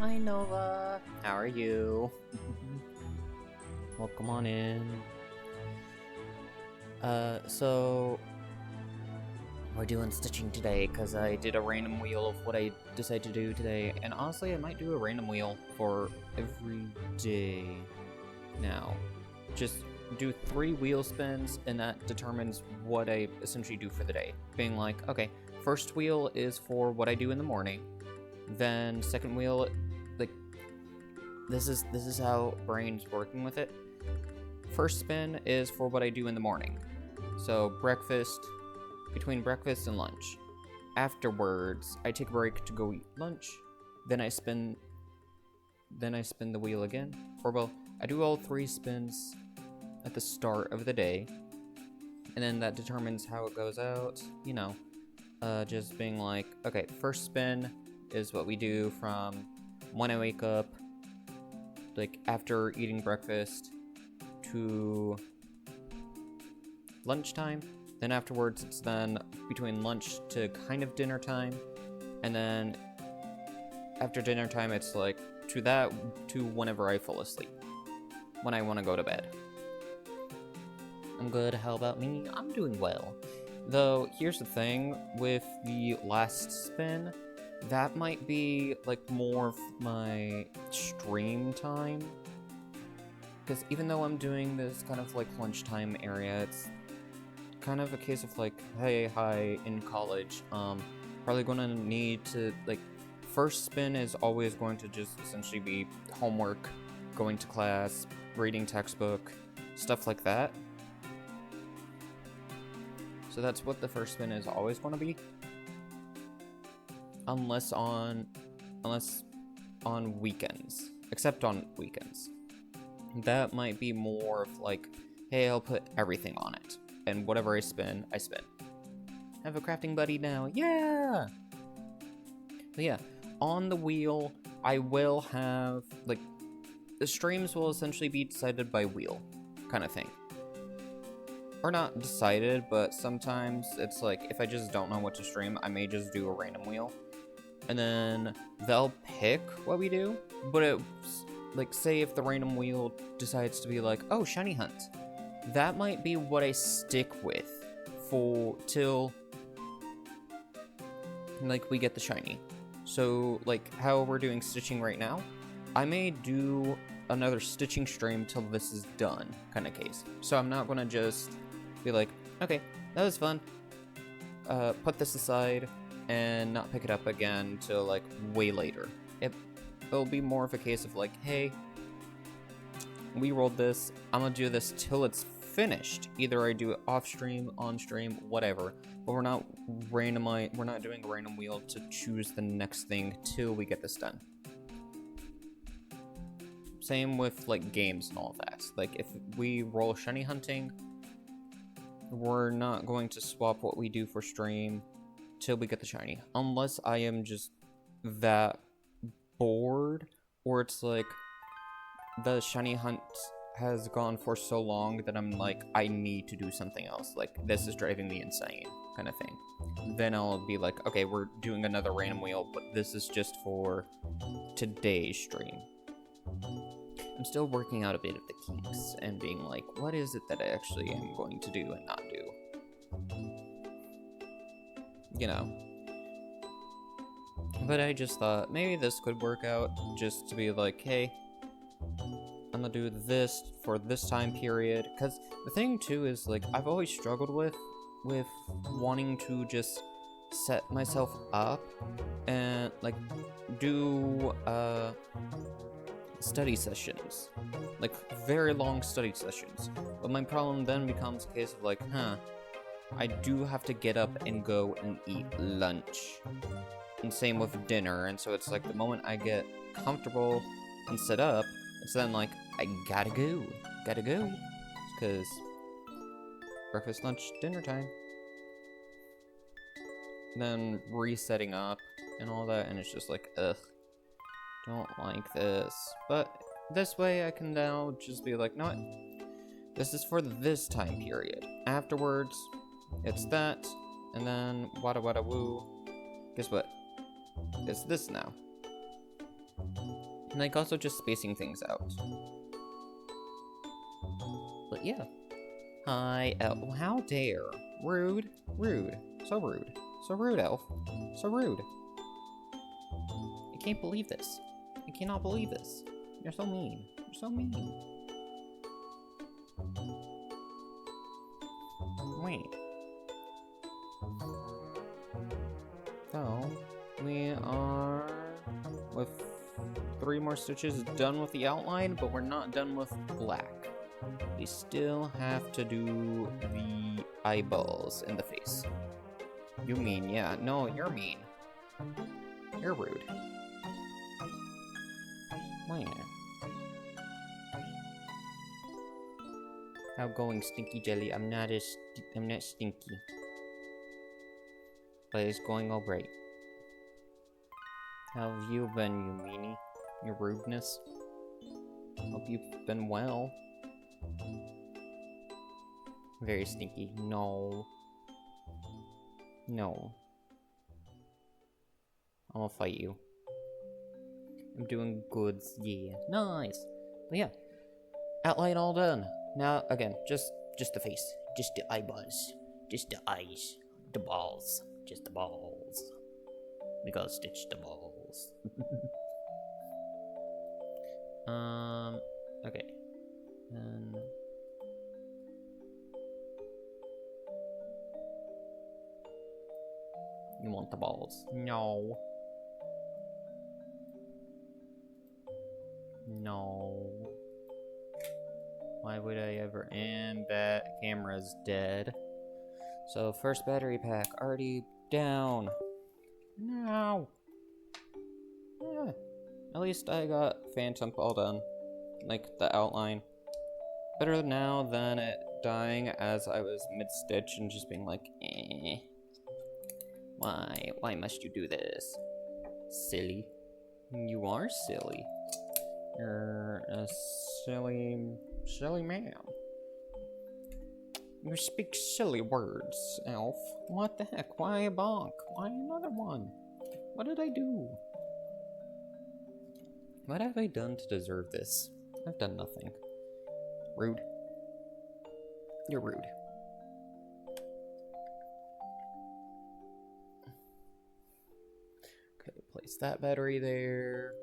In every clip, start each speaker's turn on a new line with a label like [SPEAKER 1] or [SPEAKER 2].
[SPEAKER 1] Hi Nova, how are you? Welcome on in. So we're doing stitching today because I did a random wheel of what I decided to do today, and honestly I might do a random wheel for every day now. Just do 3 wheel spins, and that determines what I essentially do for the day. Being like, okay, first wheel is for what I do in the morning, then second wheel, like, this is how brain's working with it. First spin is for what I do in the morning. So breakfast, between breakfast and lunch. Afterwards, I take a break to go eat lunch. Then I spin the wheel again. Or well, I do all 3 spins at the start of the day. And then that determines how it goes out, you know. Just being like, okay, first spin is what we do from when I wake up, like after eating breakfast, to lunchtime. Then afterwards, it's then between lunch to kind of dinner time. And then after dinner time, it's like to whenever I fall asleep, when I want to go to bed. I'm good. How about me? I'm doing well. Though, here's the thing with the last spin, that might be like more of my stream time. Because even though I'm doing this kind of like lunchtime area, it's kind of a case of like, hey, hi, in college, probably gonna need to, like, first spin is always going to just essentially be homework, going to class, reading textbook, stuff like that. So that's what the first spin is always going to be. Unless on weekends. Except on weekends. That might be more of like, hey, I'll put everything on it. And whatever I spin, I spin. Have a crafting buddy now. Yeah! But yeah, on the wheel, I will have, like, the streams will essentially be decided by wheel, kind of thing. Or not decided, but sometimes it's like, if I just don't know what to stream, I may just do a random wheel. And then they'll pick what we do, but it's, like, say if the random wheel decides to be like, oh, shiny hunt. That might be what I stick with till, like, we get the shiny. So, like, how we're doing stitching right now, I may do another stitching stream till this is done, kind of case. So I'm not gonna just be like, okay, that was fun, put this aside, and not pick it up again till, like, way later. It'll be more of a case of like, hey, we rolled this, I'm gonna do this till it's finished. Either I do it off stream, on stream, whatever, but we're not doing a random wheel to choose the next thing till we get this done. Same with, like, games and all that. Like, if we roll shiny hunting, we're not going to swap what we do for stream till we get the shiny. Unless I am just that bored, or it's like the shiny hunt has gone for so long that I'm like, I need to do something else. Like, this is driving me insane, kind of thing. Then I'll be like, okay, we're doing another random wheel, but this is just for today's stream. I'm still working out a bit of the kinks and being like, what is it that I actually am going to do and not do? You know. But I just thought maybe this could work out, just to be like, hey, I'm gonna do this for this time period. Because the thing too is, like, I've always struggled with wanting to just set myself up and, like, do study sessions, like very long study sessions. But my problem then becomes a case of like, I do have to get up and go and eat lunch. And same with dinner, and so it's like the moment I get comfortable and set up, it's then like, I gotta go. Because breakfast, lunch, dinner time. Then resetting up and all that, and it's just like, ugh, don't like this. But this way I can now just be like, no, what? This is for this time period. Afterwards, it's that, and then wada wada woo. Guess what? It's this now. And like also just spacing things out. But yeah. Hi, Elf. How dare. Rude. Rude. So rude. So rude, Elf. So rude. I can't believe this. I cannot believe this. You're so mean. You're so mean. Wait. So, we are with 3 more stitches done with the outline, but we're not done with black. We still have to do the eyeballs in the face. You mean, yeah. No, you're mean. You're rude. Wait. Outgoing stinky jelly. I'm not stinky. But it's going alright. How have you been, you meanie? Your rudeness? Hope you've been well. Very stinky. No. No. I'm gonna fight you. I'm doing goods. Yeah. Nice. But yeah. Outline all done. Now, again, just the face. Just the eyeballs. Just the eyes. The balls. Just the balls. We gotta stitch the balls. Okay. And you want the balls? No. No. Why would I ever? And that camera's dead. So first battery pack already down. No. Yeah. At least I got Phantump all done. Like the outline. Better now than it dying as I was mid-stitch and just being like, eh. Why must you do this? Silly. You are silly. You're a silly man. You speak silly words, Elf. What the heck? Why a bonk? Why another one? What did I do? What have I done to deserve this? I've done nothing. Rude. You're rude. Okay, place that battery there.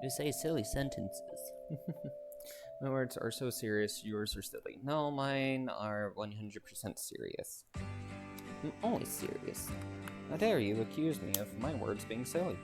[SPEAKER 1] You say silly sentences. My words are so serious, yours are silly. No, mine are 100% serious. I'm always serious. How dare you accuse me of my words being silly?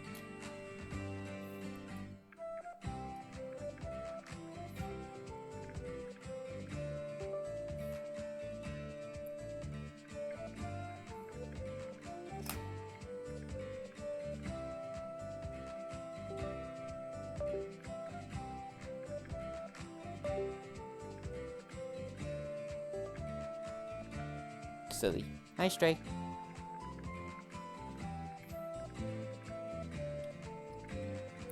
[SPEAKER 1] Silly. Hi, Stray.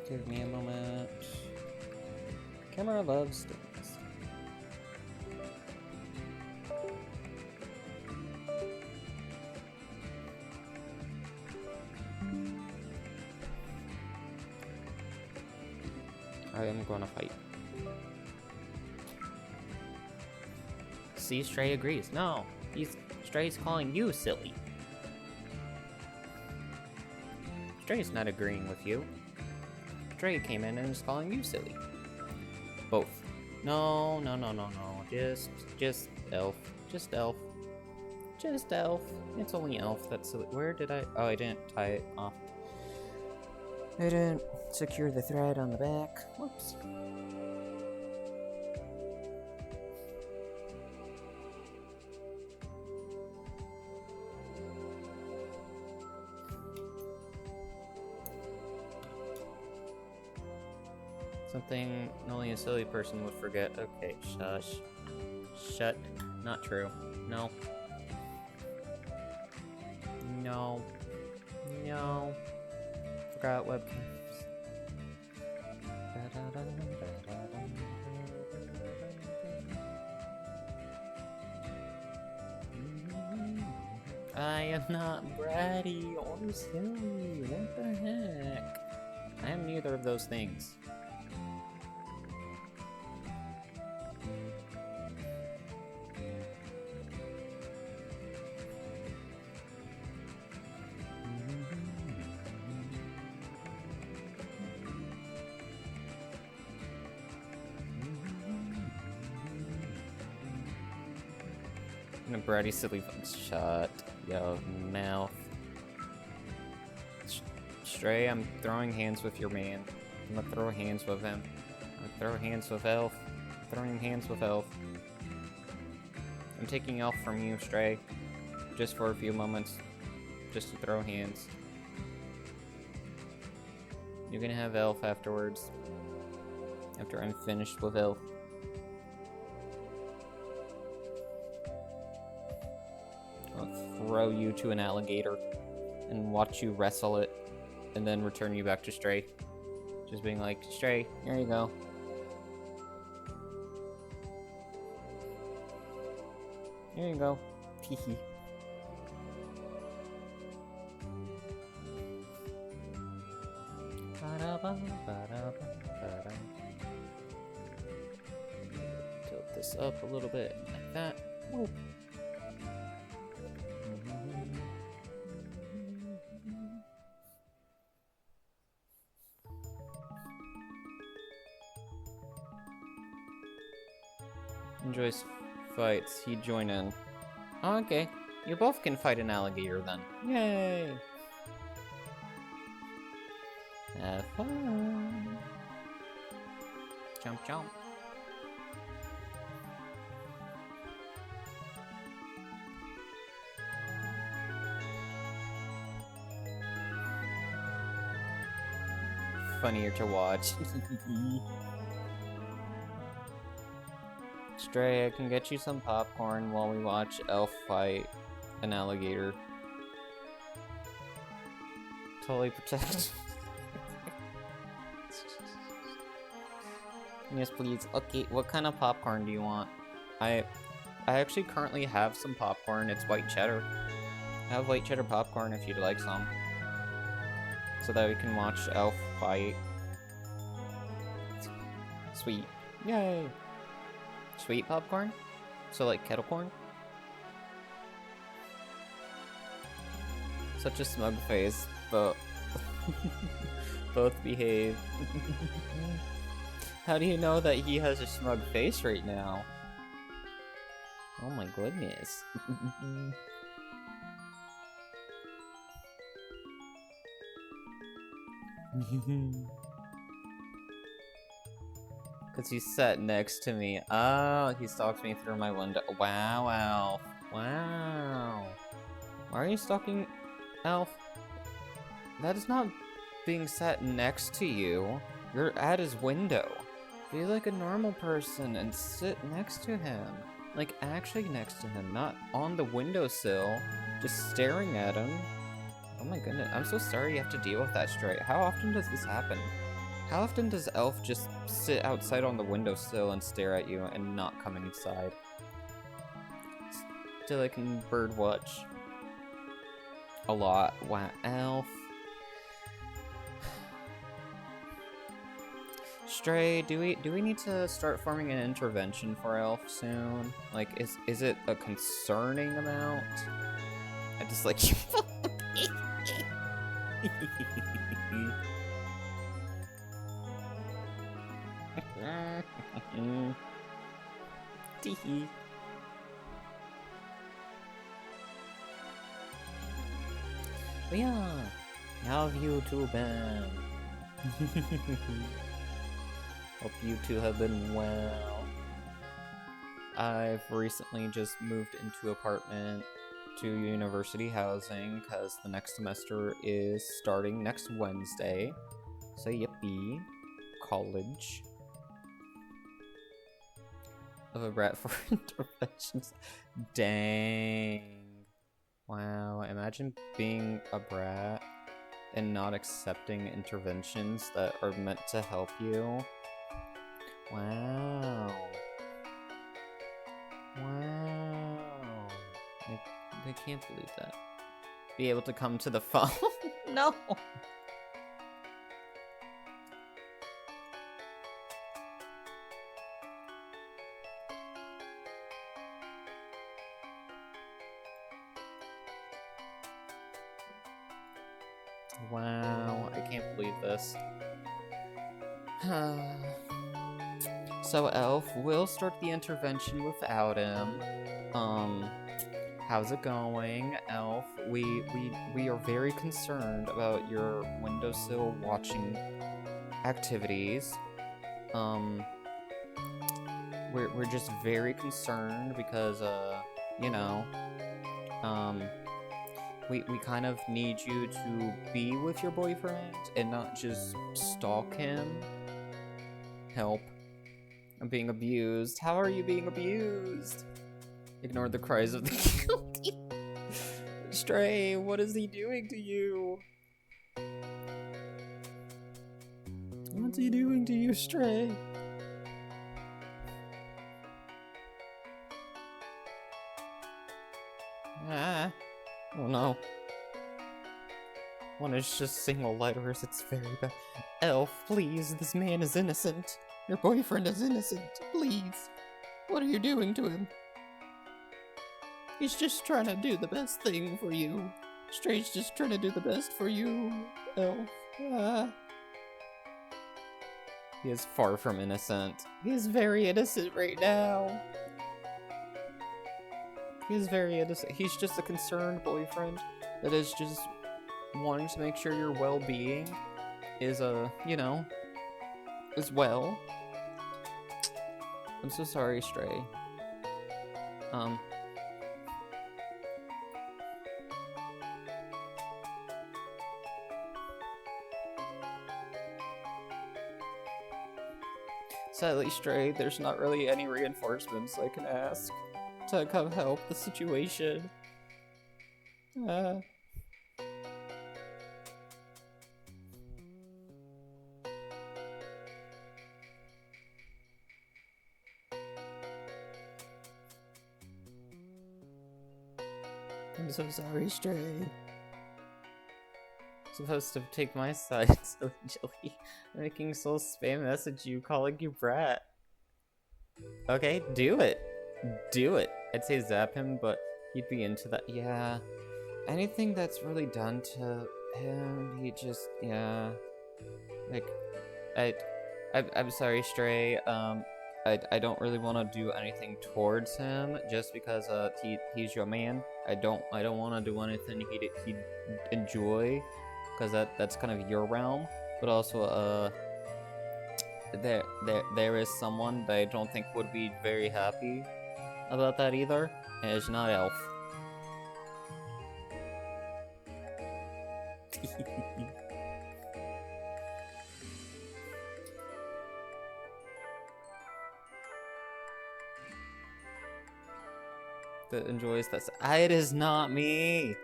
[SPEAKER 1] Give me a moment. Camera loves things. I am gonna fight. See, Stray agrees. No, Stray's calling you silly. Stray's not agreeing with you. Stray came in and is calling you silly. Both. No. Just Elf. Just Elf. Just Elf. It's only Elf that's silly. Where did I? Oh, I didn't tie it off. I didn't secure the thread on the back. Whoops. Something only a silly person would forget. Okay, shush. Shut. Not true. No. No. No. Forgot webcams. I am not bratty or silly. What the heck? I am neither of those things. And a bratty silly shut your mouth. Stray, I'm throwing hands with your man. I'm gonna throw hands with him. I'm gonna throw hands with Elf. Throwing hands with Elf. I'm taking Elf from you, Stray. Just for a few moments. Just to throw hands. You're gonna have Elf afterwards. After I'm finished with Elf. I'll throw you to an alligator and watch you wrestle it and then return you back to Stray. Just being like, Stray, here you go. Here you go. Teehee. Tilt this up a little bit like that. Whoa. Enjoys fights, he'd join in. Oh, okay, you both can fight an alligator then. Yay! Have fun! Jump, jump. Funnier to watch. Stray, I can get you some popcorn while we watch Elf fight an alligator. Totally protect. Yes, please. Okay, what kind of popcorn do you want? I actually currently have some popcorn. It's white cheddar. I have white cheddar popcorn if you'd like some. So that we can watch Elf fight. Sweet. Yay! Sweet popcorn? So like kettle corn? Such a smug face, but both behave. How do you know that he has a smug face right now? Oh my goodness. Because he's sat next to me. Oh, he stalks me through my window. Wow, Elf. Wow. Why are you stalking Elf? That is not being sat next to you. You're at his window. Be like a normal person and sit next to him. Like, actually next to him, not on the windowsill, just staring at him. Oh my goodness, I'm so sorry you have to deal with that, Stray. How often does this happen? How often does Elf just sit outside on the windowsill and stare at you and not come inside? Still, I can bird watch. A lot. Wow, Elf. Stray, do we need to start forming an intervention for Elf soon? Like, is it a concerning amount? I just like you. Teehee. But yeah, how have you two been? Hope you two have been well. I've recently just moved into apartment to university housing because the next semester is starting next Wednesday. So yippee. College. Of a brat for interventions. Dang. Wow, imagine being a brat and not accepting interventions that are meant to help you. Wow. Wow. Like, I can't believe that. Be able to come to the phone? No! Wow, I can't believe this. So, Elf, we'll start the intervention without him. How's it going, Elf? We are very concerned about your windowsill watching activities. We're just very concerned because, you know, we kind of need you to be with your boyfriend and not just stalk him. Help. I'm being abused. How are you being abused? Ignore the cries of the guilty. Stray, what is he doing to you? What's he doing to you, Stray? Ah. Oh no. One is just single lighters, it's very bad. Elf, please, this man is innocent. Your boyfriend is innocent, please. What are you doing to him? He's just trying to do the best thing for you. Stray's just trying to do the best for you, Elf. Ah. He is far from innocent. He is very innocent right now. He is very innocent. He's just a concerned boyfriend that is just wanting to make sure your well-being is, you know, as well. I'm so sorry, Stray. Sadly, Stray, there's not really any reinforcements I can ask to come help the situation. I'm so sorry, Stray. Supposed to take my side, so Jelly. Making Soul spam message you, calling you brat. Okay, do it. Do it. I'd say zap him, but he'd be into that. Yeah. Anything that's really done to him, he just, yeah. Like, I'm sorry, Stray. I don't really want to do anything towards him just because he's your man. I don't want to do anything he'd enjoy, because that's kind of your realm. But also there is someone that I don't think would be very happy about that either, and it's not Elf. That enjoys that. It is not me.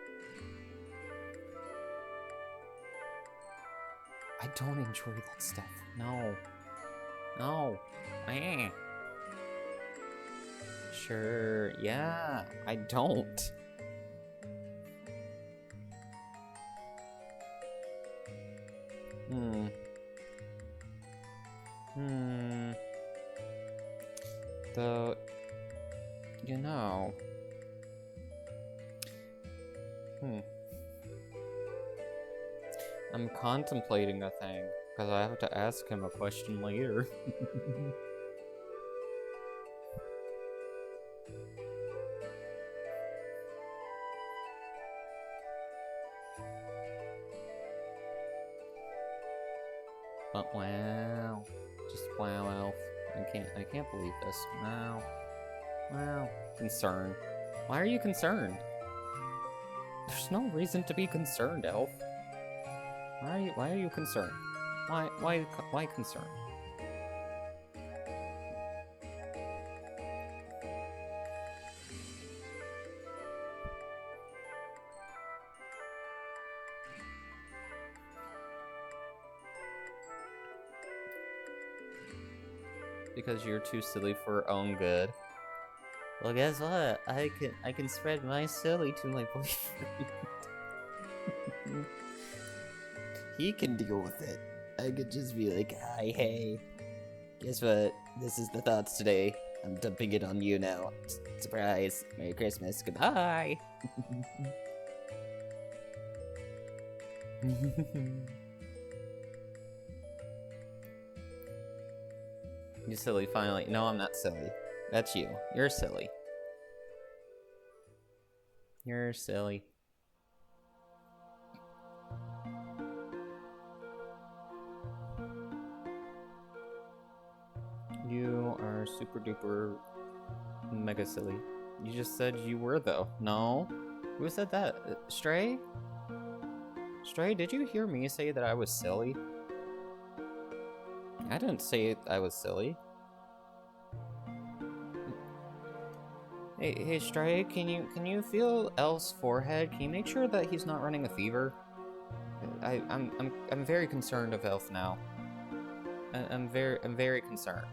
[SPEAKER 1] I don't enjoy that stuff. No. No. Eh. Sure. Yeah. I don't. Though, you know. I'm contemplating a thing, because I have to ask him a question later. But wow. Just wow, Elf. I can't believe this. Wow. Wow. Concerned. Why are you concerned? There's no reason to be concerned, Elf. Why are you concerned? Why concerned? Because you're too silly for your own good. Well, guess what? I can spread my silly to my boyfriend. He can deal with it. I could just be like, hi, hey. Guess what? This is the thoughts today. I'm dumping it on you now. Surprise. Merry Christmas. Goodbye. You silly, finally. No, I'm not silly. That's you. You're silly. You're silly. You are super duper mega silly. You just said you were, though. No? Who said that? Stray? Stray, did you hear me say that I was silly? I didn't say I was silly. Hey, Stray, can you feel Elf's forehead? Can you make sure that he's not running a fever? I'm very concerned of Elf now. I'm very concerned.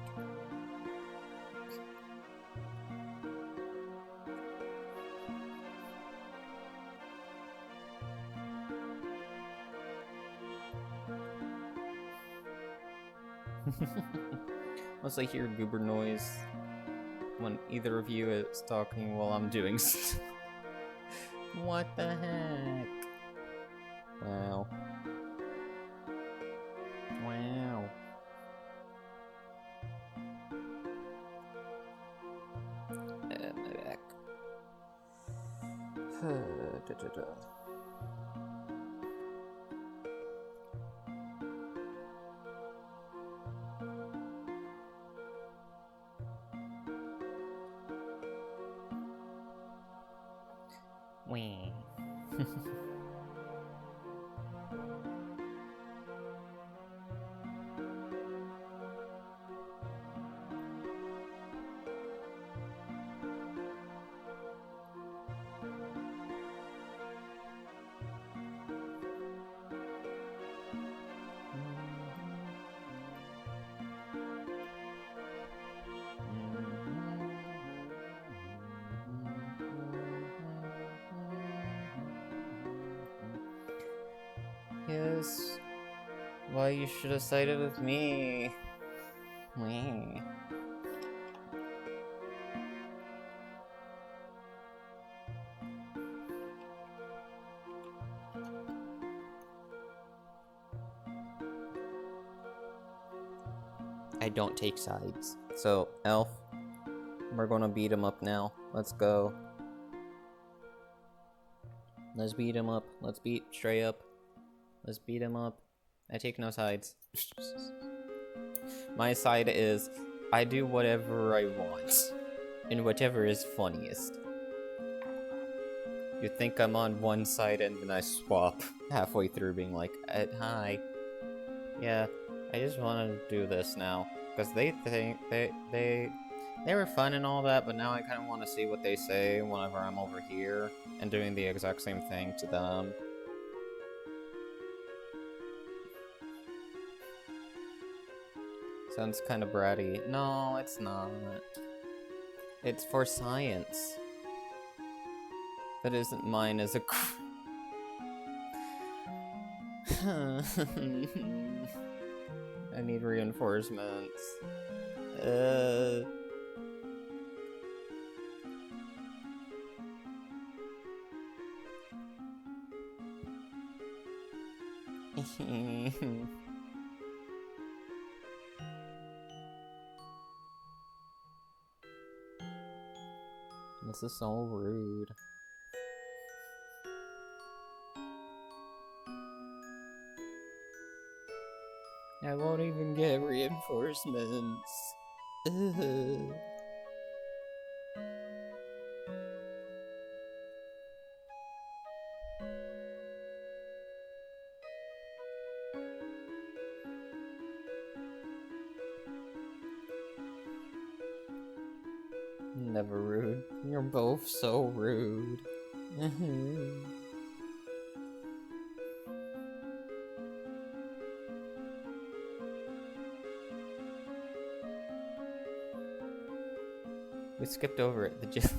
[SPEAKER 1] Unless I hear goober noise when either of you is talking while I'm doing stuff. What the heck? Wow. Wow. My back. Wee. Yes. Why you should have sided with me. Wee. I don't take sides. So, Elf, we're gonna beat him up now. Let's go. Let's beat him up. Let's beat Stray up. Let's beat him up. I take no sides. My side is, I do whatever I want. And whatever is funniest. You think I'm on one side and then I swap halfway through being like, hi. Yeah, I just want to do this now. Because they think, they were fun and all that, but now I kind of want to see what they say whenever I'm over here and doing the exact same thing to them. Sounds kind of bratty. No, it's not. It's for science. That isn't mine as a I need reinforcements. This is so rude. I won't even get reinforcements. Ugh. Never rude. You're both so rude. We skipped over it. The just.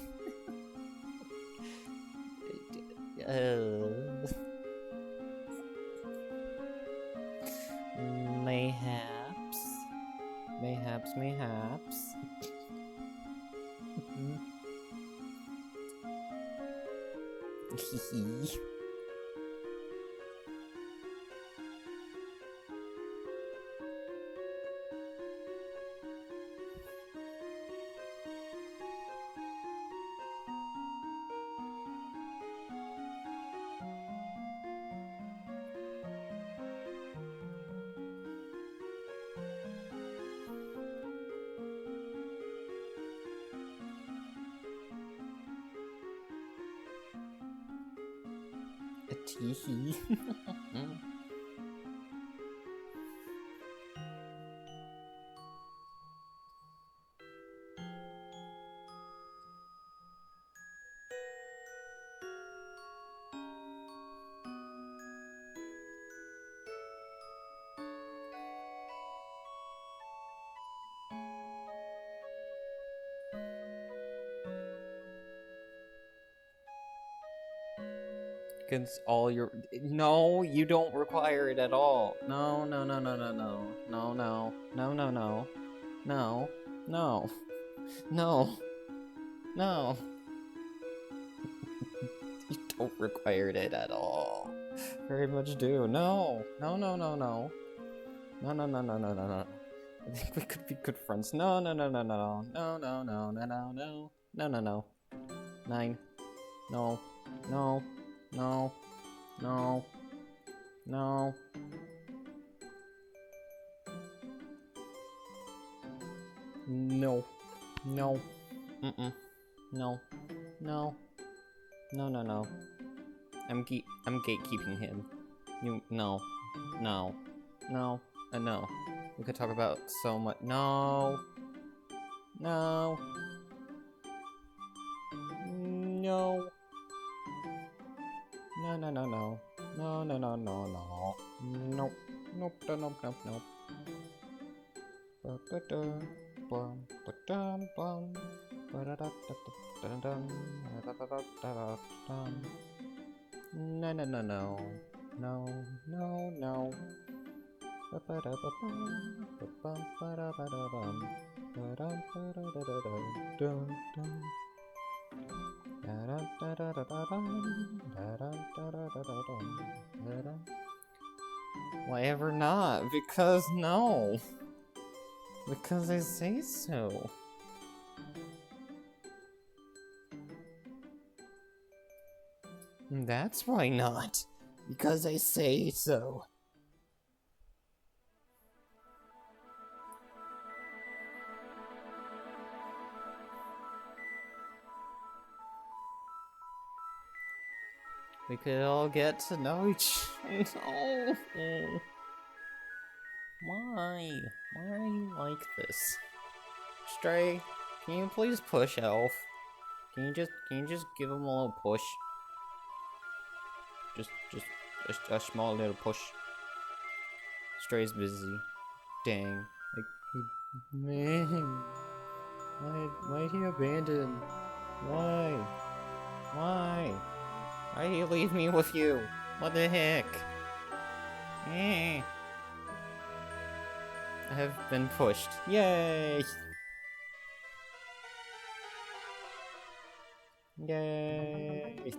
[SPEAKER 1] Mayhaps. Mayhaps. Hehe. A teehee. Against all your. No, you don't require it at all. No. No. You don't require it at all. Very much do. No. No. I think we could be good friends. No. 9. No. No. I'm gatekeeping him. No. No. We could talk about so much. No. Nope. No. Why ever not? Because no. Because I say so. That's why not. Because I say so. We could all get to know each other. No. Why? Why are you like this? Stray, can you please push Elf? Can you just give him a little push? Just a small little push. Stray's busy. Dang. Man. Why'd he abandon? Why? Why'd he leave me with you? What the heck? I have been pushed. Yay! Yay!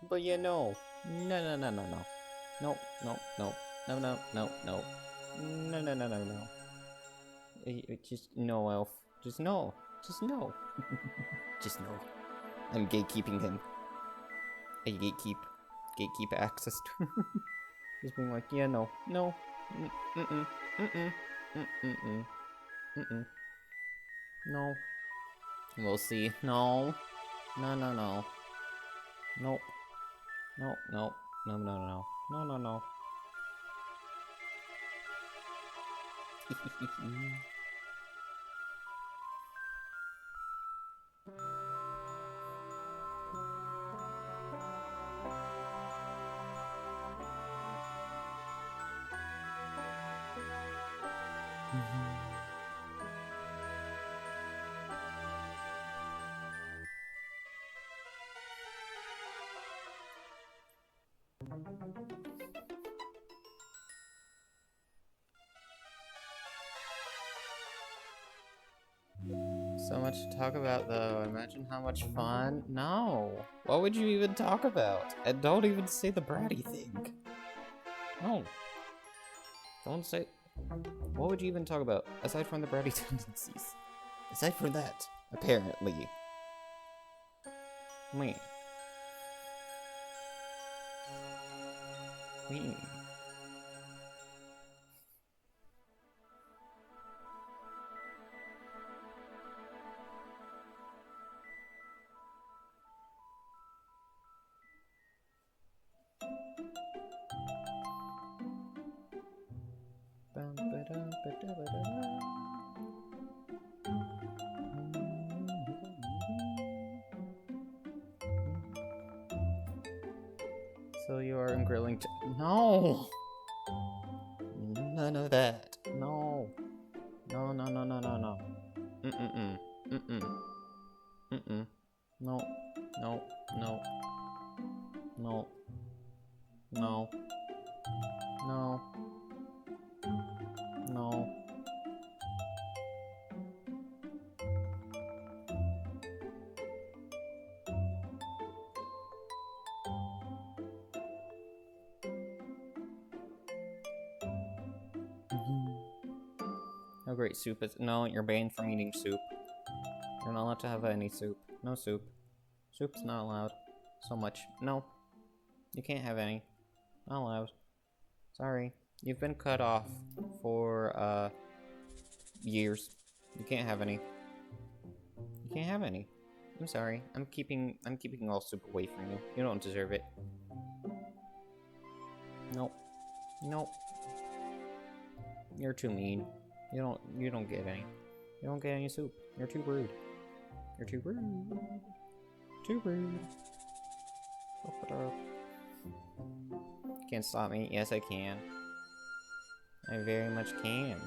[SPEAKER 1] But yeah, no. No. Just no, Elf. Just no. Just no. Just no. I'm gatekeeping him. I gatekeep access to just being like, yeah, no. No. We'll see. No. Nope. No, no, no. No, no, no. So much to talk about, though. Imagine how much fun. No. What would you even talk about? And don't even say the bratty thing. No. Don't say. What would you even talk about aside from the bratty tendencies? Aside from that, apparently. Wait. Wait. So you are in grilling. No! None of that. No. No, no, no, no, no, no. Mm-mm-mm. Mm-mm. Mm-mm. No. No. No. No. No. No. No. No great soup is. No, you're banned from eating soup. You're not allowed to have any soup. No soup. Soup's not allowed. So much. No. You can't have any. Not allowed. Sorry. You've been cut off for, years. You can't have any. You can't have any. I'm sorry. I'm keeping all soup away from you. You don't deserve it. Nope. Nope. You're too mean. You don't get any. You don't get any soup. You're too rude. You're too rude. Too rude. Can't stop me. Yes, I can. I very much can.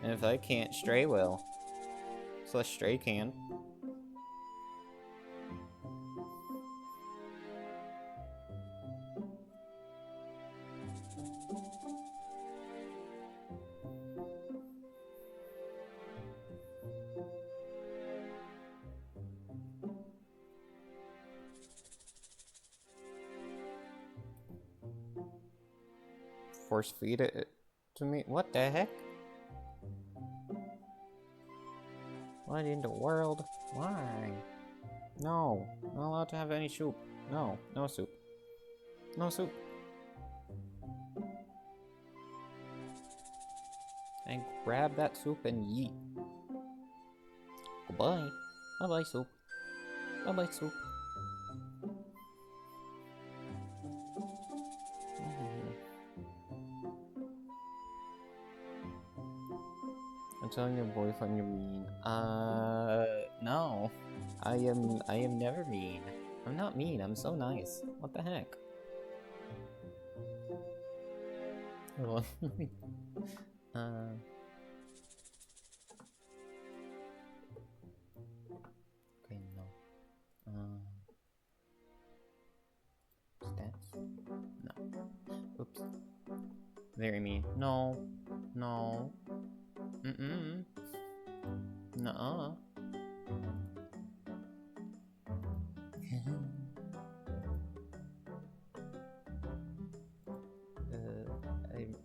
[SPEAKER 1] And if I can't, Stray will. So Stray can. Force feed it to me? What the heck? What in the world? Why? No, not allowed to have any soup. No, no soup. No soup. And grab that soup and yeet. Goodbye. Bye-bye, soup. Bye-bye, soup. I'm telling your boyfriend you're mean. No. I am never mean. I'm not mean, I'm so nice. What the heck? Hold on. Okay, no. Stats? No. Oops. Very mean. No. No. Mm-mm. Nuh-uh.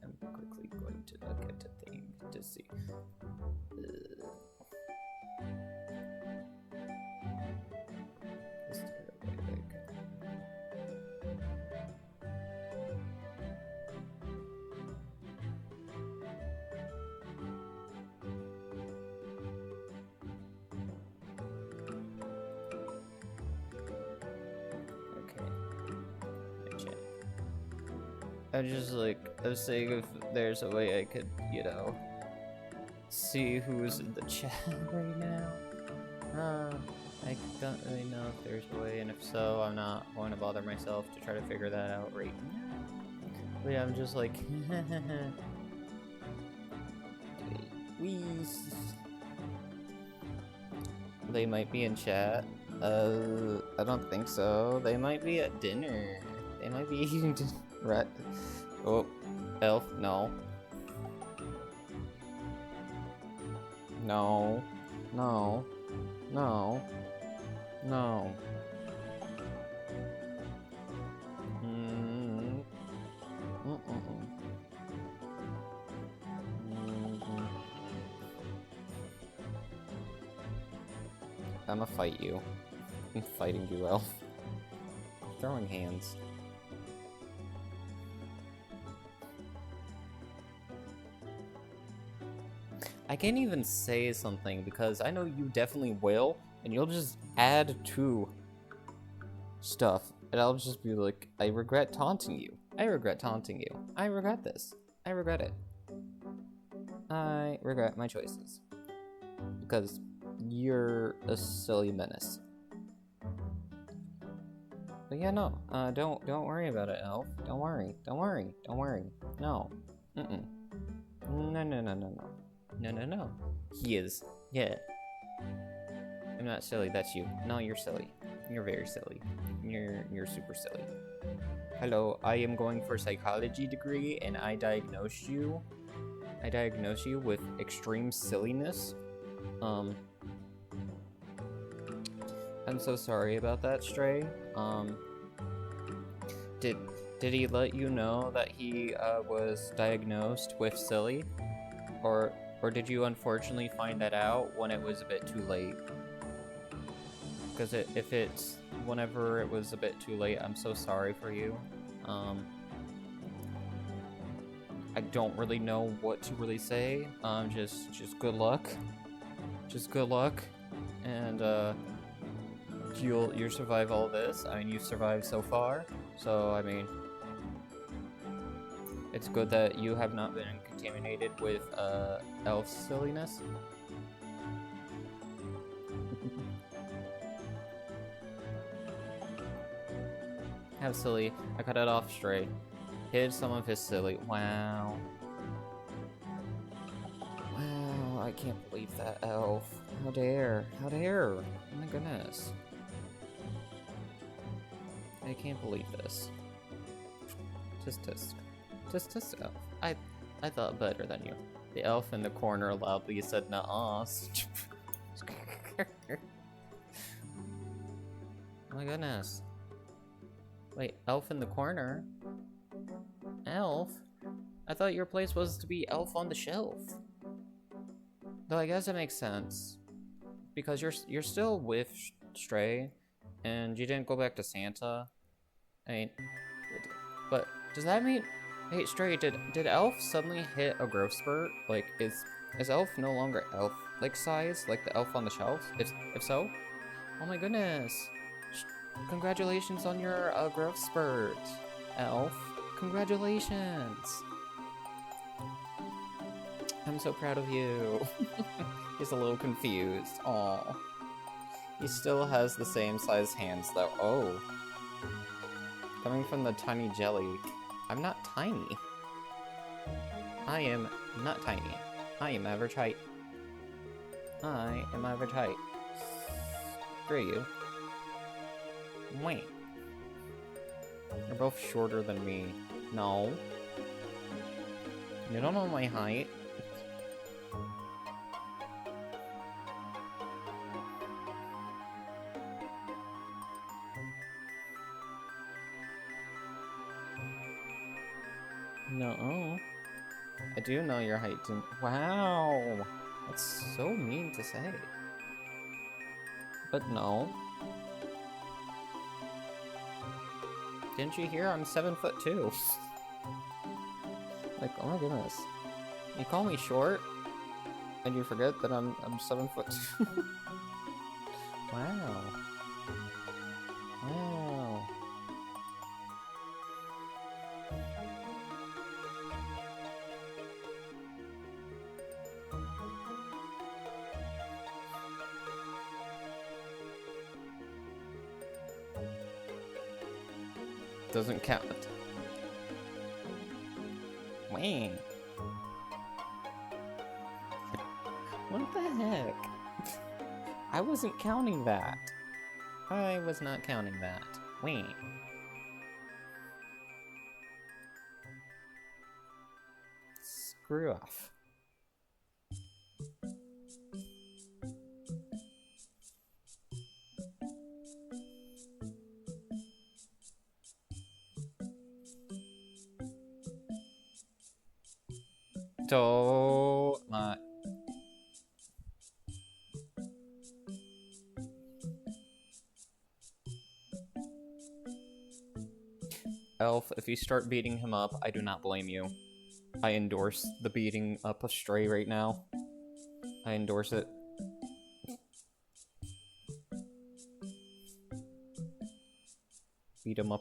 [SPEAKER 1] I'm quickly going to look at the thing to see. Let's start it way back. Okay. I'm just like, I was saying if there's a way I could, you know, see who's in the chat right now. I don't really know if there's a way, and if so, I'm not going to bother myself to try to figure that out right now. But yeah, I'm just like, they might be in chat. I don't think so. They might be at dinner. They might be eating rat. Oh, elf, no. No. No. No. No. I'ma fight you. I'm fighting you, elf. Throwing hands. I can't even say something because I know you definitely will, and you'll just add to stuff, and I'll just be like, I regret taunting you. I regret taunting you. I regret this. I regret it. I regret my choices. Because you're a silly menace. But yeah, no, don't worry about it, elf. Don't worry. Don't worry. Don't worry. No. No. No. He is. Yeah. I'm not silly, that's you. No, you're silly. You're very silly. You're super silly. Hello, I am going for a psychology degree, and I diagnosed you. I diagnosed you with extreme silliness. I'm so sorry about that, Stray. Did he let you know that he was diagnosed with silly, or did you unfortunately find that out when it was a bit too late? Because if it's whenever it was a bit too late, I'm so sorry for you. I don't really know what to really say. Just good luck. Just good luck, and you'll survive all this. I mean, you've survived so far, so I mean, it's good that you have not been contaminated with elf silliness. Have silly. I cut it off straight. Hid some of his silly. Wow. Wow, I can't believe that, elf. How dare. How dare. Oh my goodness. I can't believe this. Just elf. I thought better than you. The elf in the corner loudly said nuh-uh. Oh my goodness. Wait, elf in the corner? Elf? I thought your place was to be elf on the shelf. Though I guess it makes sense. Because you're still with Stray, and you didn't go back to Santa. I mean, but does that mean... Hey, Stray, did elf suddenly hit a growth spurt? Like, is elf no longer elf-like size, like the elf on the shelf? If so? Oh my goodness. Congratulations on your growth spurt, elf. Congratulations. I'm so proud of you. He's a little confused. Aw. He still has the same size hands though. Oh. Coming from the tiny jelly. I'm not tiny. I am not tiny. I am average height. I am average height. Screw you. Wait. You're both shorter than me. No. You don't know my height. No. I do know your height. Wow. That's so mean to say. But no. Didn't you hear? I'm 7'2". Like, oh my goodness. You call me short, and you forget that I'm 7'2". Wow. Wow. Doesn't count. Wait. What the heck? I wasn't counting that. I was not counting that. Wait. Screw off. Don't not. Elf, if you start beating him up, I do not blame you. I endorse the beating up a stray right now. I endorse it. Beat him up.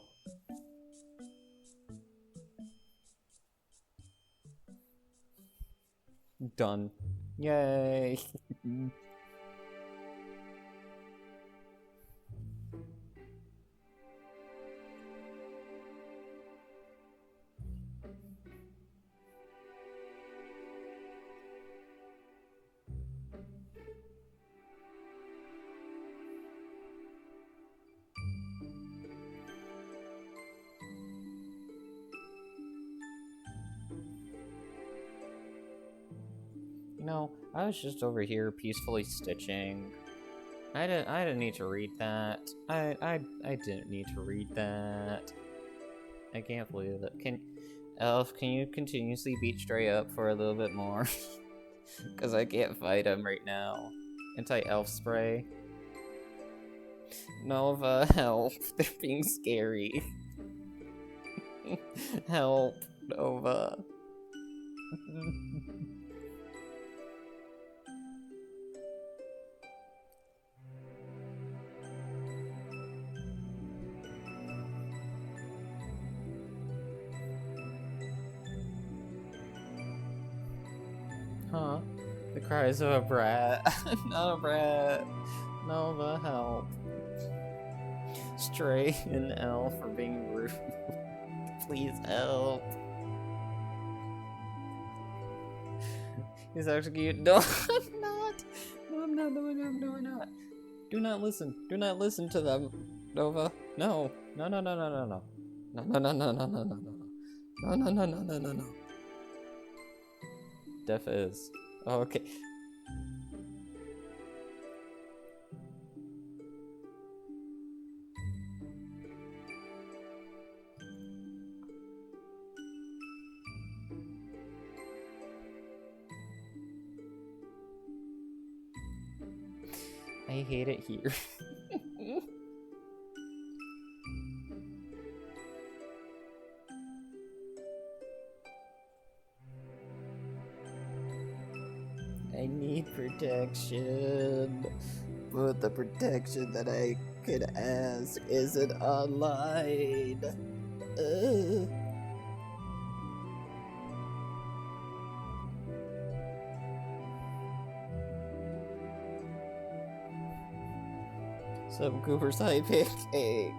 [SPEAKER 1] Done. Yay! No, I was just over here peacefully stitching. I didn't need to read that. I didn't need to read that. I can't believe it. Elf, can you continuously beat Stray up for a little bit more? Because I can't fight him right now. Anti-elf spray. Nova, help. They're being scary. Help, Nova. Huh? The cries of a brat. Not a brat. Nova, help. Stray and Elf are being rude. Please help. He's executed. No, I'm not. No, I'm not. No, I'm not. Do not listen. Do not listen to them, Nova. No. No, no, no, no, no, no. No, no, no, no, no, no, no, no. No, no, no, no, no, no, no. Def is. Oh, okay. I hate it here. I need protection, but the protection that I could ask isn't online. Some Cooper's high pancake.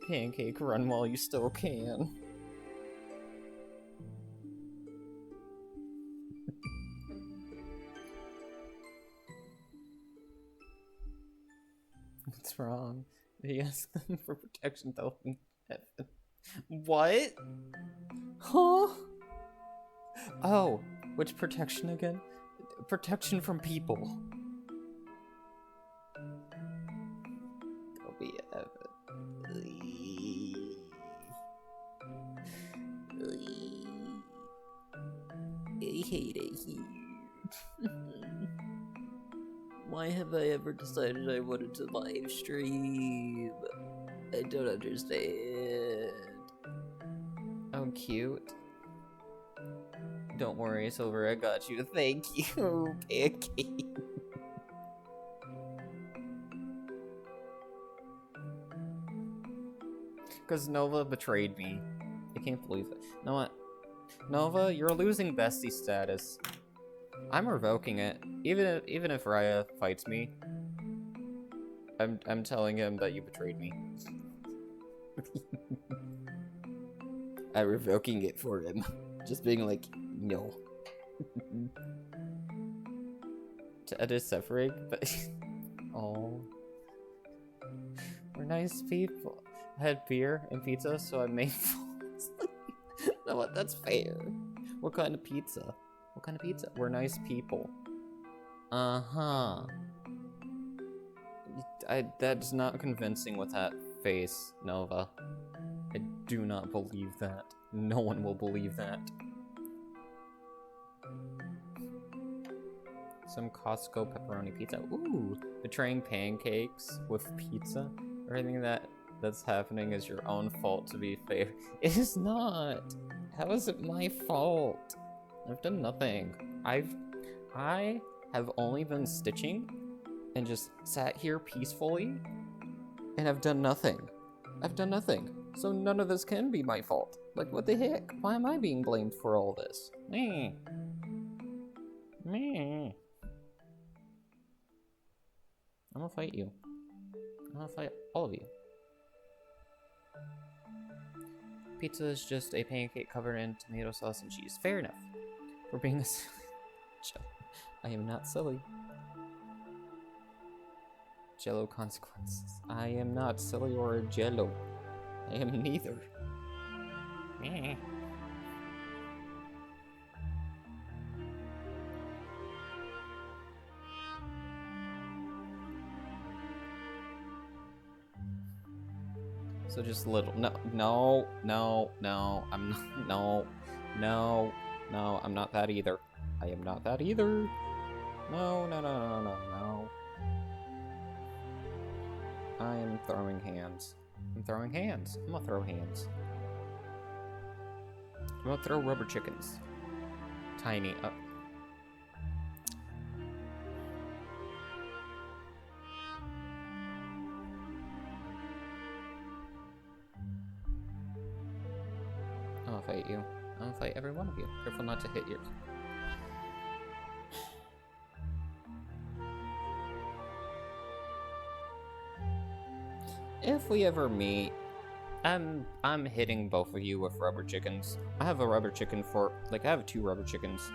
[SPEAKER 1] Pancake, run while you still can. What's wrong? He asked them for protection, though. What? Huh? Oh, which protection again? Protection from people. Go be I hate it here. Why have I ever decided I wanted to live stream? I don't understand. Oh, cute. Don't worry, Silver, I got you. Thank you, Pancake. Because Nova betrayed me. I can't believe it. You know what? Nova, you're losing bestie status. I'm revoking it. Even if Raya fights me, I'm telling him that you betrayed me. I'm revoking it for him. Just being like, no. Ted is suffering, but oh, we're nice people. I had beer and pizza, so I made no, what? That's fair. What kind of pizza? What kind of pizza? We're nice people. Uh-huh. That's not convincing with that face, Nova. I do not believe that. No one will believe that. Some Costco pepperoni pizza. Ooh, betraying pancakes with pizza. Everything that's happening is your own fault, to be fair. It is not. How is it my fault? I've done nothing. I have only been stitching and just sat here peacefully, and I've done nothing. I've done nothing. So none of this can be my fault. Like, what the heck? Why am I being blamed for all this? Me. I'm gonna fight you. I'm gonna fight all of you. Pizza is just a pancake covered in tomato sauce and cheese. Fair enough. For being a silly I am not silly. Jello consequences. I am not silly or a jello. I am neither. So just little. No, I'm not. No, I'm not that either. I am not that either. No. I am throwing hands. I'm throwing hands. I'm gonna throw hands. I'm gonna throw rubber chickens. Tiny. I'll fight you. I'll fight every one of you. Careful not to hit yours. If we ever meet, I'm hitting both of you with rubber chickens. I have a rubber chicken for, like, I have 2 rubber chickens.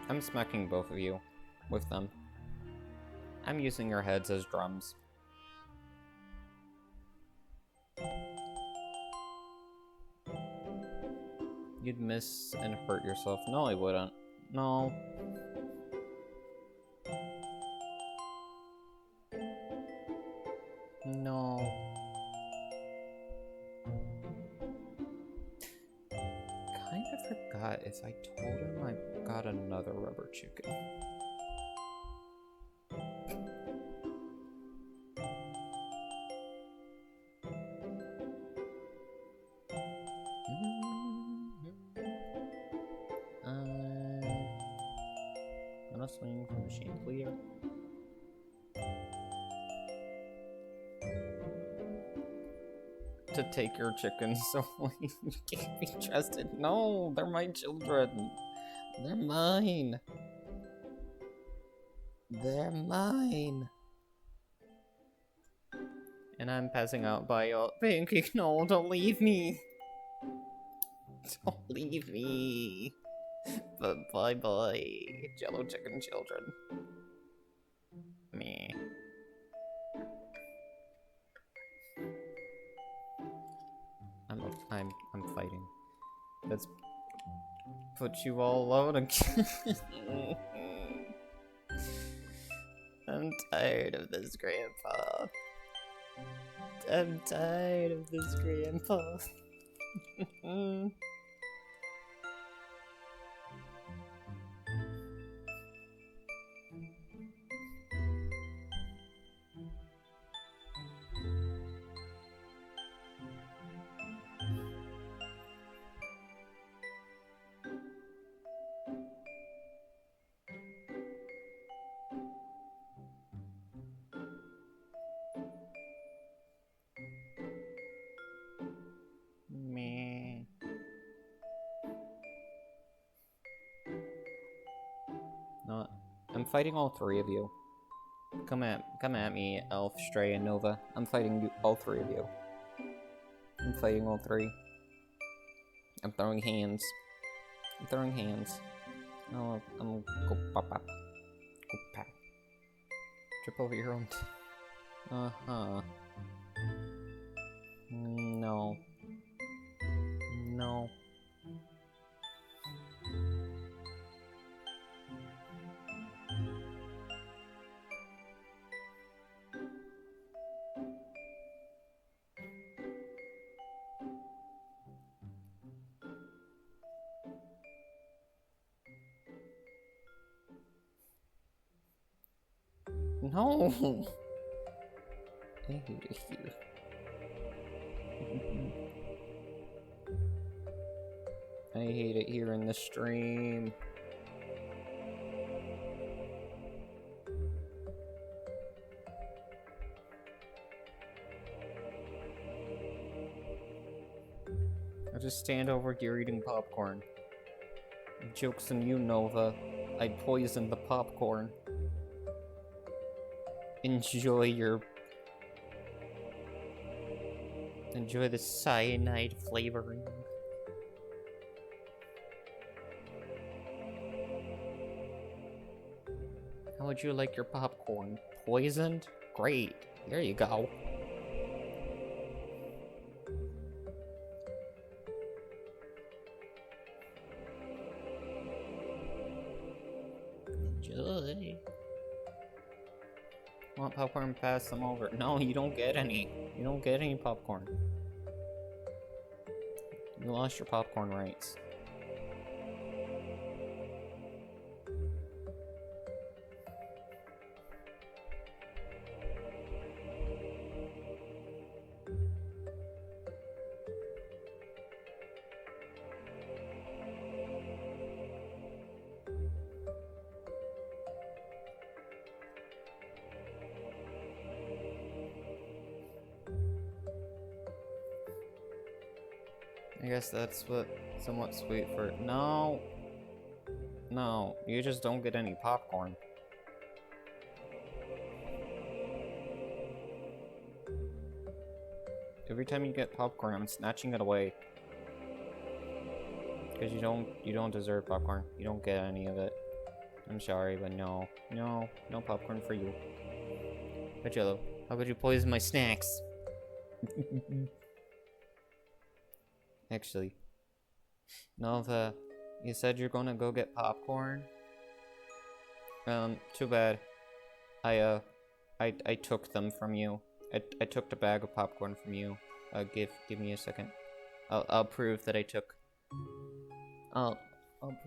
[SPEAKER 1] I'm smacking both of you with them. I'm using your heads as drums. You'd miss and hurt yourself. No, I wouldn't. No. No. Kind of forgot if I told him I got another rubber chicken. I'm gonna swing from the chandelier. To take your chickens away. You can't be trusted. No, they're my children. They're mine. They're mine. And I'm passing out by a pancake. No, don't leave me. Don't leave me. But bye-bye, Jello chicken children. Me. I'm fighting. Let's put you all alone again. I'm tired of this, Grandpa. I'm tired of this, Grandpa. No, I'm fighting all 3 of you. Come at me, Elf, Stray, and Nova. I'm fighting you, all three of you. I'm fighting all three. I'm throwing hands. I'm throwing hands. Oh, I'm gonna go pop pop. Go pop. Trip over your own. Uh-huh. No. No. No! I hate it here. I hate it here in the stream. I just stand over here eating popcorn. Joke's on you, Nova. I poisoned the popcorn. Enjoy the cyanide flavoring. How would you like your popcorn? Poisoned? Great. There you go. Enjoy. Want popcorn? Pass them over. No, you don't get any. You don't get any popcorn. You lost your popcorn rights. I guess that's what somewhat sweet for. No, no, you just don't get any popcorn. Every time you get popcorn, I'm snatching it away. Because you don't deserve popcorn. You don't get any of it. I'm sorry, but no popcorn for you. But Jello, how could you poison my snacks? Actually, Nova, you said you're gonna go get popcorn? Too bad. I took them from you. I took the bag of popcorn from you. Give me a second. I'll prove that I took. I'll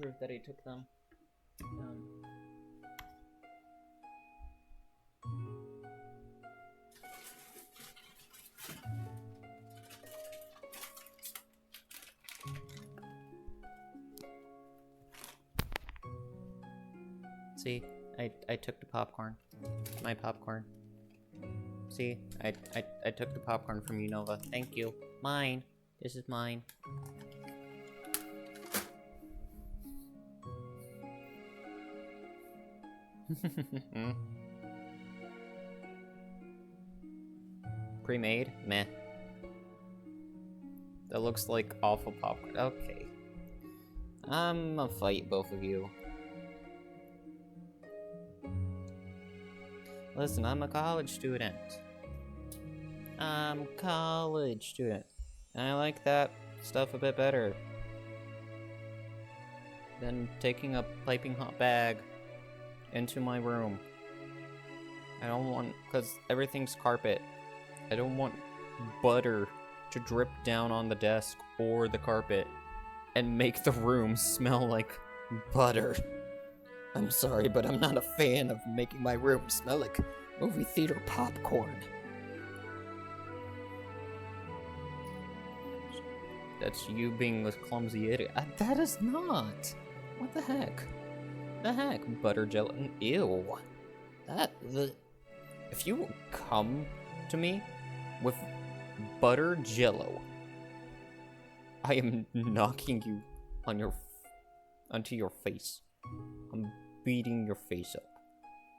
[SPEAKER 1] prove that I took them. See, I took the popcorn. My popcorn. See, I took the popcorn from you, Nova. Thank you. Mine. This is mine. Pre-made? Meh. That looks like awful popcorn. Okay. I'ma fight both of you. Listen, I'm a college student. I'm a college student. And I like that stuff a bit better than taking a piping hot bag into my room. I don't want, because everything's carpet. I don't want butter to drip down on the desk or the carpet and make the room smell like butter. I'm sorry, but I'm not a fan of making my room smell like movie theater popcorn. That's you being a clumsy idiot. That is not. What the heck? The heck? Butter gelatin? Ew. If you come to me with butter jello, I am knocking you on onto your face. I'm beating your face up.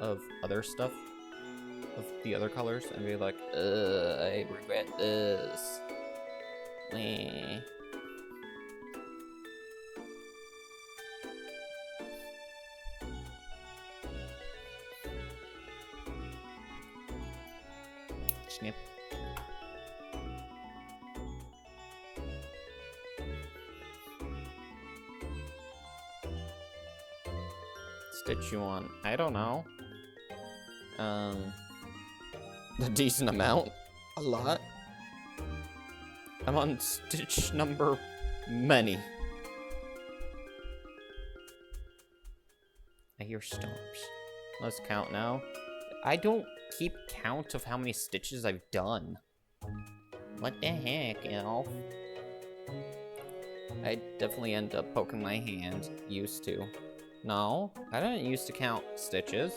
[SPEAKER 1] of other stuff, of the other colors, and be like, I regret this. Meh. Snip. Stitch you on? I don't know. A decent amount. A lot. I'm on stitch number many. I hear stomps. Let's count now. I don't keep count of how many stitches I've done. What the heck, Elf? I definitely end up poking my hand. Used to. No, I didn't used to count stitches.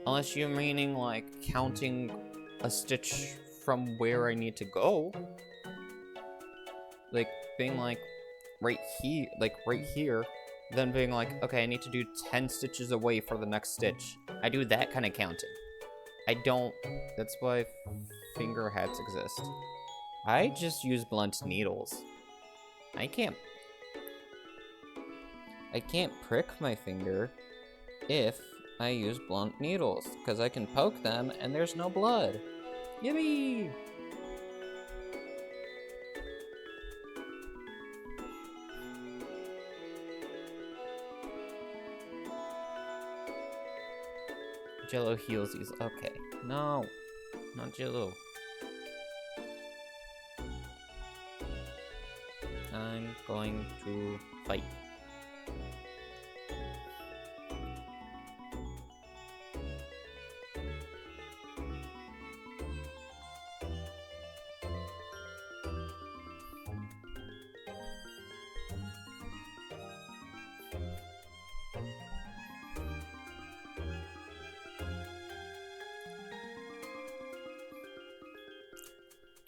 [SPEAKER 1] Unless you're meaning, like, counting a stitch from where I need to go. Like, being like, right here, then being like, okay, I need to do 10 stitches away for the next stitch. I do that kind of counting. I don't, that's why finger hats exist. I just use blunt needles. I can't prick my finger if I use blunt needles, because I can poke them and there's no blood. Yippee! Jello healsies. Okay. No. Not Jello. I'm going to fight.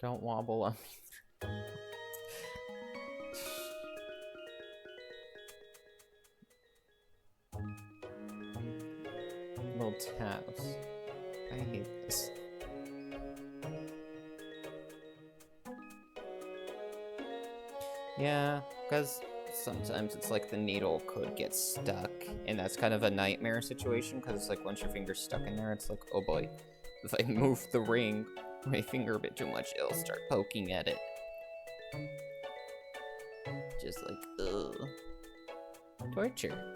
[SPEAKER 1] Don't wobble on me. Little taps. I hate this. Yeah, because sometimes it's like the needle could get stuck, and that's kind of a nightmare situation, because it's like once your finger's stuck in there, it's like, oh boy, if I move the ring my finger a bit too much, it'll start poking at it. Just like, ugh. Torture.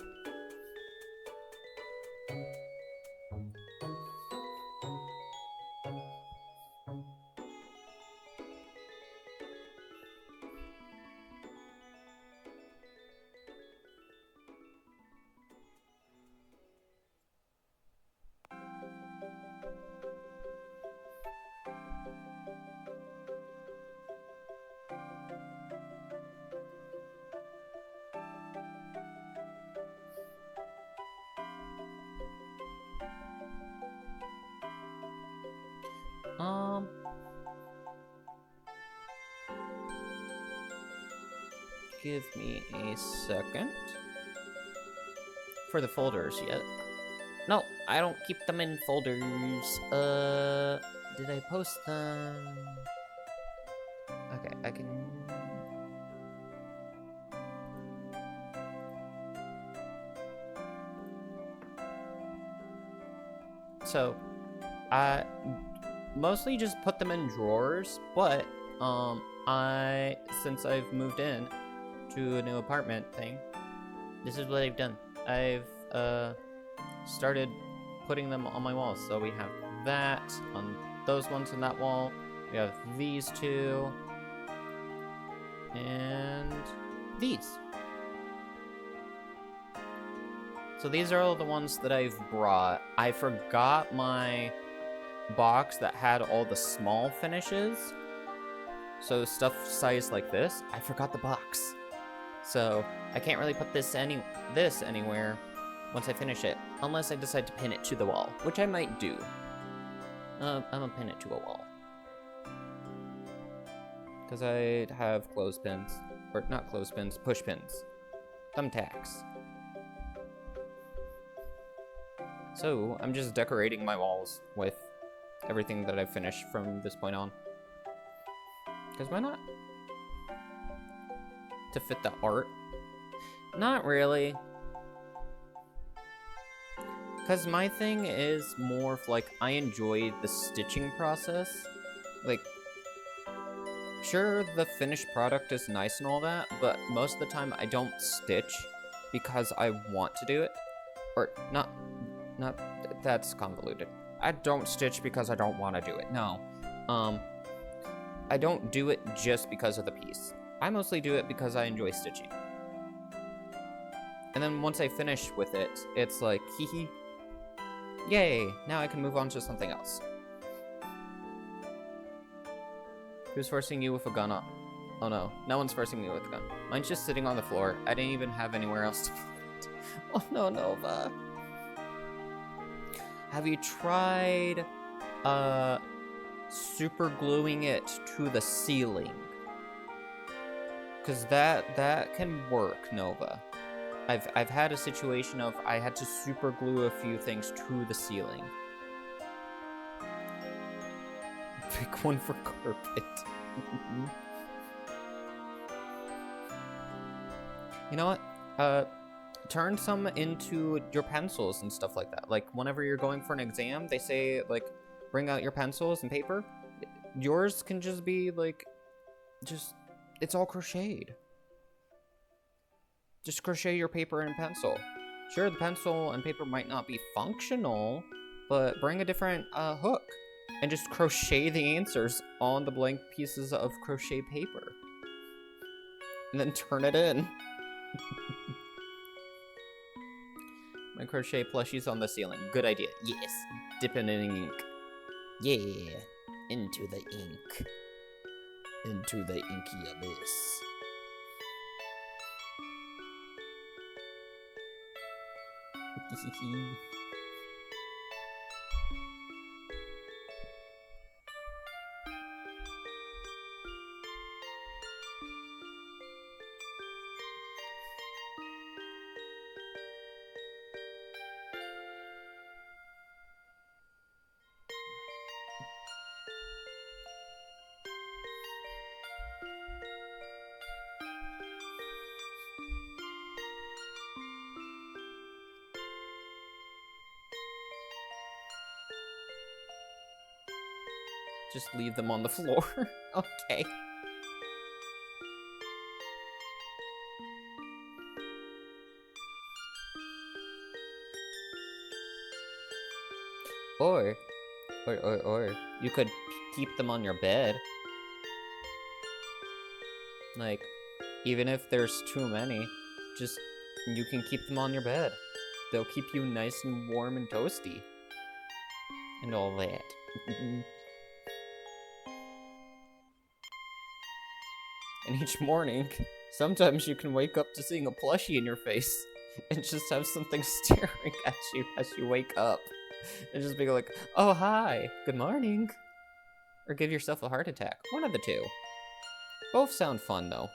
[SPEAKER 1] Give me a second. For the folders, yeah. No, I don't keep them in folders. Did I post them? Okay, I can... So, I mostly just put them in drawers, but, since I've moved in to a new apartment thing, this is what I've done. I've, started putting them on my walls. So we have that on those ones on that wall. We have these two. And these. So these are all the ones that I've brought. I forgot my box that had all the small finishes. So stuff sized like this, I forgot the box. So I can't really put this anywhere once I finish it, unless I decide to pin it to the wall, which I might do. I'm gonna pin it to a wall. Because I have clothespins, or not clothespins, push pins, thumbtacks. So, I'm just decorating my walls with everything that I've finished from this point on. Because why not? To fit the art? Not really. Because my thing is more of like, I enjoy the stitching process. Like, sure, the finished product is nice and all that, but most of the time I don't stitch because I want to do it. Or, not, that's convoluted. I don't stitch because I don't want to do it, no. I don't do it just because of the piece. I mostly do it because I enjoy stitching. And then once I finish with it, it's like, hee hee. Yay, now I can move on to something else. Who's forcing you with a gun up? Oh no, no one's forcing me with a gun. Mine's just sitting on the floor. I didn't even have anywhere else to put it. Oh no, Nova. Have you tried, super gluing it to the ceiling? Cause that can work, Nova. I've had a situation of I had to super glue a few things to the ceiling. Pick one for carpet. You know what? Turn some into your pencils and stuff like that. Like, whenever you're going for an exam, they say, like, bring out your pencils and paper. Yours can just be, like, it's all crocheted. Just crochet your paper and pencil. Sure, the pencil and paper might not be functional, but bring a different hook and just crochet the answers on the blank pieces of crochet paper. And then turn it in. My crochet plushies on the ceiling. Good idea. Yes. Dip it in ink. Yeah. Into the ink. Into the inky abyss. Just leave them on the floor. Okay. Or you could keep them on your bed. Like, even if there's too many, just, you can keep them on your bed. They'll keep you nice and warm and toasty. And all that. And each morning, sometimes you can wake up to seeing a plushie in your face and just have something staring at you as you wake up. And just be like, oh, hi, good morning. Or give yourself a heart attack. One of the two. Both sound fun, though.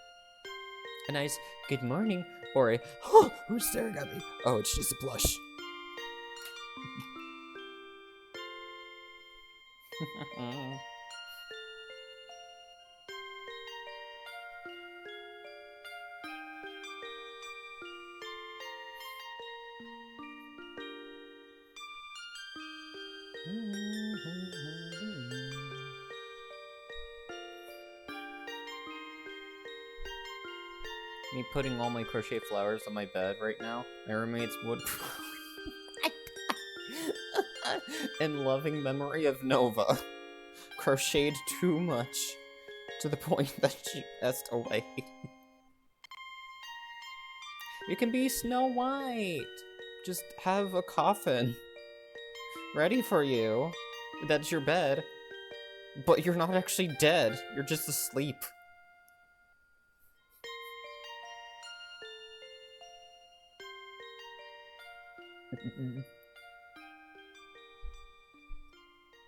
[SPEAKER 1] A nice good morning, or a, oh, who's staring at me? Oh, it's just a plush. Me putting all my crochet flowers on my bed right now. My roommate's wood. In loving memory of Nova. Crocheted too much to the point that she passed away. You can be Snow White. Just have a coffin ready for you. That's your bed. But you're not actually dead. You're just asleep.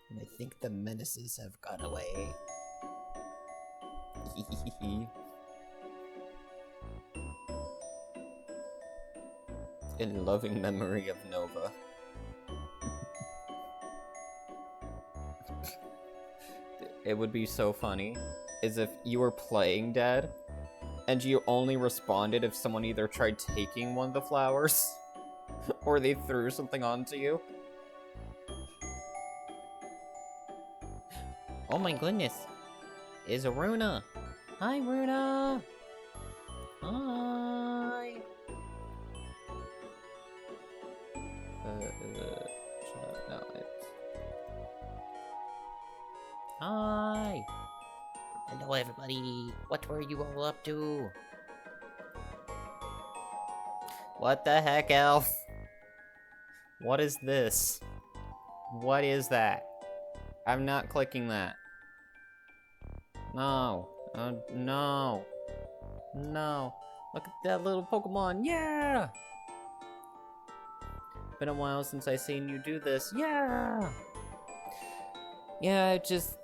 [SPEAKER 1] And I think the menaces have gone away. In loving memory of Nova. it would be so funny is if you were playing dead and you only responded if someone either tried taking one of the flowers or they threw something onto you. Oh my goodness. Is Runa. Hi, Runa. Hi. No, it's... Hi. Hello, everybody. What were you all up to? What the heck, Elf? What is this? What is that? I'm not clicking that. No. No. No. Look at that little Pokemon. Yeah! Been a while since I seen you do this. Yeah! Yeah, just...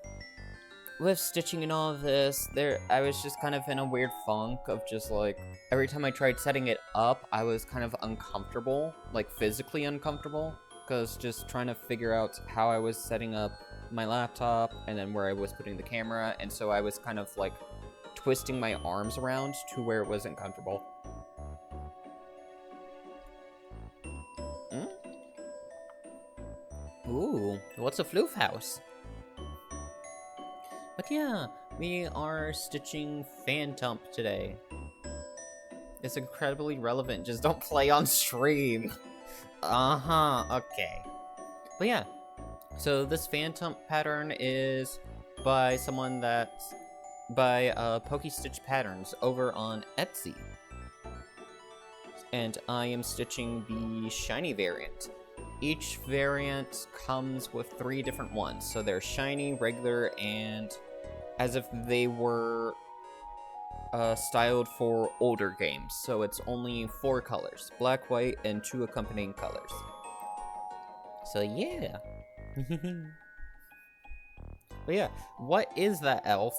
[SPEAKER 1] with stitching and all of this, I was just kind of in a weird funk of just like, every time I tried setting it up, I was kind of uncomfortable, like physically uncomfortable, because just trying to figure out how I was setting up my laptop and then where I was putting the camera, and so I was kind of like twisting my arms around to where it wasn't comfortable. Ooh, what's a floof house? But yeah, we are stitching Phantump today. It's incredibly relevant, just don't play on stream. Okay. But yeah, so this Phantump pattern is by someone that's by PokeStitchPatterns over on Etsy. And I am stitching the shiny variant. Each variant comes with 3 different ones. So they're shiny, regular, and as if they were styled for older games. So it's only 4 colors, black, white, and 2 accompanying colors. So yeah. But yeah, what is that, Elf?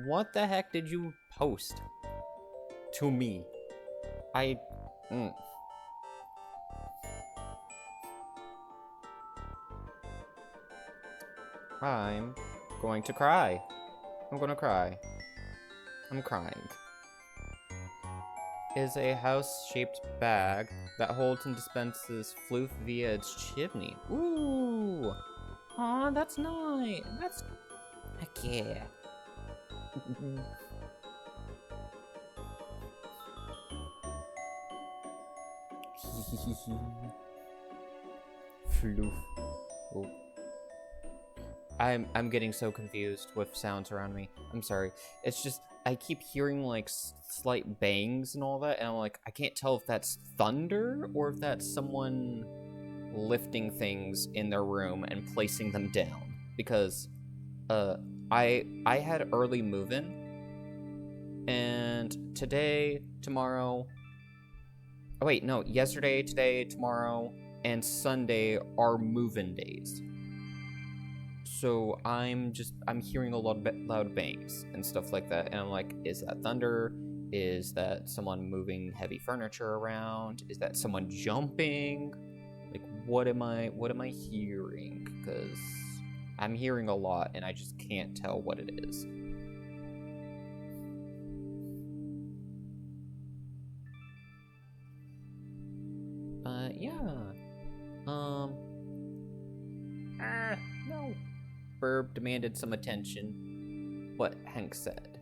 [SPEAKER 1] What the heck did you post to me? I'm going to cry. I'm gonna cry. I'm crying. Is a house-shaped bag that holds and dispenses floof via its chimney. Ooh! Aw, that's nice. That's... heck yeah. Floof. Oh. I'm getting so confused with sounds around me. I'm sorry. It's just, I keep hearing like slight bangs and all that, and I'm like, I can't tell if that's thunder or if that's someone lifting things in their room and placing them down. Because I had early move-in, and today, tomorrow, oh wait, no, yesterday, today, tomorrow, and Sunday are move-in days. So I'm hearing a lot of loud bangs and stuff like that, and I'm like, is that thunder? Is that someone moving heavy furniture around? Is that someone jumping? Like, what am I hearing? Because I'm hearing a lot, and I just can't tell what it is. Yeah. No. Burb demanded some attention. What Hank said.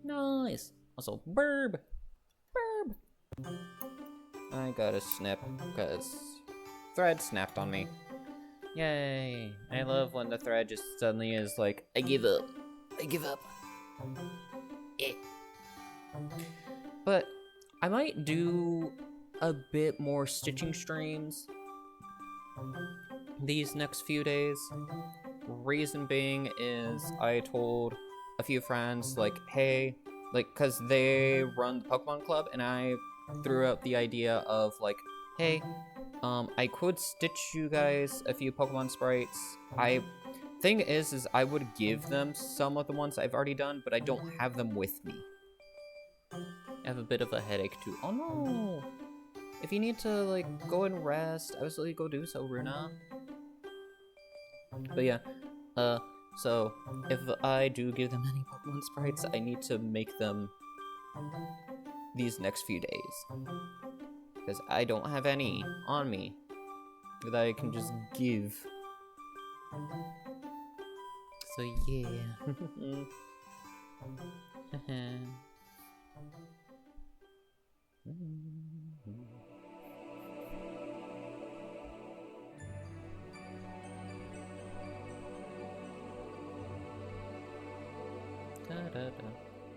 [SPEAKER 1] Nice. Also, Burb. I got a snip, because thread snapped on me. Yay. I love when the thread just suddenly is like, I give up. But I might do a bit more stitching streams these next few days. Reason being is I told a few friends, like, hey, like, cause they run the Pokemon Club, and I threw out the idea of like, hey, I could stitch you guys a few Pokemon sprites. Thing is I would give them some of the ones I've already done, but I don't have them with me. I have a bit of a headache too. Oh no! If you need to, like, go and rest, I was like, go do so, Runa. But yeah, So, if I do give them any Pokemon sprites, I need to make them these next few days. Because I don't have any on me that I can just give. So yeah.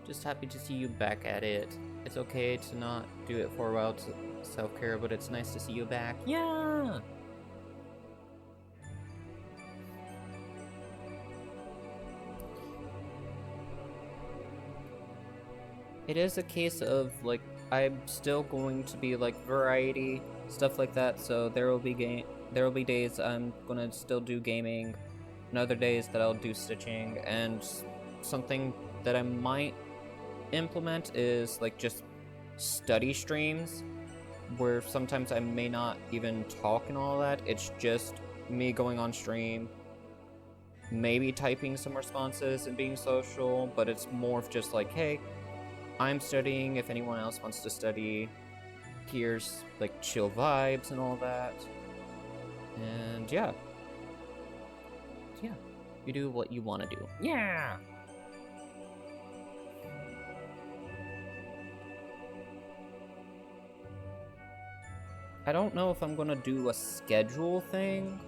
[SPEAKER 1] Just happy to see you back at it. It's okay to not do it for a while to self-care, but it's nice to see you back. Yeah! It is a case of, like, I'm still going to be, like, variety, stuff like that, so there will be days I'm gonna still do gaming, and other days that I'll do stitching, and something that I might implement is, like, just study streams, where sometimes I may not even talk and all that, it's just me going on stream, maybe typing some responses and being social, but it's more of just like, hey, I'm studying, if anyone else wants to study, here's, like, chill vibes and all that. And yeah. Yeah. You do what you want to do. Yeah! I don't know if I'm gonna do a schedule thing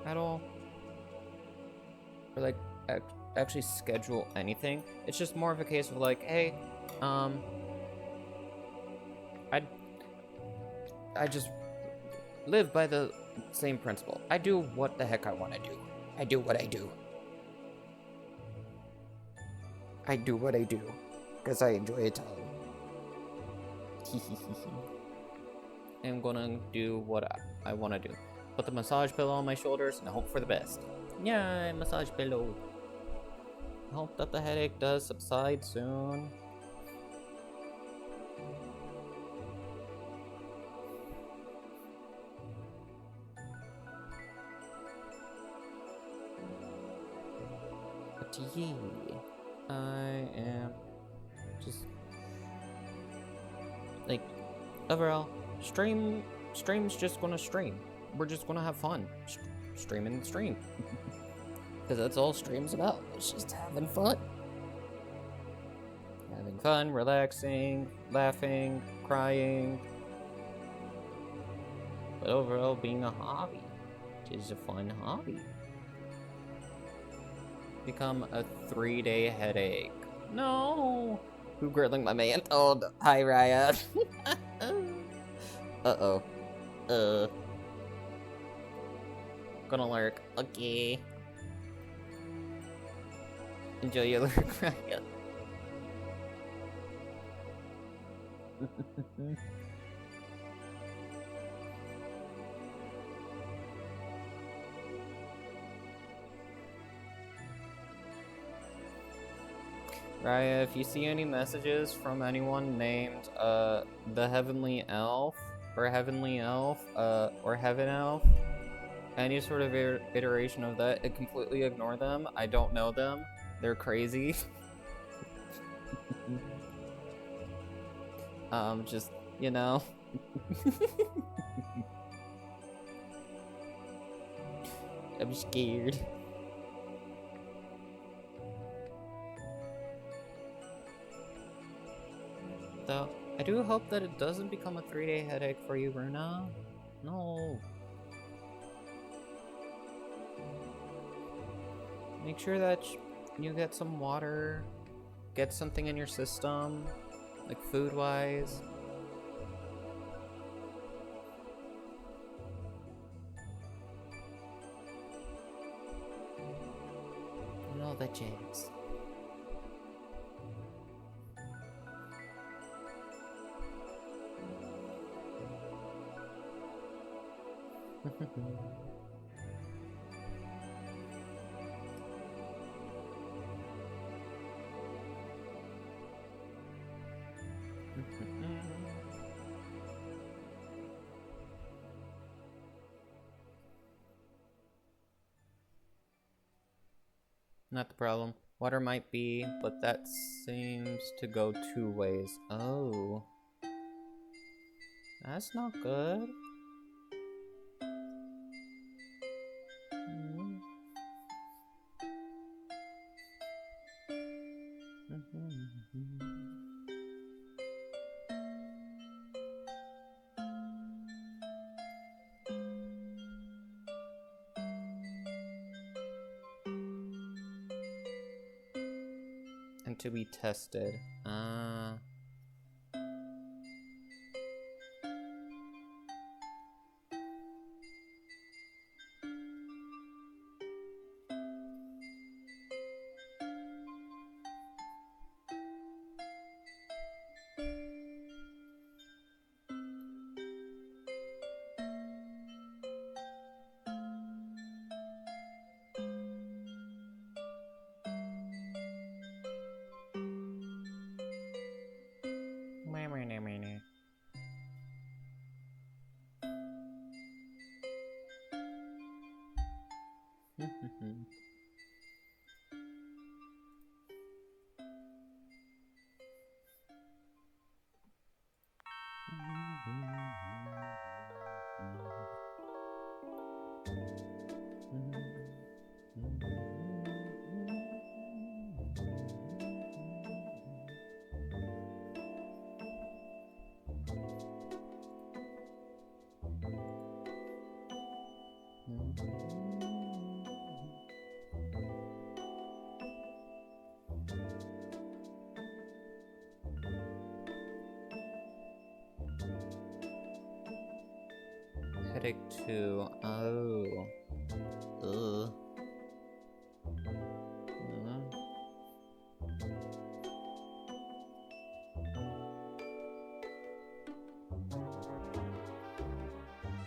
[SPEAKER 1] at all. Or, like, actually schedule anything. It's just more of a case of, like, hey, I just live by the same principle. I do what the heck I want to do. I do what I do. I do what I do, because I enjoy it all. I'm gonna do what I want to do. Put the massage pillow on my shoulders and hope for the best. Yeah, massage pillow. I hope that the headache does subside soon. But yeah, I am just like overall stream's just gonna stream. We're just gonna have fun. Stream and stream. Because that's all stream's about. It's just having fun. Having fun, relaxing, laughing, crying. But overall being a hobby. It is a fun hobby. Become a 3-day headache. No! Who grilling my man? Oh, hi, Raya. Uh-oh. Gonna lurk. Okay. Enjoy your lurk, Raya. Raya, if you see any messages from anyone named, the Heavenly Elf, or Heavenly Elf, or Heaven Elf, any sort of iteration of that, completely ignore them. I don't know them. They're crazy. Just, you know. I'm scared. Though, I do hope that it doesn't become a 3-day headache for you, Runa. No. Make sure that you get some water, get something in your system, like food-wise. And all that jazz. Not the problem. Water might be, but that seems to go 2 ways. Oh. That's not good. And to be tested. Headache 2. Oh. Ugh.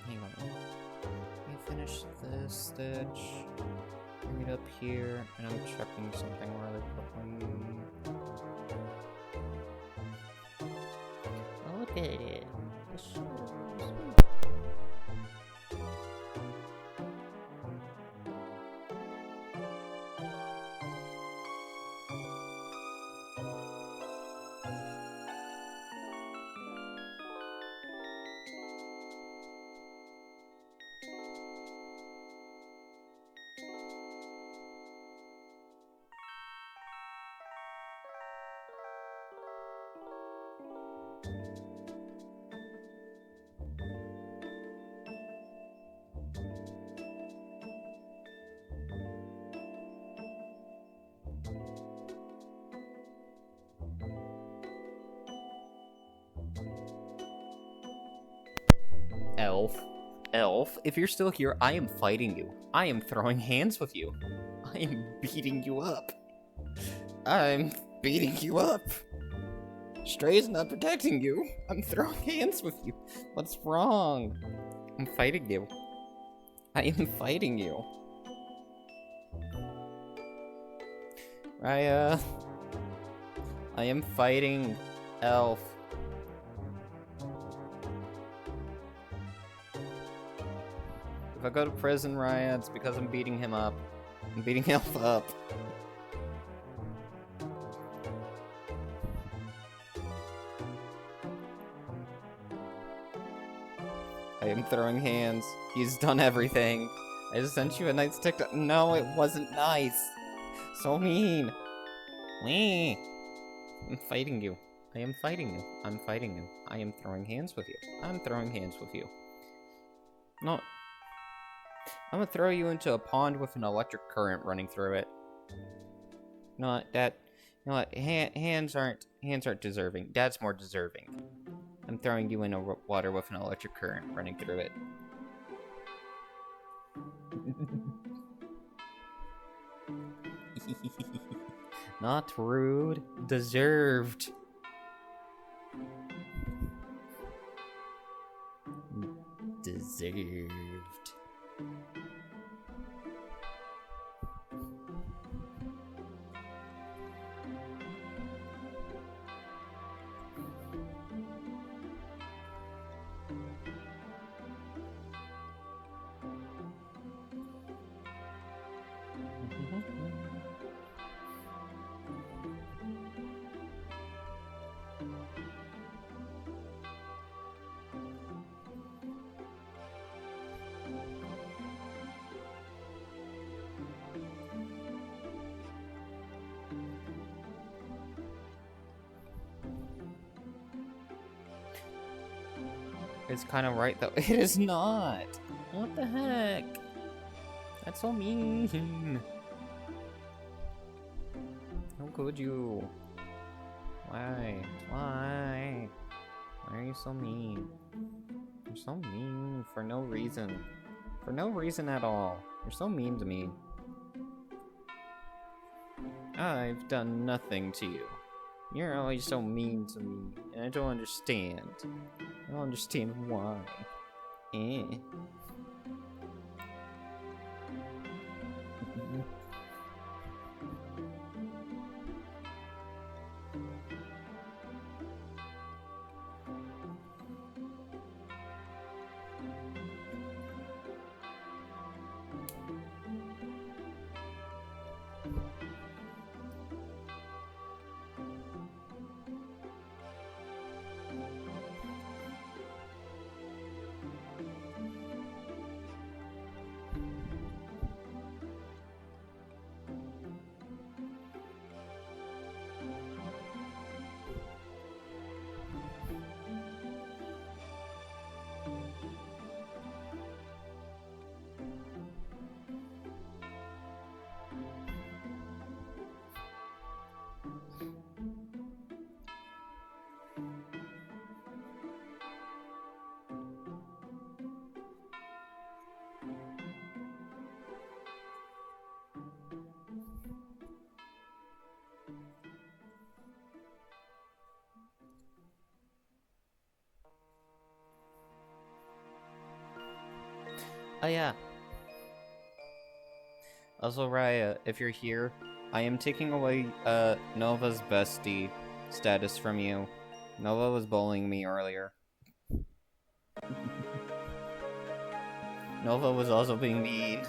[SPEAKER 1] Hang on. Let me finish this stitch. Bring it up here, and I'm checking something really quickly. Look at it. The shoulders. Elf, if you're still here, I am fighting you. I am throwing hands with you. I am beating you up. I'm beating you up. Stray's not protecting you. I'm throwing hands with you. What's wrong? I'm fighting you. I am fighting you. Raya. I am fighting Elf. If I go to prison, Raya, it's because I'm beating him up. I'm beating Elf up. I am throwing hands. He's done everything. I just sent you a nice TikTok. No, it wasn't nice. So mean. Wee. I'm fighting you. I am fighting you. I'm fighting you. I am throwing hands with you. I'm throwing hands with you. No. I'm gonna throw you into a pond with an electric current running through it. No, that. You know what? Hands aren't deserving. Dad's more deserving. I'm throwing you into water with an electric current running through it. Not rude. Deserved. Deserved. It's kind of right though. It is not. What the heck? That's so mean. How could you? Why? Why? Why are you so mean? You're so mean for no reason. For no reason at all. You're so mean to me. I've done nothing to you. You're always so mean to me, and I don't understand. I don't understand why. Oh yeah. Also, Raya, if you're here, I am taking away Nova's bestie status from you. Nova was bullying me earlier. Nova was also being mean.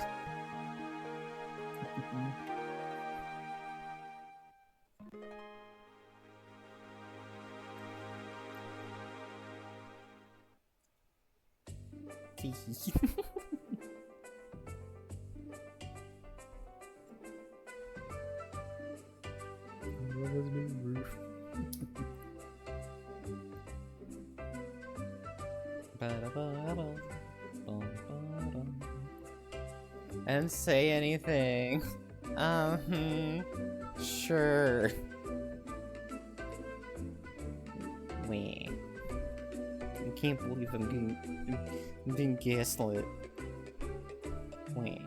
[SPEAKER 1] I didn't say anything. Sure. Wait. I can't believe I'm being gaslit. Wait.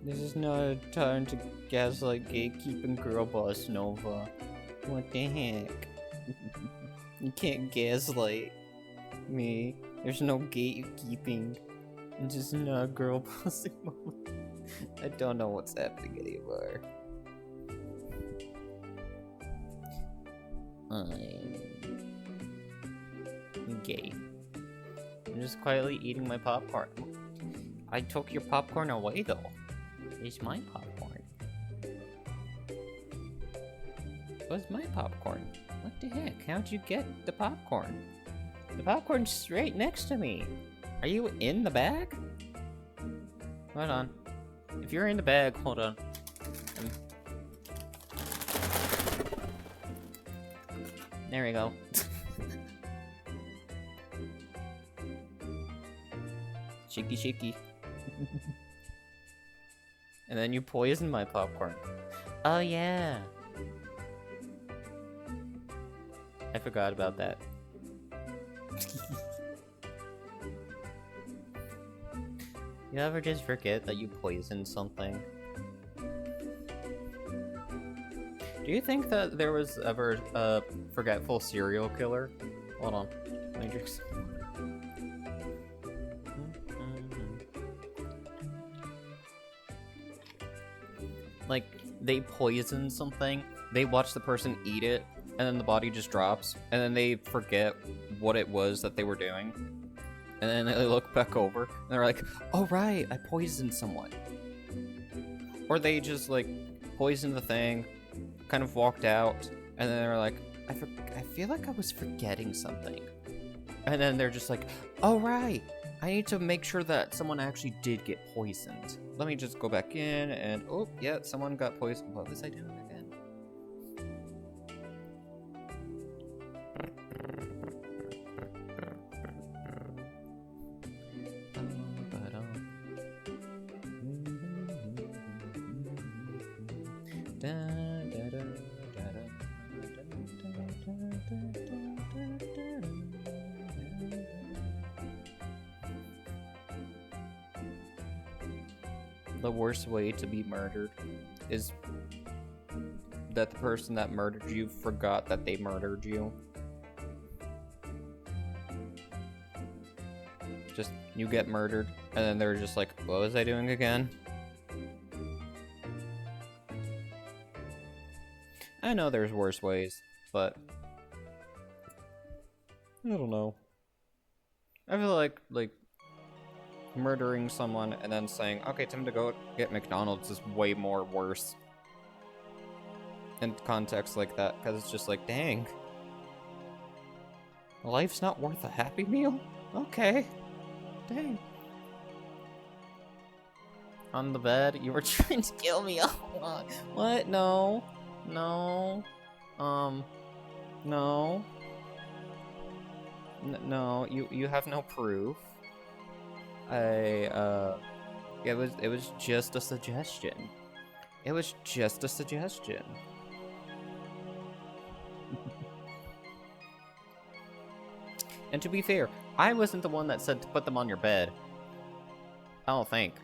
[SPEAKER 1] This is not a time to gaslight gatekeeping girl boss Nova. What the heck? You can't gaslight me. There's no gatekeeping. I'm just not girl bossing Nova. I don't know what's happening anymore. I'm gay. I'm just quietly eating my popcorn. I took your popcorn away though. It's my popcorn. What's my popcorn? What the heck? How'd you get the popcorn? The popcorn's right next to me. Are you in the bag? Hold on. If you're in the bag, hold on. There we go. Shaky shaky. And then you poisoned my popcorn. Oh yeah. I forgot about that. You ever just forget that you poisoned something? Do you think that there was ever a forgetful serial killer? Hold on. Let me drink some. Like, they poison something, they watch the person eat it, and then the body just drops, and then they forget what it was that they were doing. And then they look back over, and they're like, oh right, I poisoned someone. Or they just, like, poisoned the thing, kind of walked out, And then they're like, I feel like I was forgetting something. And then they're just like, oh right, I need to make sure that someone actually did get poisoned. Let me just go back in and, oh yeah, someone got poisoned. What was I doing again? The worst way to be murdered is that the person that murdered you forgot that they murdered you. Just, you get murdered, and then they're just like, what was I doing again? I know there's worse ways, but I don't know. I feel like murdering someone and then saying, okay, time to go get McDonald's is way more worse in context like that, because it's just like, dang, life's not worth a Happy Meal? Okay, dang. On the bed, you were trying to kill me all along. What? No. No. No. No, you have no proof. It was just a suggestion. It was just a suggestion. And to be fair, I wasn't the one that said to put them on your bed. I don't think.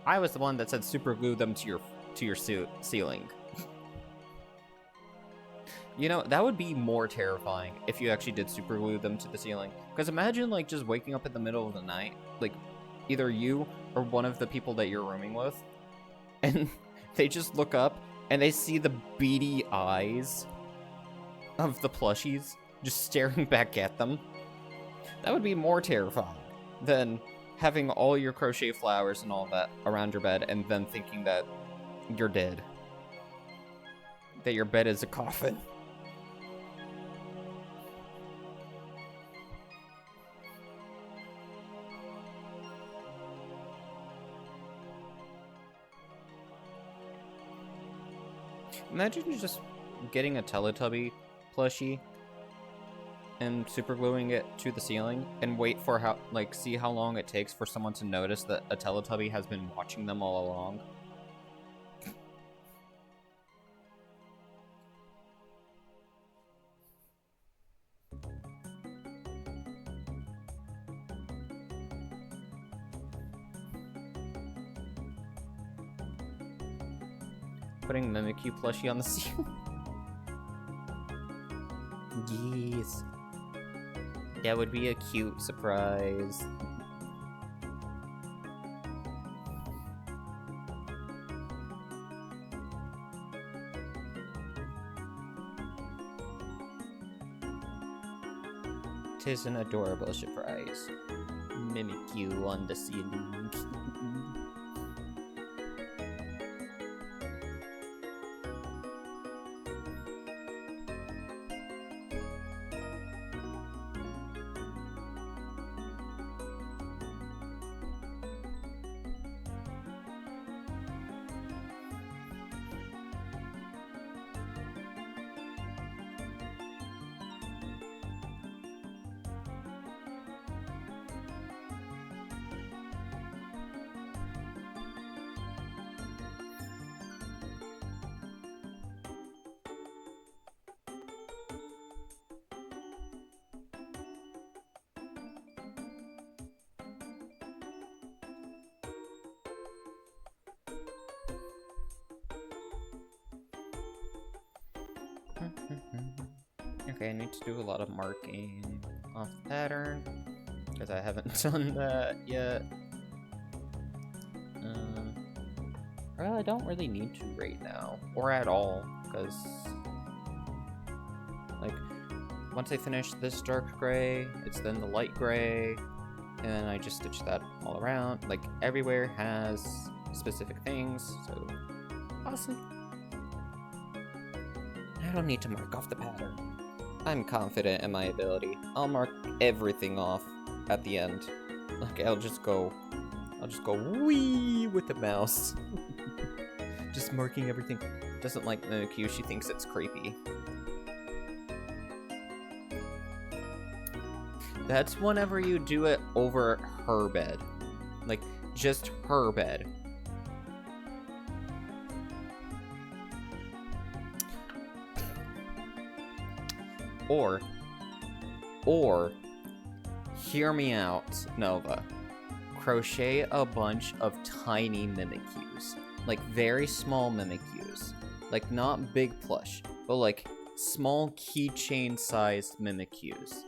[SPEAKER 1] I was the one that said super glue them to your ceiling. You know, that would be more terrifying if you actually did super glue them to the ceiling. Because imagine, like, just waking up in the middle of the night, like, either you or one of the people that you're rooming with, and they just look up and they see the beady eyes of the plushies just staring back at them. That would be more terrifying than having all your crochet flowers and all that around your bed and then thinking that you're dead. That your bed is a coffin. Imagine just getting a Teletubby plushie and super gluing it to the ceiling and wait for see how long it takes for someone to notice that a Teletubby has been watching them all along. Putting Mimikyu plushie on the ceiling. Yes. That would be a cute surprise. Tis an adorable surprise. Mimikyu on the ceiling. Okay, I need to do a lot of marking off the pattern, because I haven't done that yet. Well, I don't really need to right now, or at all, because, like, once I finish this dark gray, it's then the light gray, and then I just stitch that all around. Like, everywhere has specific things, so awesome. I don't need to mark off the pattern. I'm confident in my ability. I'll mark everything off at the end. Like, I'll just go wee with the mouse. Just marking everything. Doesn't like Mimikyu, she thinks it's creepy. That's whenever you do it over her bed. Like, just her bed. Or, hear me out, Nova. Crochet a bunch of tiny Mimikyus. Like, very small Mimikyus. Like, not big plush, but like, small keychain-sized Mimikyus.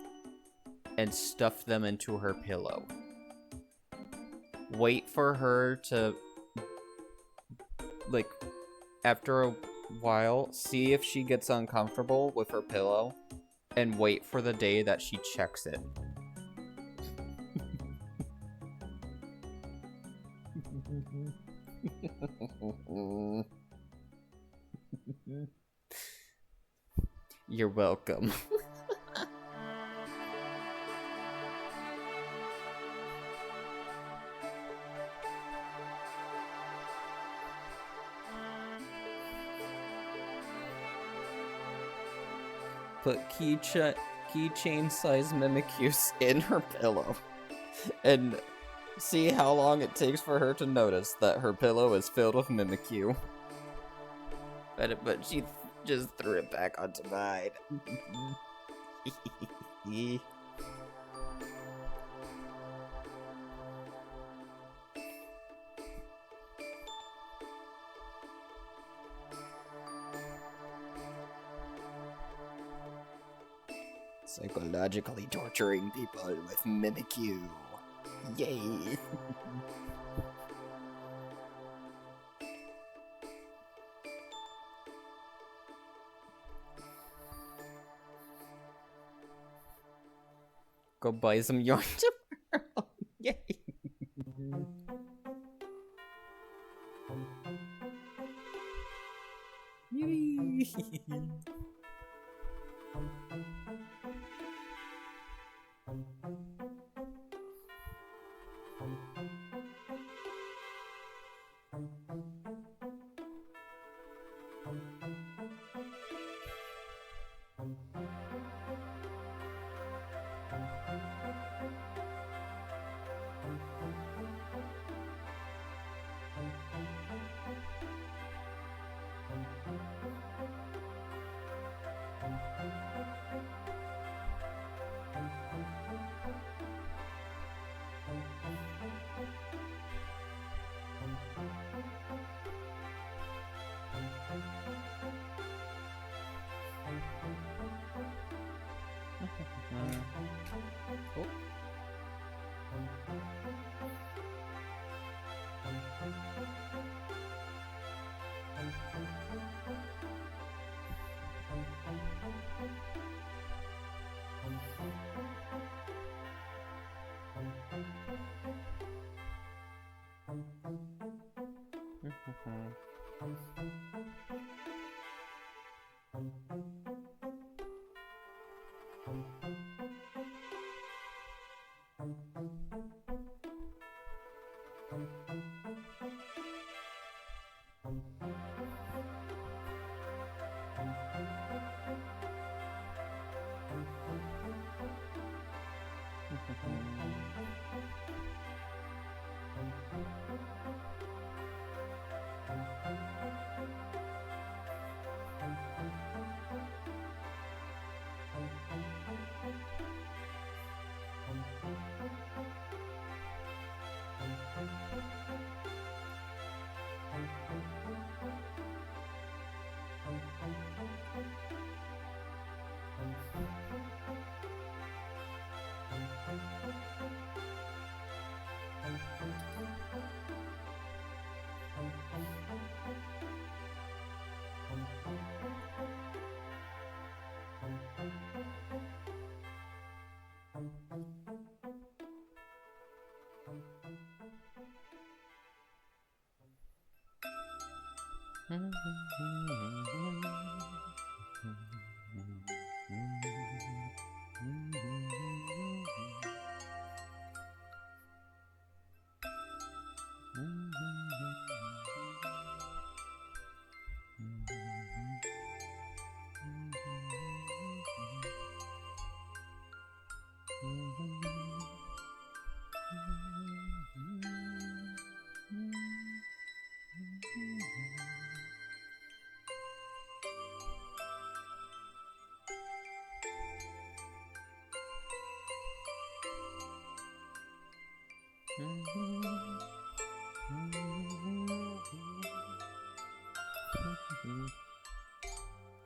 [SPEAKER 1] And stuff them into her pillow. Wait for her to, like, after a while, see if she gets uncomfortable with her pillow, and wait for the day that she checks it. You're welcome. Put keychain-sized Mimikyus in her pillow, and see how long it takes for her to notice that her pillow is filled with Mimikyu. But she just threw it back onto mine. Psychologically torturing people with Mimikyu. Yay! Go buy some yarn tomorrow. Yay! Yay! Oh.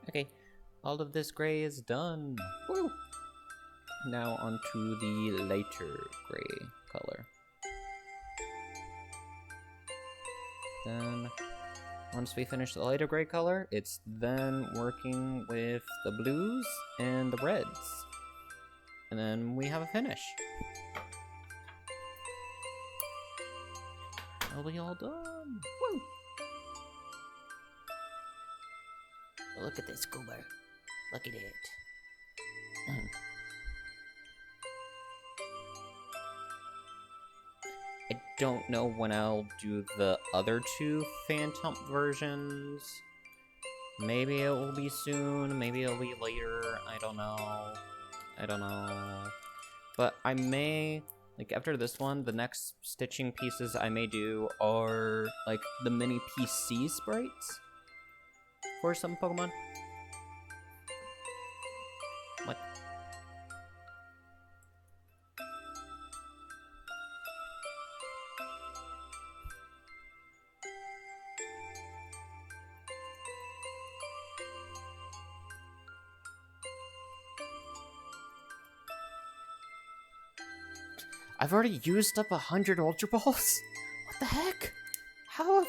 [SPEAKER 1] Okay, all of this gray is done. Woo! Now onto the lighter gray color. Then, once we finish the lighter gray color, it's then working with the blues and the reds. And then we have a finish. That'll be all done. Woo! Look at this goober. Look at it. I don't know when I'll do the other two Phantump versions. Maybe it will be soon, maybe it'll be later, I don't know. But I may, like after this one, the next stitching pieces I may do are like the mini PC sprites for some Pokemon. What? I've already used up 100 Ultra Balls? What the heck? How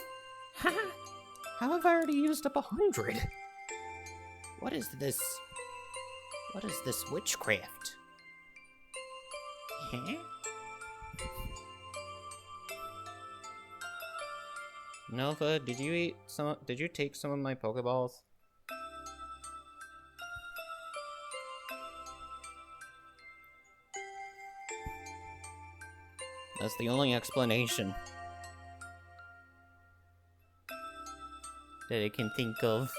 [SPEAKER 1] have I already used up 100? What is this? What is this witchcraft? Huh? Nova, did you take some of my Pokeballs? That's the only explanation that I can think of.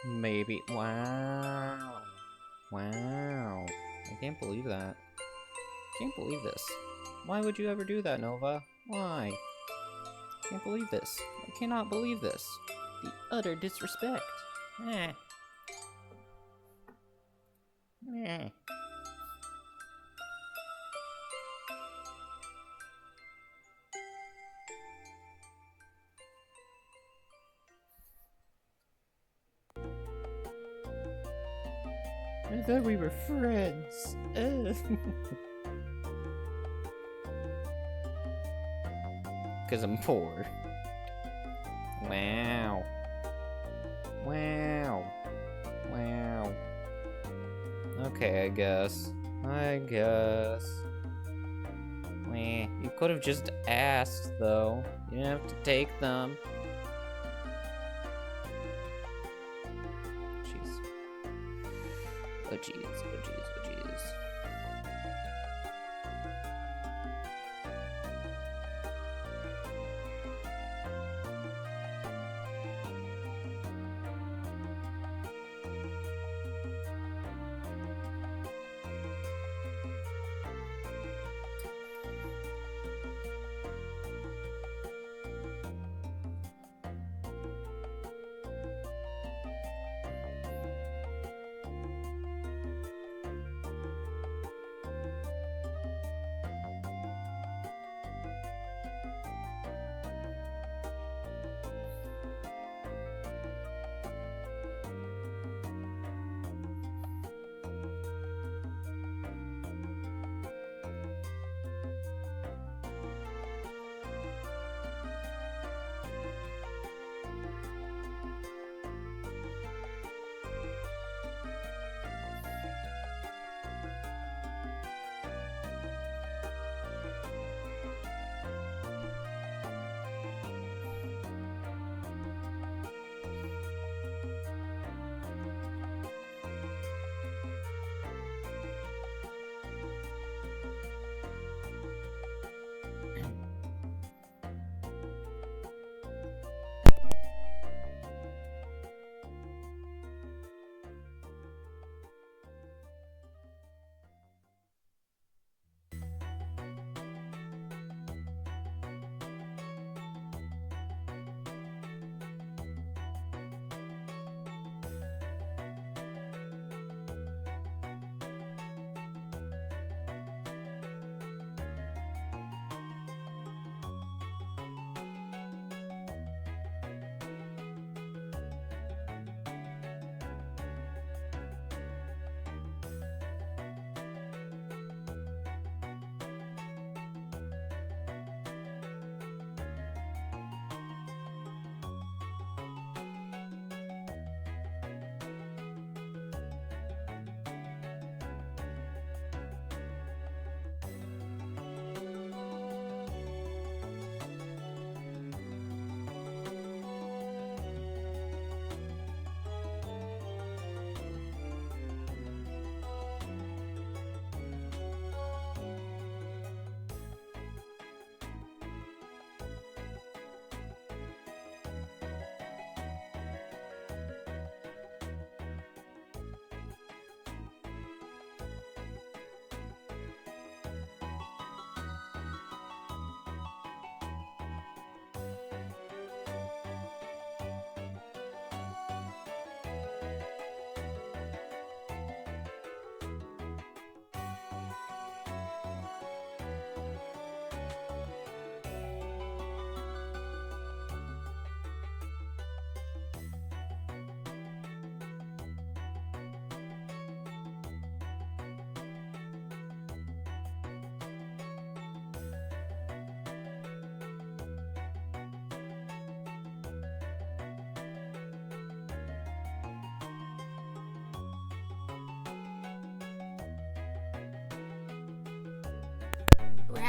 [SPEAKER 1] Maybe. Wow. Wow. I can't believe that. Can't believe this. Why would you ever do that, Nova? Why? Can't believe this. I cannot believe this. The utter disrespect. Eh. Eh. I thought we were friends. Because I'm poor. Wow. Wow. Wow. Okay, I guess. Meh. You could have just asked, though. You didn't have to take them. Jeez. Oh, jeez. Oh, jeez. Oh, jeez.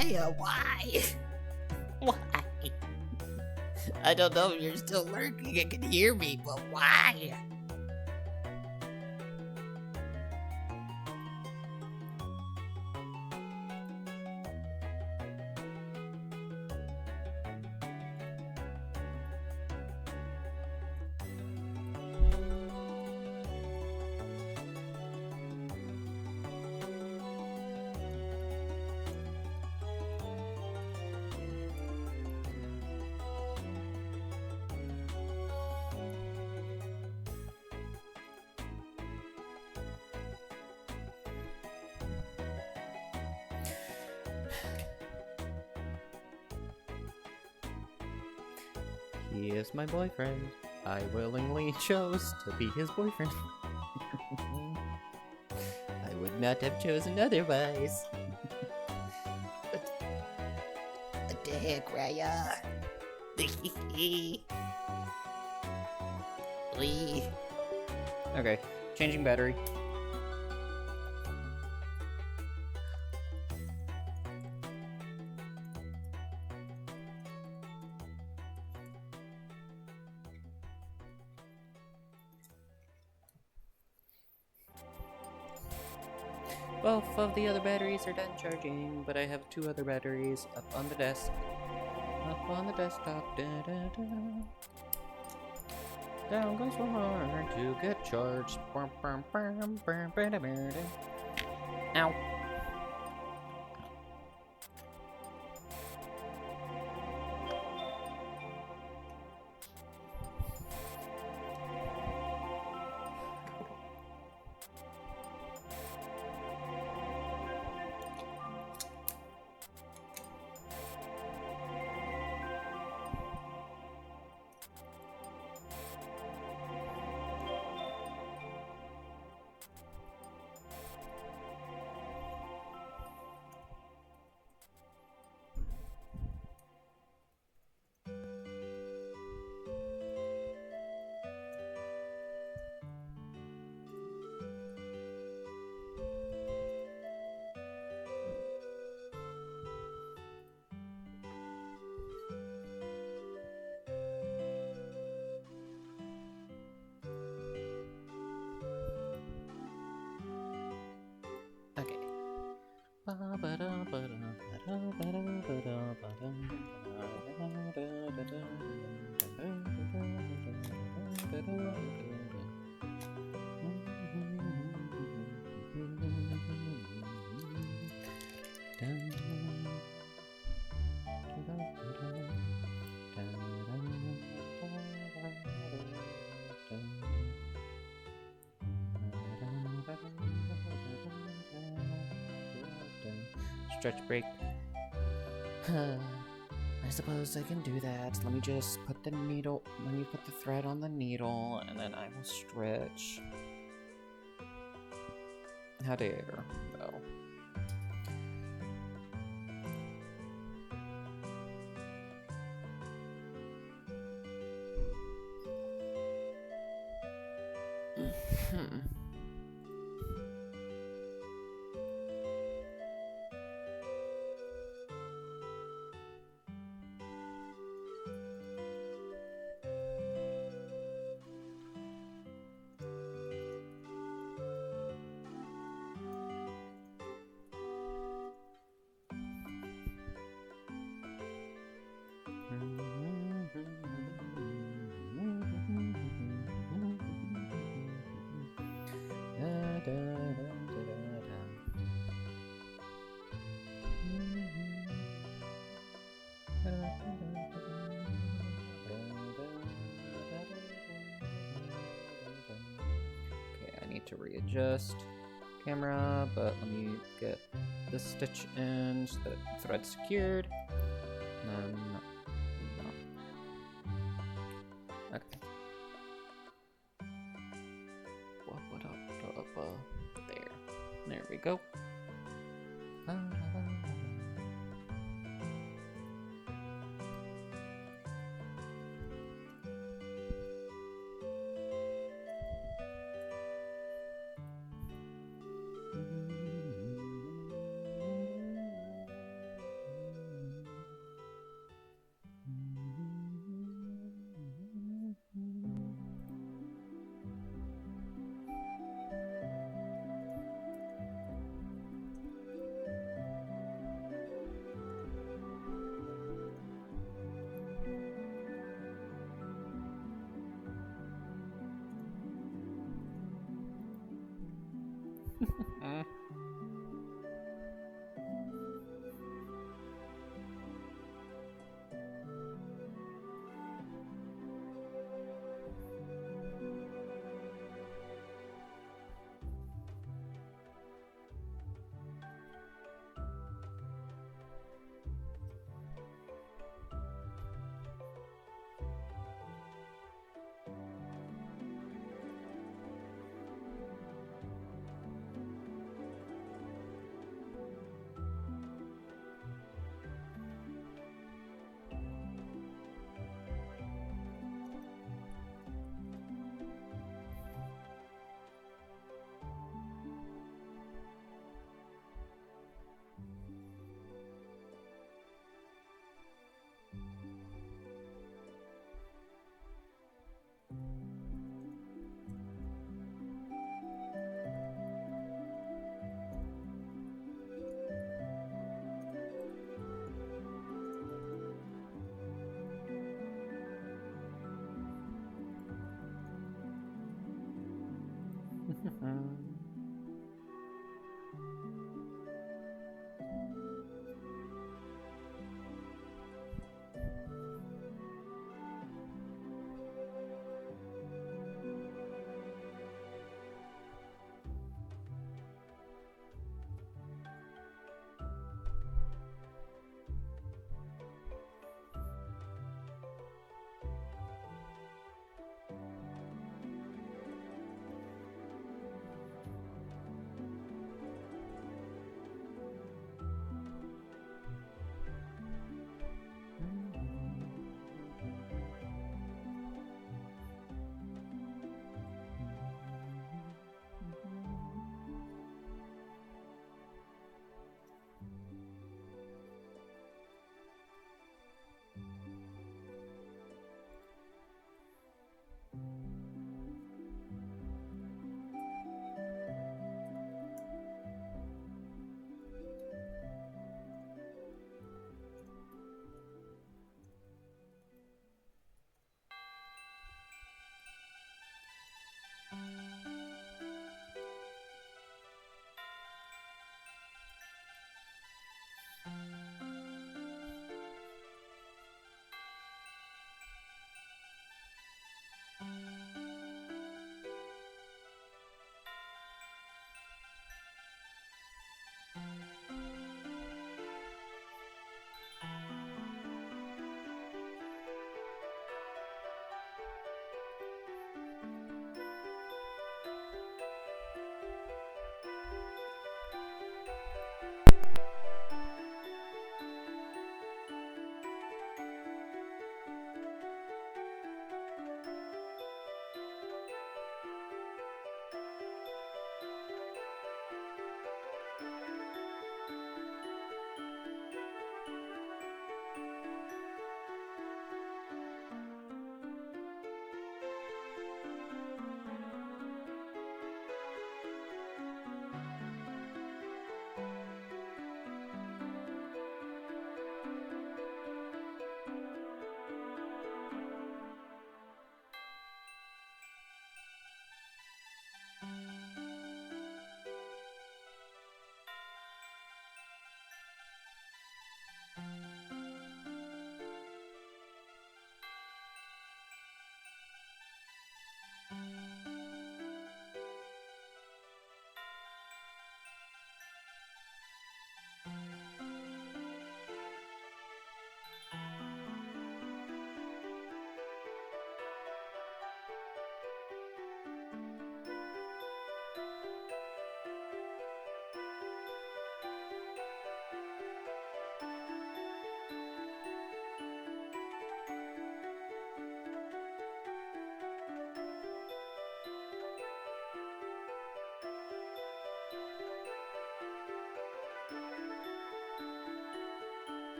[SPEAKER 2] Why? Why? Why? I don't know if you're still lurking and can hear me, but why?
[SPEAKER 1] He is my boyfriend. I willingly chose to be his boyfriend. I would not have chosen otherwise.
[SPEAKER 2] A dick, Raya. Lee.
[SPEAKER 1] Okay, changing battery. Both of the other batteries are done charging, but I have 2 other batteries up on the desk. Up on the desktop. Da, da, da. Down goes one more to get charged. Ow. Okay. Stretch break. I suppose I can do that. Let me just put the needle, let me put the thread on the needle, and then I will stretch. How dare, though. Okay, I need to readjust camera, but let me get this stitch in so that thread's secured. Okay. There we go. Um,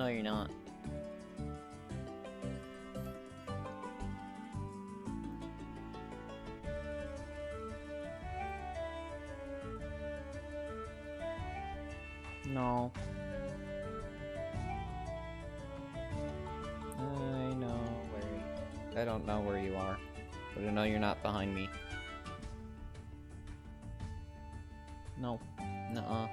[SPEAKER 1] No, you're not. No. I know where I don't know where you are, but I know you're not behind me. No. Nuh-uh.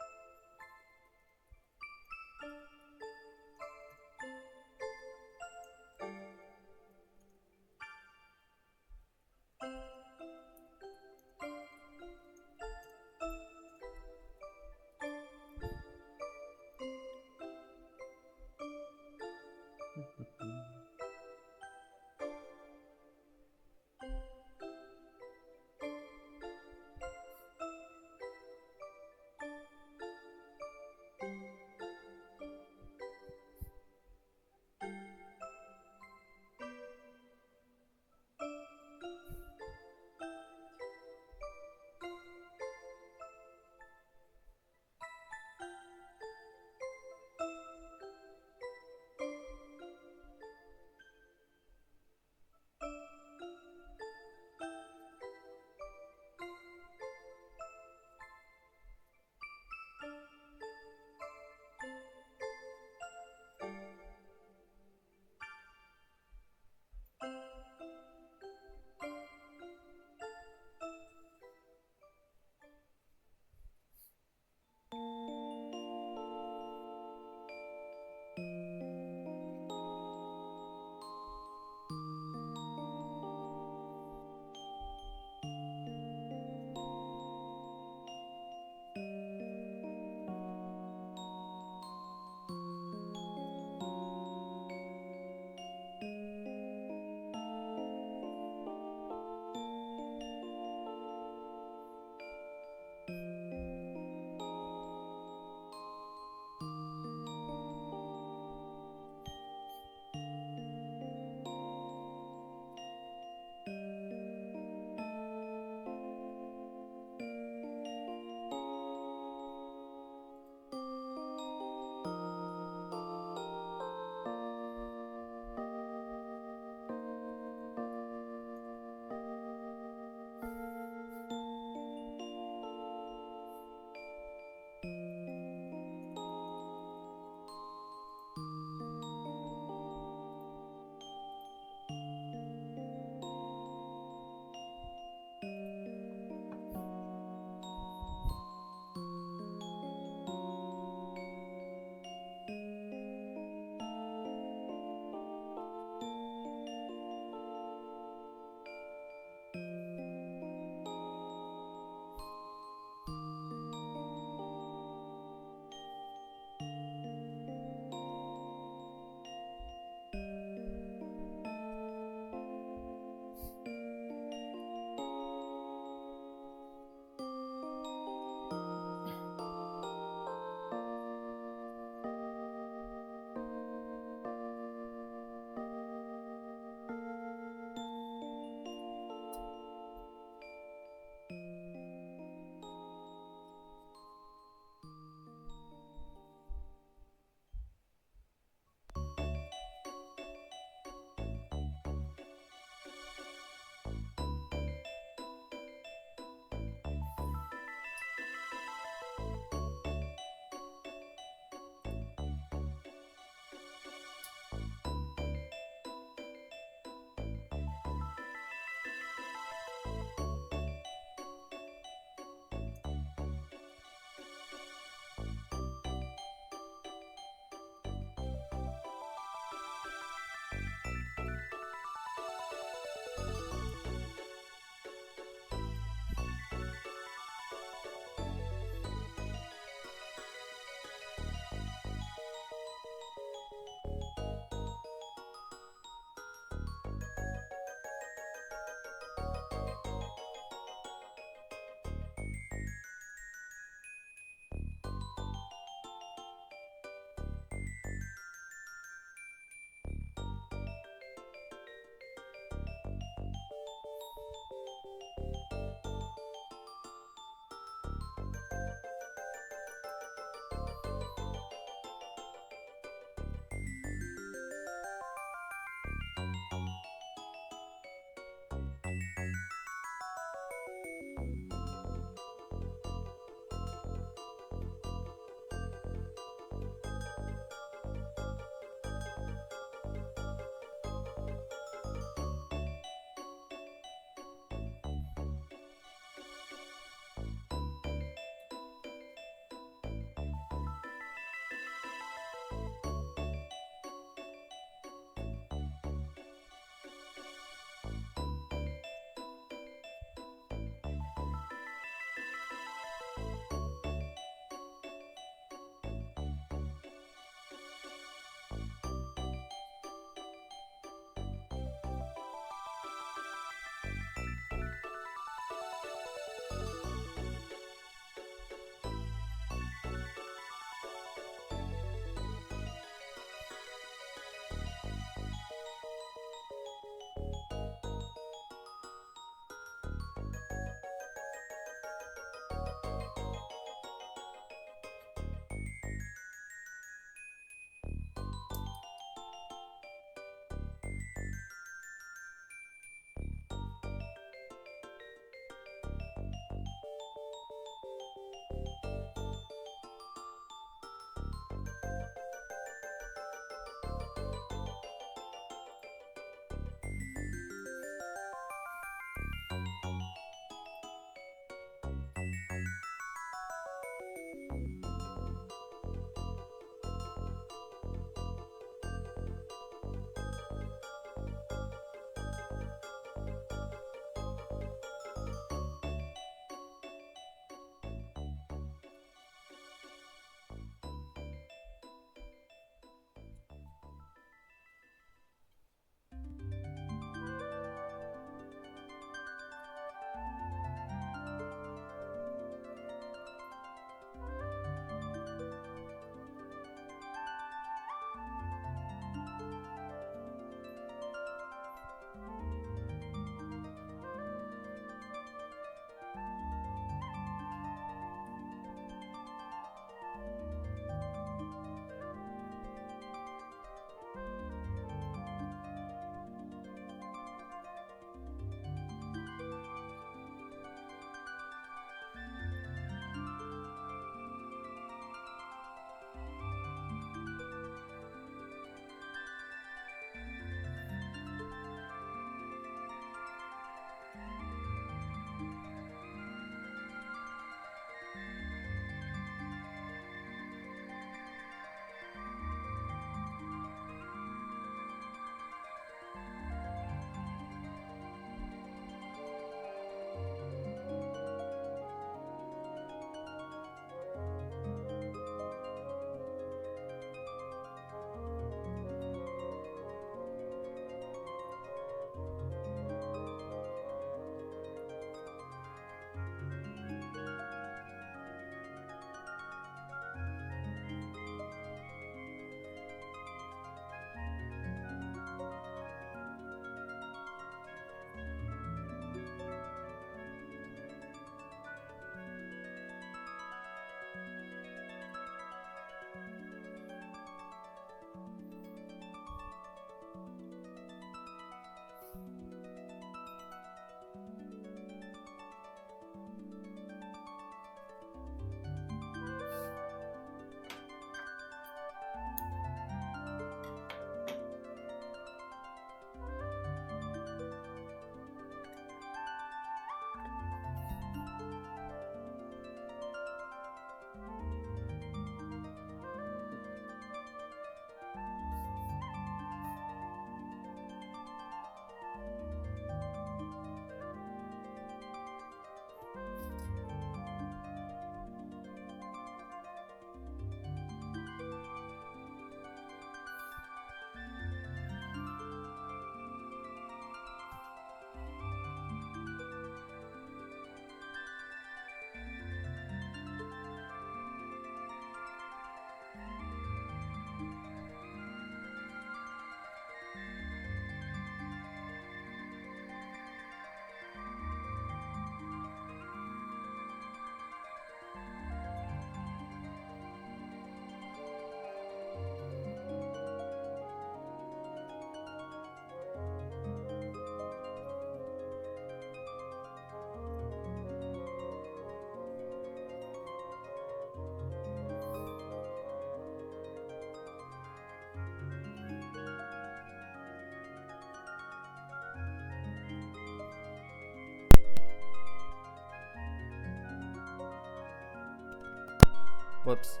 [SPEAKER 1] Whoops.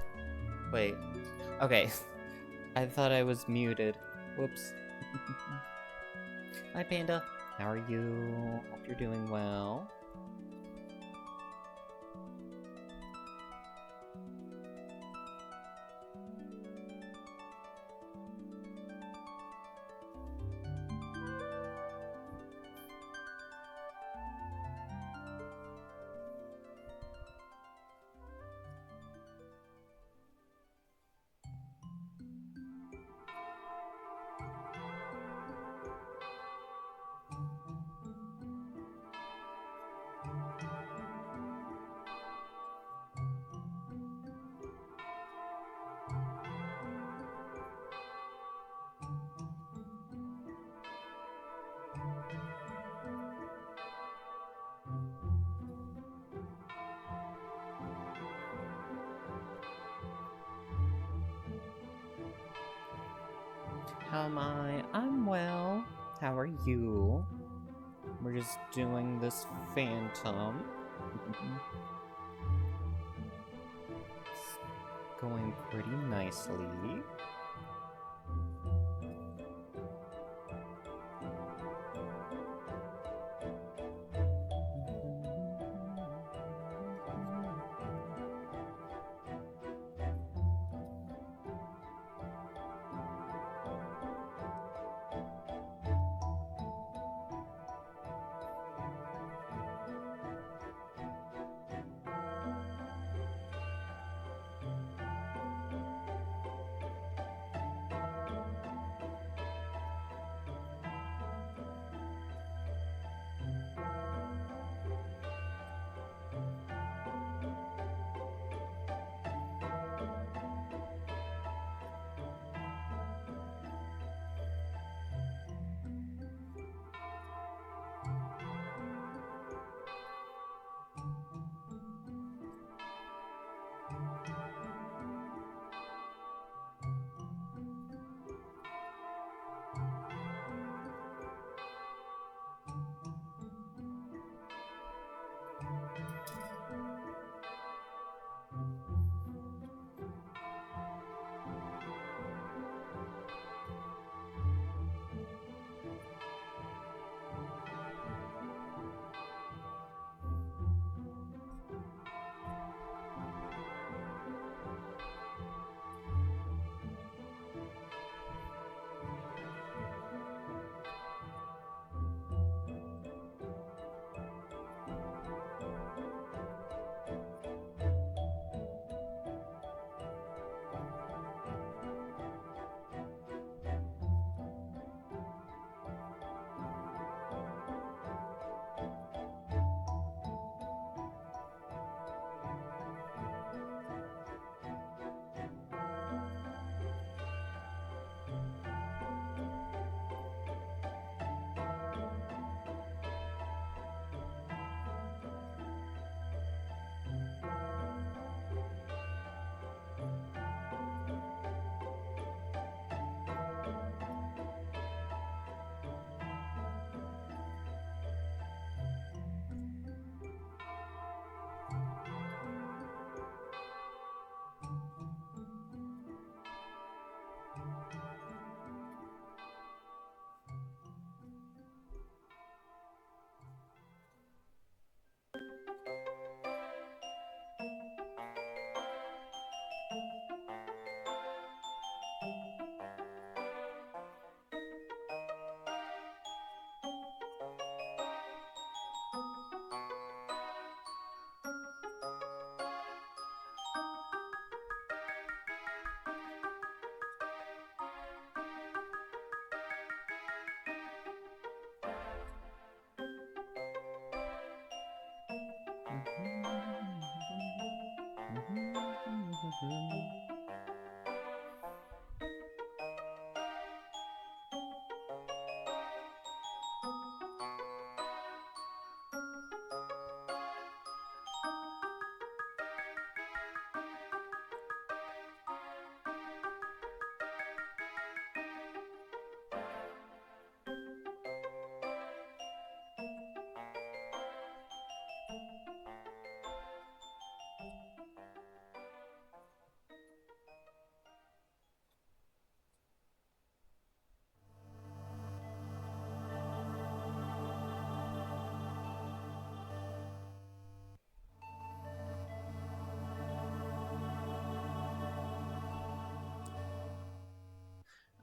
[SPEAKER 1] Wait. Okay. I thought I was muted. Whoops. Hi, Panda. How are you? Hope you're doing well. How am I? I'm well. How are you? We're just doing this Phantump. It's going pretty nicely.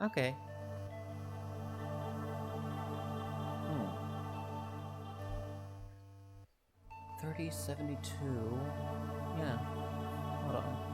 [SPEAKER 1] Okay. 3072. Yeah. Hold on.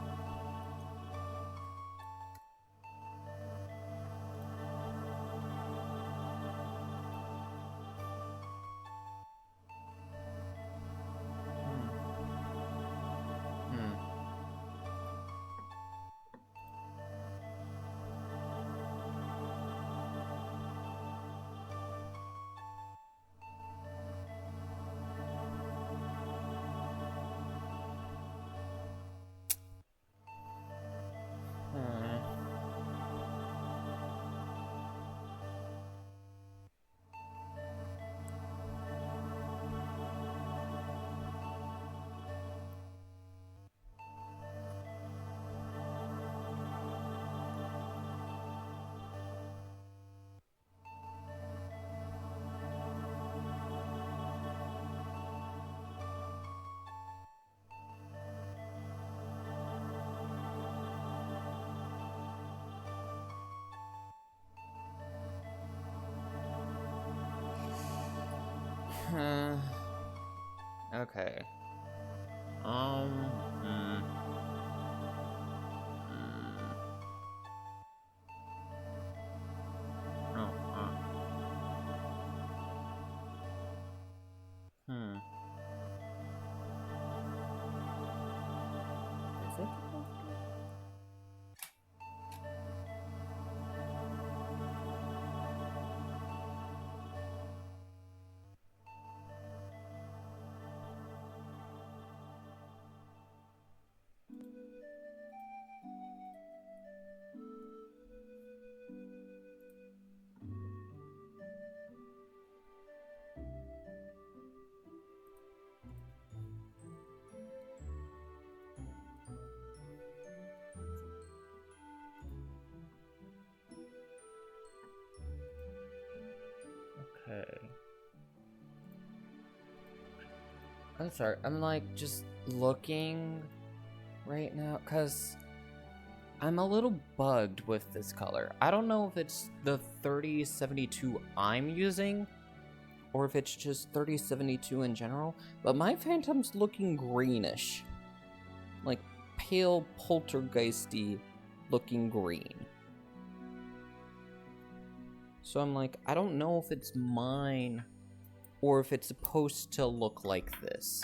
[SPEAKER 1] Hmm. Okay. Hmm. Oh, hmm. Is it? Okay. I'm sorry, I'm like just looking right now, because I'm a little bugged with this color. I don't know if it's the 3072 I'm using, or if it's just 3072 in general, but my Phantom's looking greenish. Like pale poltergeisty looking green. So I'm like, I don't know if it's mine, or if it's supposed to look like this.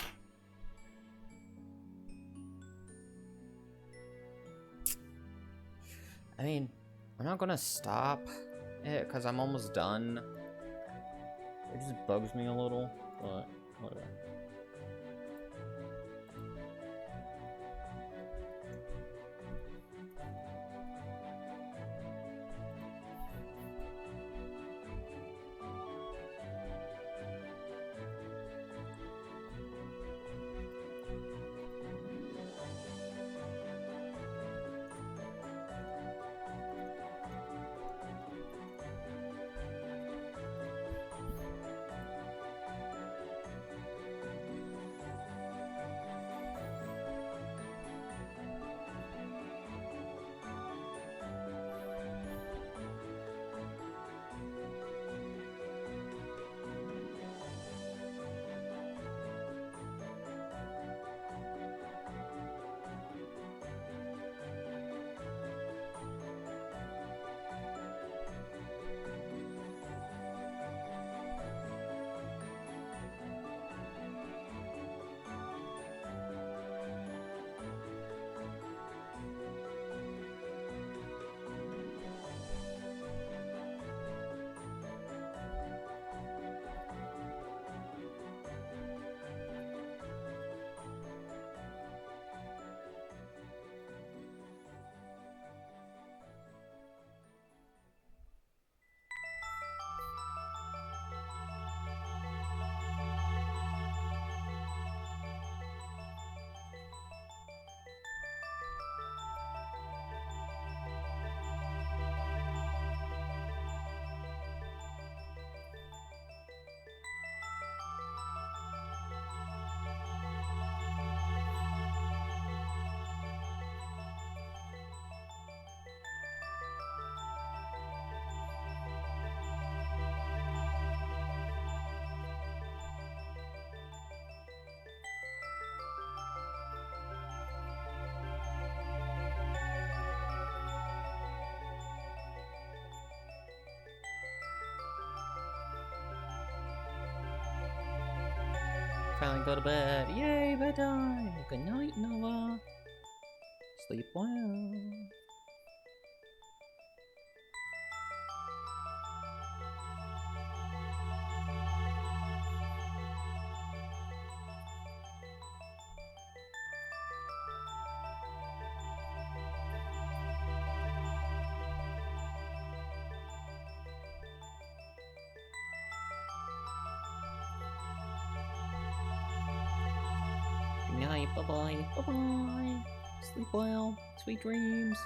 [SPEAKER 1] I mean, I'm not gonna stop it because I'm almost done. It just bugs me a little, but whatever. finally go to bed. Yay, bedtime! Good night, Nova. Sleep well. Good night, bye-bye, bye-bye. Sleep well, sweet dreams.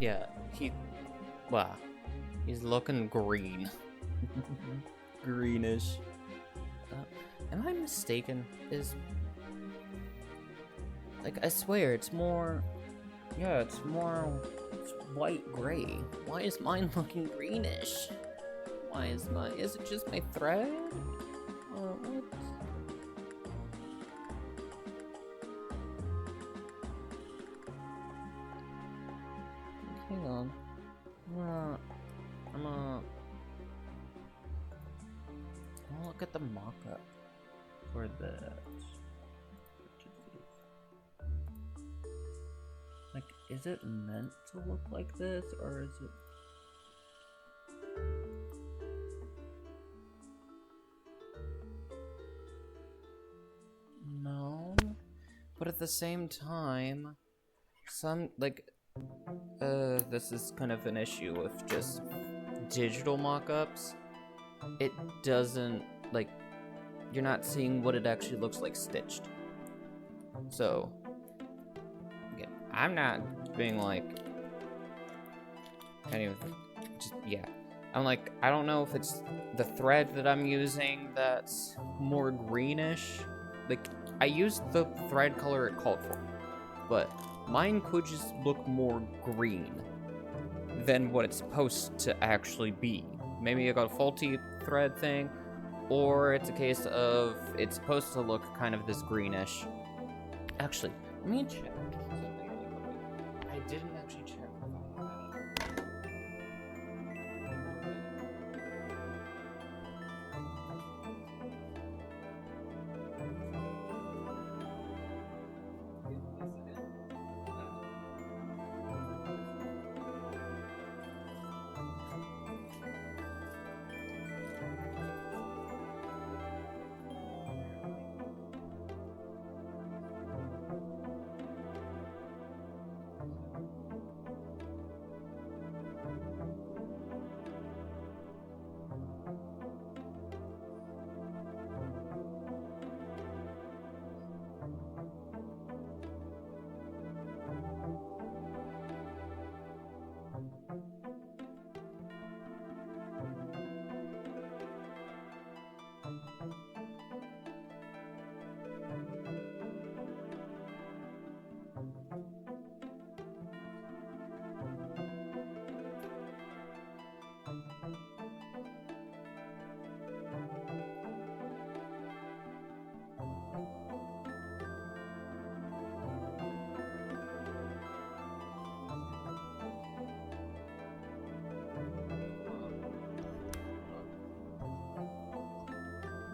[SPEAKER 1] Yeah, wow, he's looking green. Greenish. Am I mistaken? Like, I swear, it's more... Yeah, it's white-gray. Why is mine looking greenish? Is it just my thread? Or what? Hang on. I'll look at the mock-up for that. Like, is it meant to look like this, or is it... No. But at the same time, this is kind of an issue with just digital mock-ups. It doesn't, like, you're not seeing what it actually looks like stitched. So, again, I'm not being like, I'm like, I don't know if it's the thread that I'm using that's more greenish. Like, I used the thread color it called for, but mine could just look more green than what it's supposed to actually be. Maybe I got a faulty thread thing, or it's a case of it's supposed to look kind of this greenish. Actually, let me check. I didn't actually check.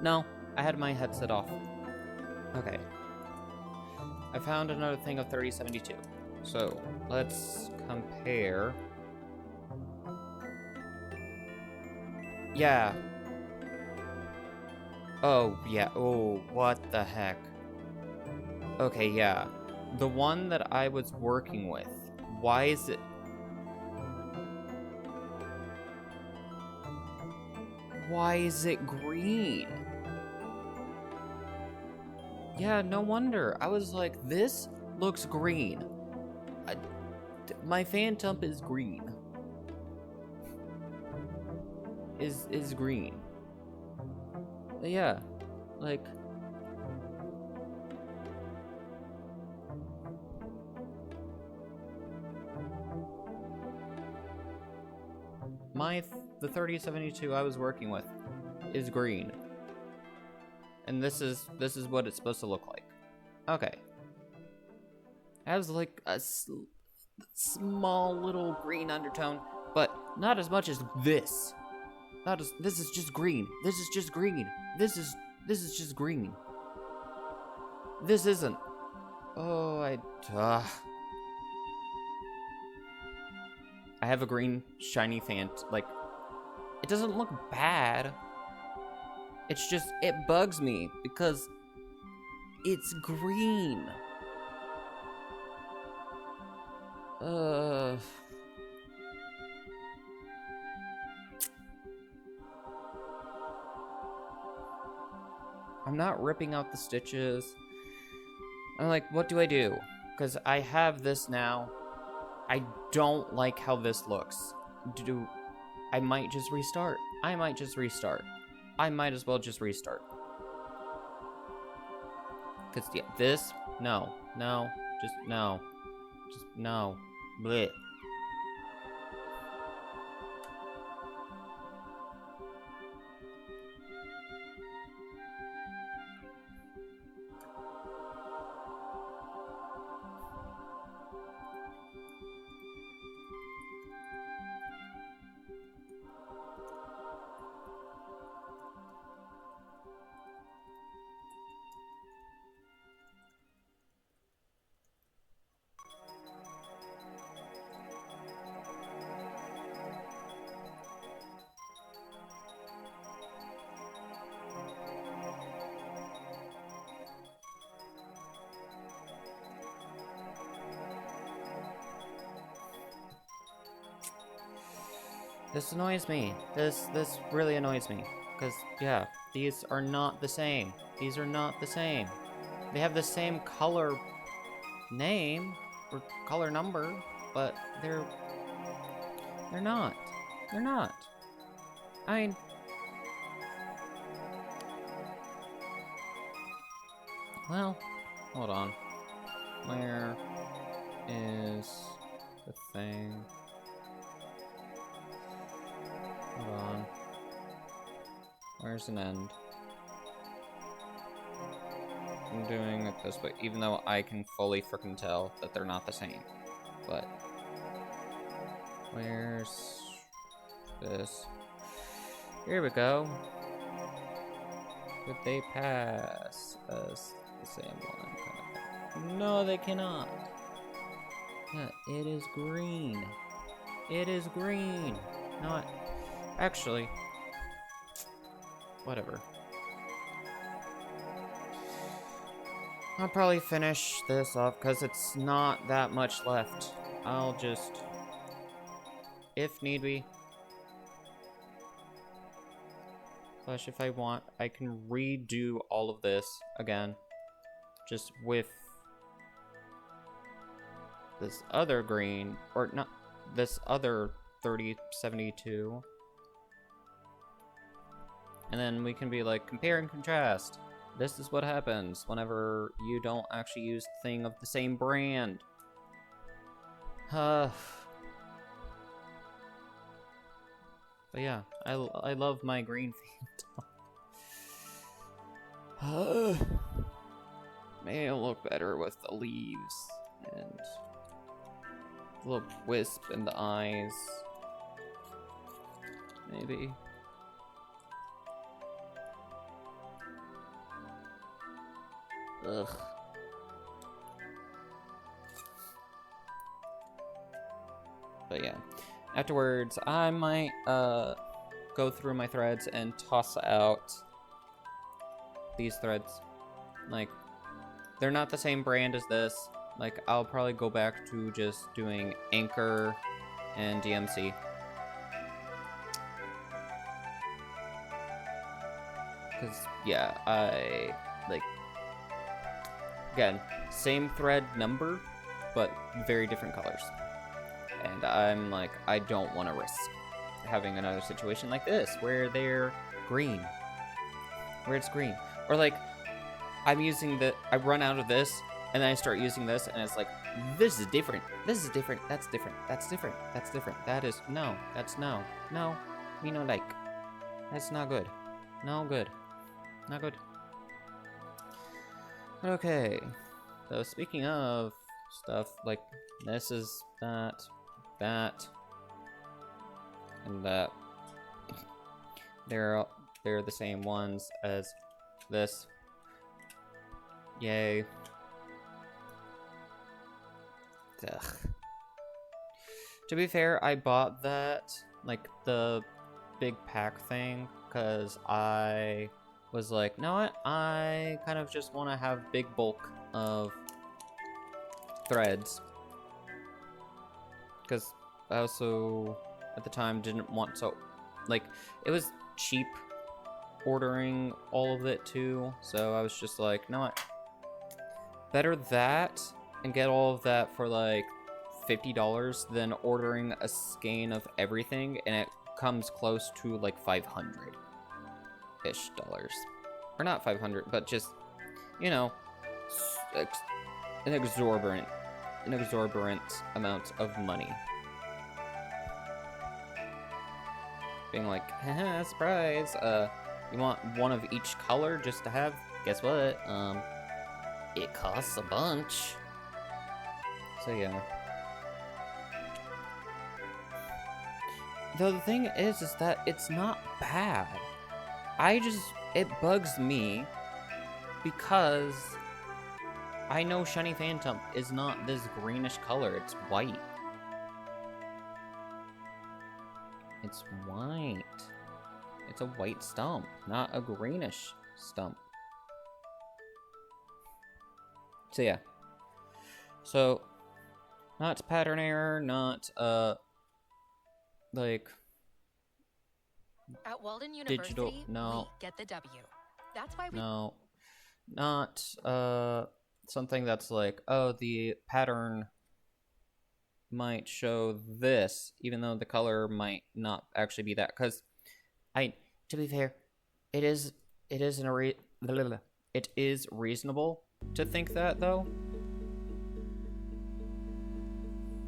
[SPEAKER 1] No, I had my headset off. Okay. I found another thing of 3072. So, let's compare. Yeah. Oh, yeah. Oh, what the heck. Okay, yeah. The one that I was working with, why is it... Why is it green? Yeah, no wonder. I was like, this looks green. My Phantump is green. Is green. Yeah, like... The 3072 I was working with is green. And this is what it's supposed to look like. Okay. It has like a small little green undertone, but not as much as this. This is just green. This is just green. This is just green. This isn't. Oh, I have a green shiny Phant. Like, it doesn't look bad. It's just, it bugs me because it's green. I'm not ripping out the stitches. I'm like, what do I do? Because I have this now. I don't like how this looks. I might just restart. I might as well just restart. Because, yeah, this, no, just no. Blech. This annoys me. This really annoys me. Because, yeah, these are not the same. These are not the same. They have the same color name or color number, but they're not. They're not. I mean, well, hold on. Where is the thing? Hold on. Where's an end? I'm doing it this way, even though I can fully frickin' tell that they're not the same. But where's this? Here we go. Could they pass as the same one? Kind of. No, they cannot. Yeah, it is green. It is green. Not actually. Whatever. I'll probably finish this off because it's not that much left. I'll just, if need be, slash if I want, I can redo all of this again. Just with this other green, or not, this other 3072. And then we can be like, compare and contrast. This is what happens whenever you don't actually use the thing of the same brand. But yeah, I love my green Phantump. May it look better with the leaves and the little wisp in the eyes. Maybe. Ugh. But yeah, afterwards I might go through my threads and toss out these threads. Like, they're not the same brand as this. Like, I'll probably go back to just doing Anchor and DMC. Because, yeah, I, like, again, same thread number, but very different colors. And I'm like, I don't want to risk having another situation like this, where they're green. Where it's green. Or like, I'm using I run out of this, and then I start using this, and it's like, this is different. This is different. That's different. That's different. That's different. That is, no. That's no. No. Me no like. That's not good. No good. Not good. Okay, so speaking of stuff, like, this is that, and that. They're the same ones as this. Yay. Ugh. To be fair, I bought that, like, the big pack thing, because I was like, you know what, I kind of just want to have big bulk of threads, because I also at the time didn't want to, like, it was cheap ordering all of it too, so I was just like, you know what, better that and get all of that for like $50 than ordering a skein of everything, and it comes close to like 500-ish dollars. Or not 500, but just, you know, an exorbitant amount of money. Being like, haha, surprise, you want one of each color just to have? Guess what? It costs a bunch. So yeah. Though the thing is that it's not bad. It bugs me because I know Shiny Phantump is not this greenish color, it's white. It's white. It's a white stump, not a greenish stump. So yeah. So, not pattern error, not, like...
[SPEAKER 3] At Walden University,
[SPEAKER 1] digital, no.
[SPEAKER 3] we get the W. That's why we...
[SPEAKER 1] No. Not, something that's like, oh, the pattern might show this, even though the color might not actually be that. Because, to be fair, it is reasonable to think that, though.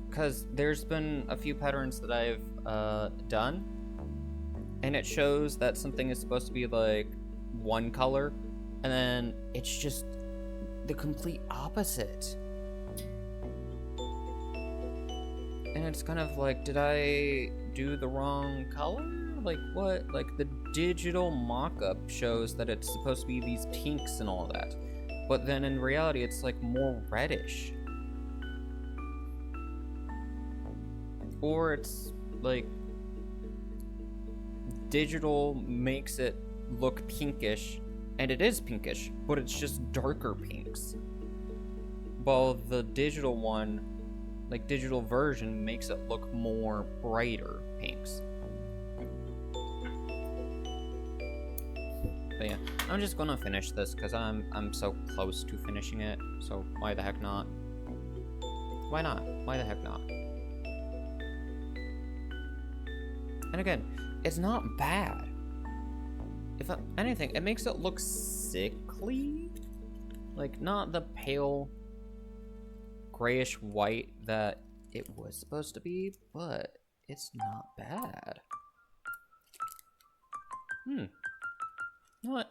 [SPEAKER 1] Because there's been a few patterns that I've done, and it shows that something is supposed to be like one color, and then it's just the complete opposite. And it's kind of like, did I do the wrong color? Like what? Like the digital mock-up shows that it's supposed to be these pinks and all that, but then in reality it's like more reddish. Or it's like digital makes it look pinkish, and it is pinkish, but it's just darker pinks. While the digital one, like digital version, makes it look more brighter pinks. But yeah, I'm just gonna finish this because I'm so close to finishing it. So why the heck not? Why not? Why the heck not? And again, it's not bad. If anything, it makes it look sickly. Like, not the pale grayish white that it was supposed to be, but it's not bad. You know what?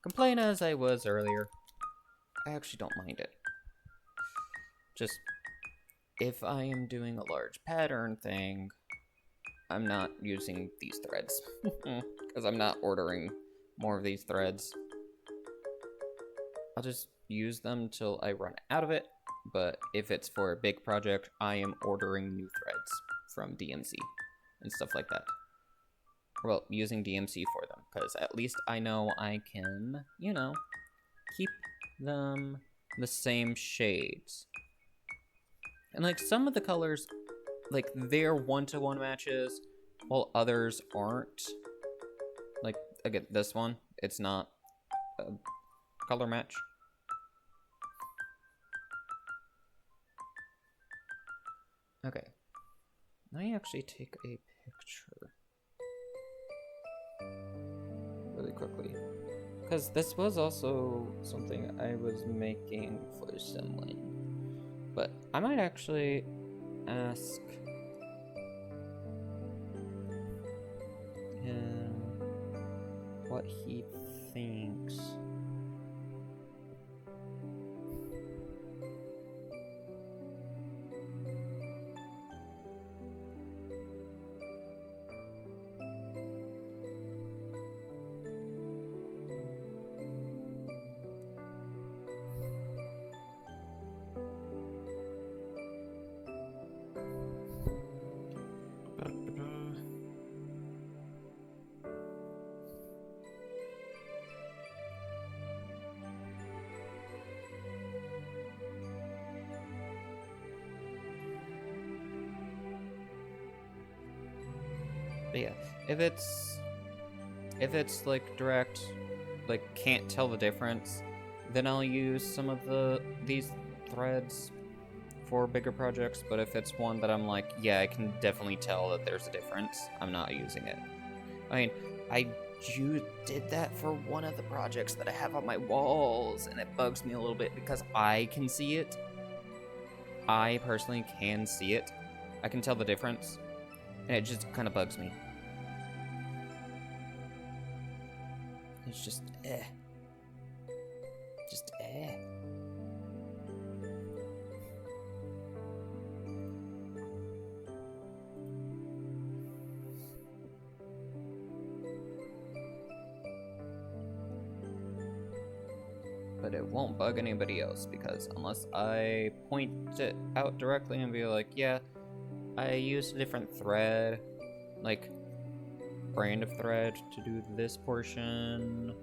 [SPEAKER 1] Complain as I was earlier, I actually don't mind it. Just, if I am doing a large pattern thing, I'm not using these threads. Because I'm not ordering more of these threads. I'll just use them till I run out of it. But if it's for a big project, I am ordering new threads from DMC and stuff like that. Well, using DMC for them, because at least I know I can, you know, keep them the same shades. And like some of the colors, like they're one-to-one matches, while others aren't. Like, again, this one, it's not a color match. Okay, let me actually take a picture really quickly, because this was also something I was making for someone. But I might actually ask him what he thinks. But yeah, if it's like direct, like can't tell the difference, then I'll use some of these threads. for bigger projects, but if it's one that I'm like, yeah, I can definitely tell that there's a difference, I'm not using it. I mean, I did that for one of the projects that I have on my walls, and it bugs me a little bit because I can see it. I personally can see it. I can tell the difference, and it just kind of bugs me. It's just, Just, But it won't bug anybody else, because unless I point it out directly and be like, yeah, I used a different thread, like brand of thread to do this portion,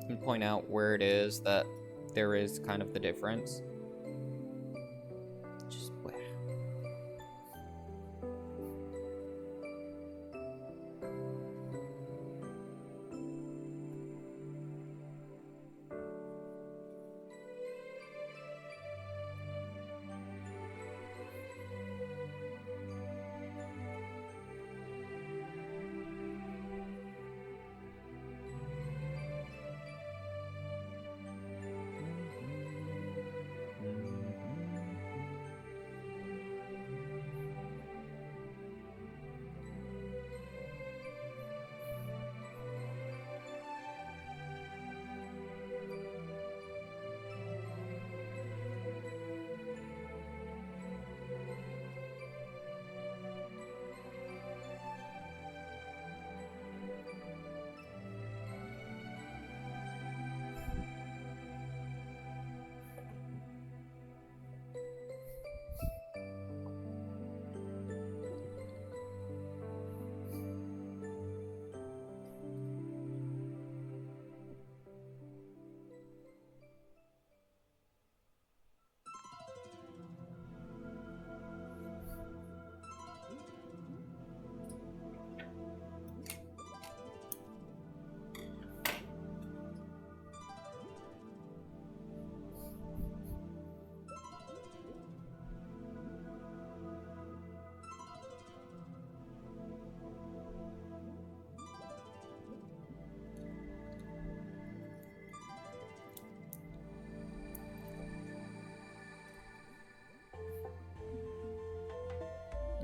[SPEAKER 1] and point out where it is that there is kind of the difference. Just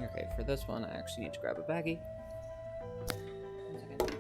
[SPEAKER 1] Okay, for this one, I actually need to grab a baggie. 1 second.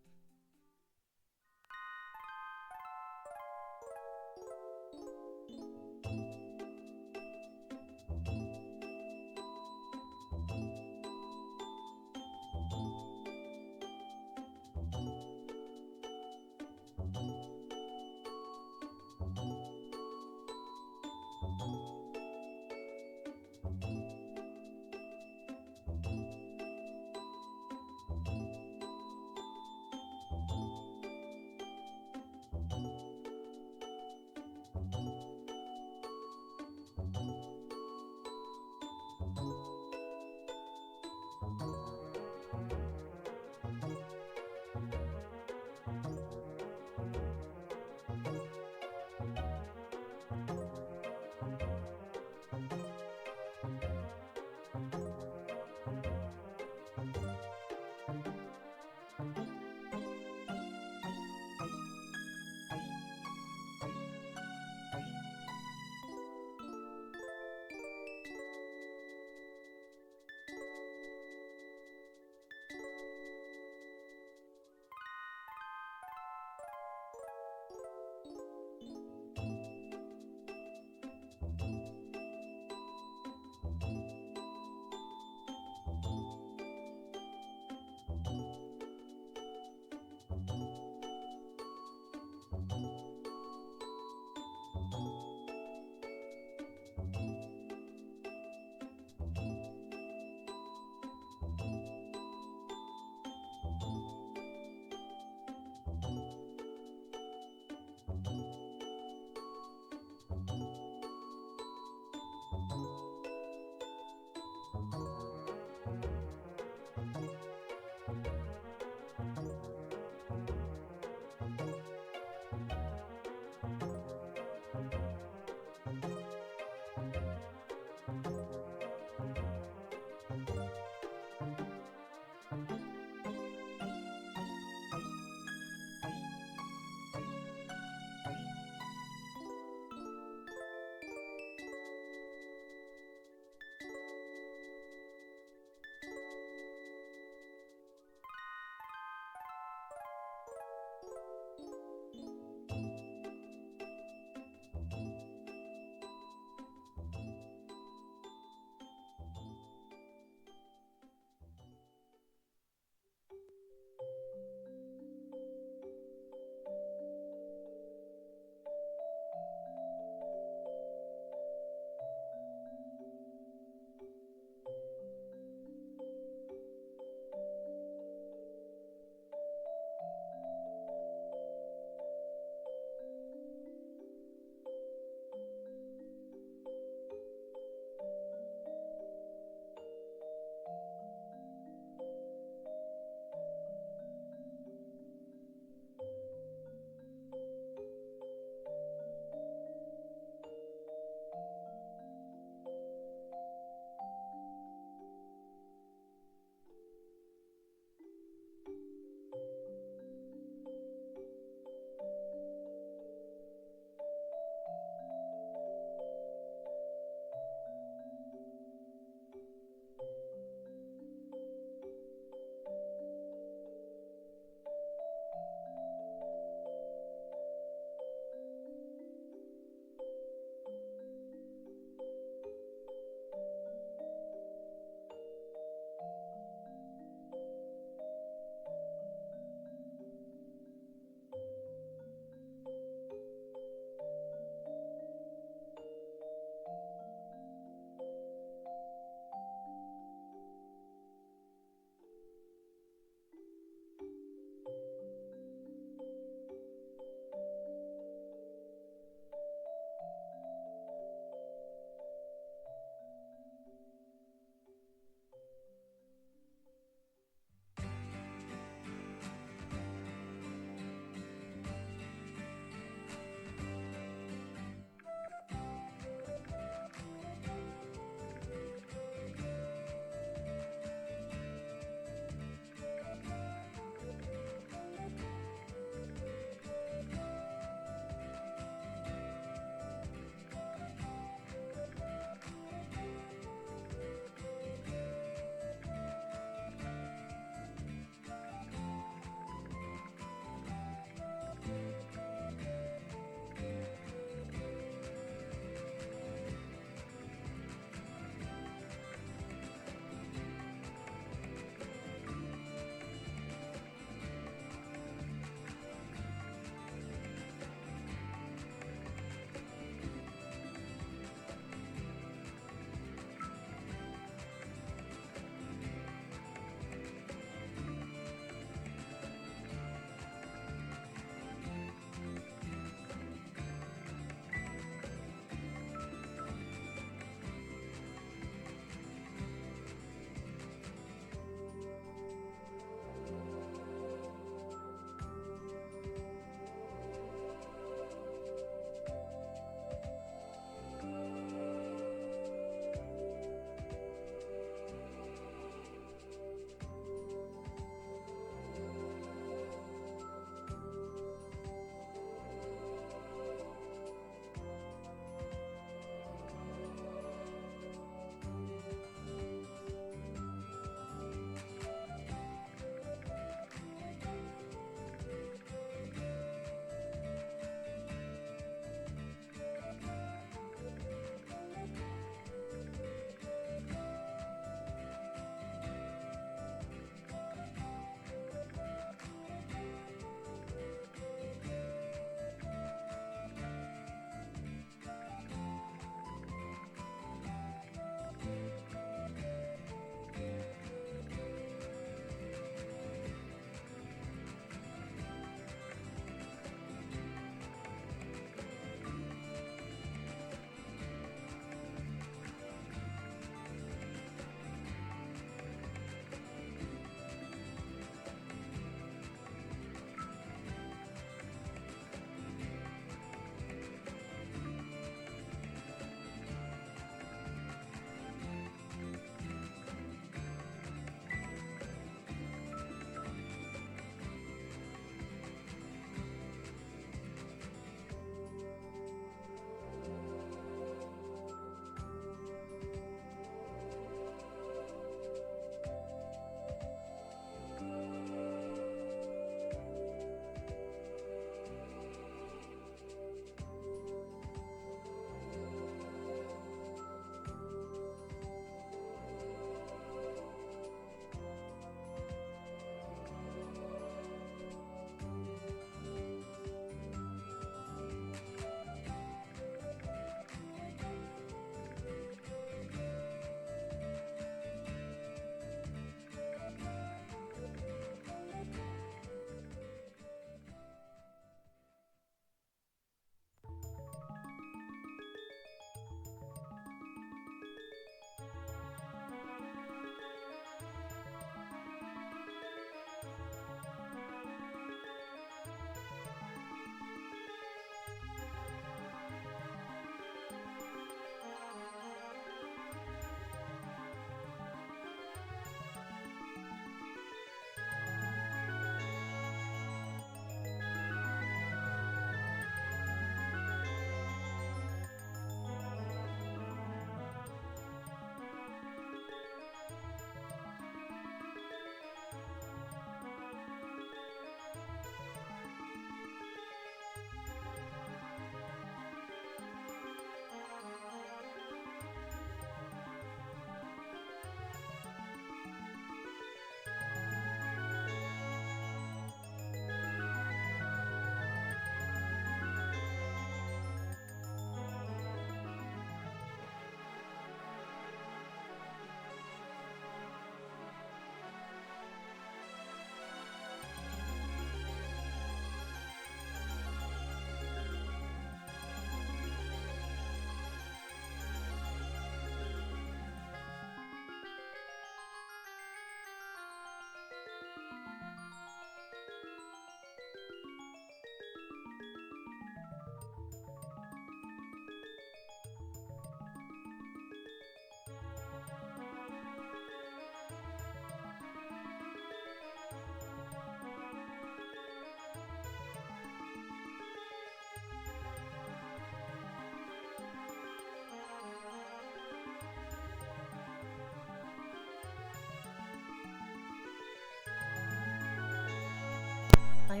[SPEAKER 1] Hi,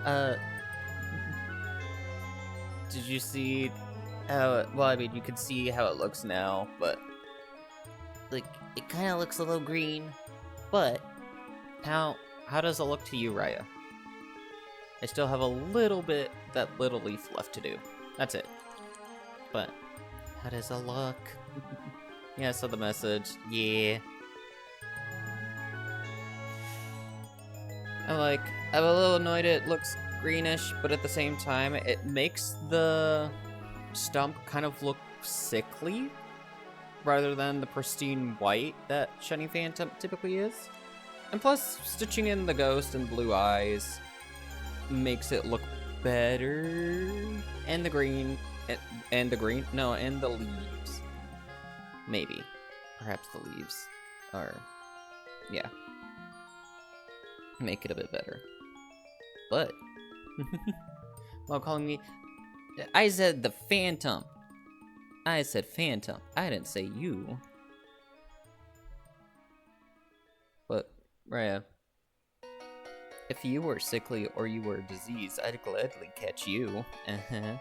[SPEAKER 1] Raya. Did you see how? Well, I mean, you can see how it looks now, but like, it kind of looks a little green. But how does it look to you, Raya? I still have a little bit, that little leaf left to do. That's it. But how does it look? Yeah, I saw the message. Yeah. I'm a little annoyed it looks greenish, but at the same time, it makes the stump kind of look sickly rather than the pristine white that shiny Phantump typically is. And plus, stitching in the ghost and blue eyes makes it look better. And the green, and the green, no, and the leaves. Maybe. Perhaps the leaves are, yeah. Make it a bit better. But, while calling me, I said the Phantump. I said Phantump. I didn't say you. But, Raya, if you were sickly or you were diseased, I'd gladly catch you. Uh-huh.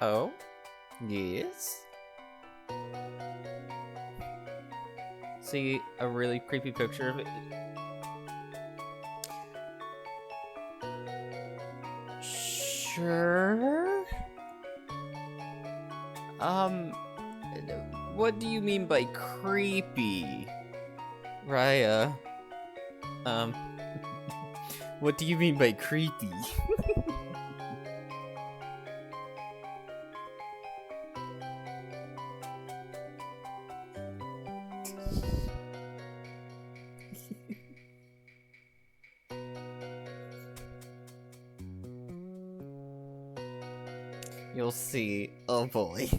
[SPEAKER 1] Oh? Yes? See a really creepy picture of it? Sure? What do you mean by creepy? Raya. What do you mean by creepy? You'll see. Oh boy.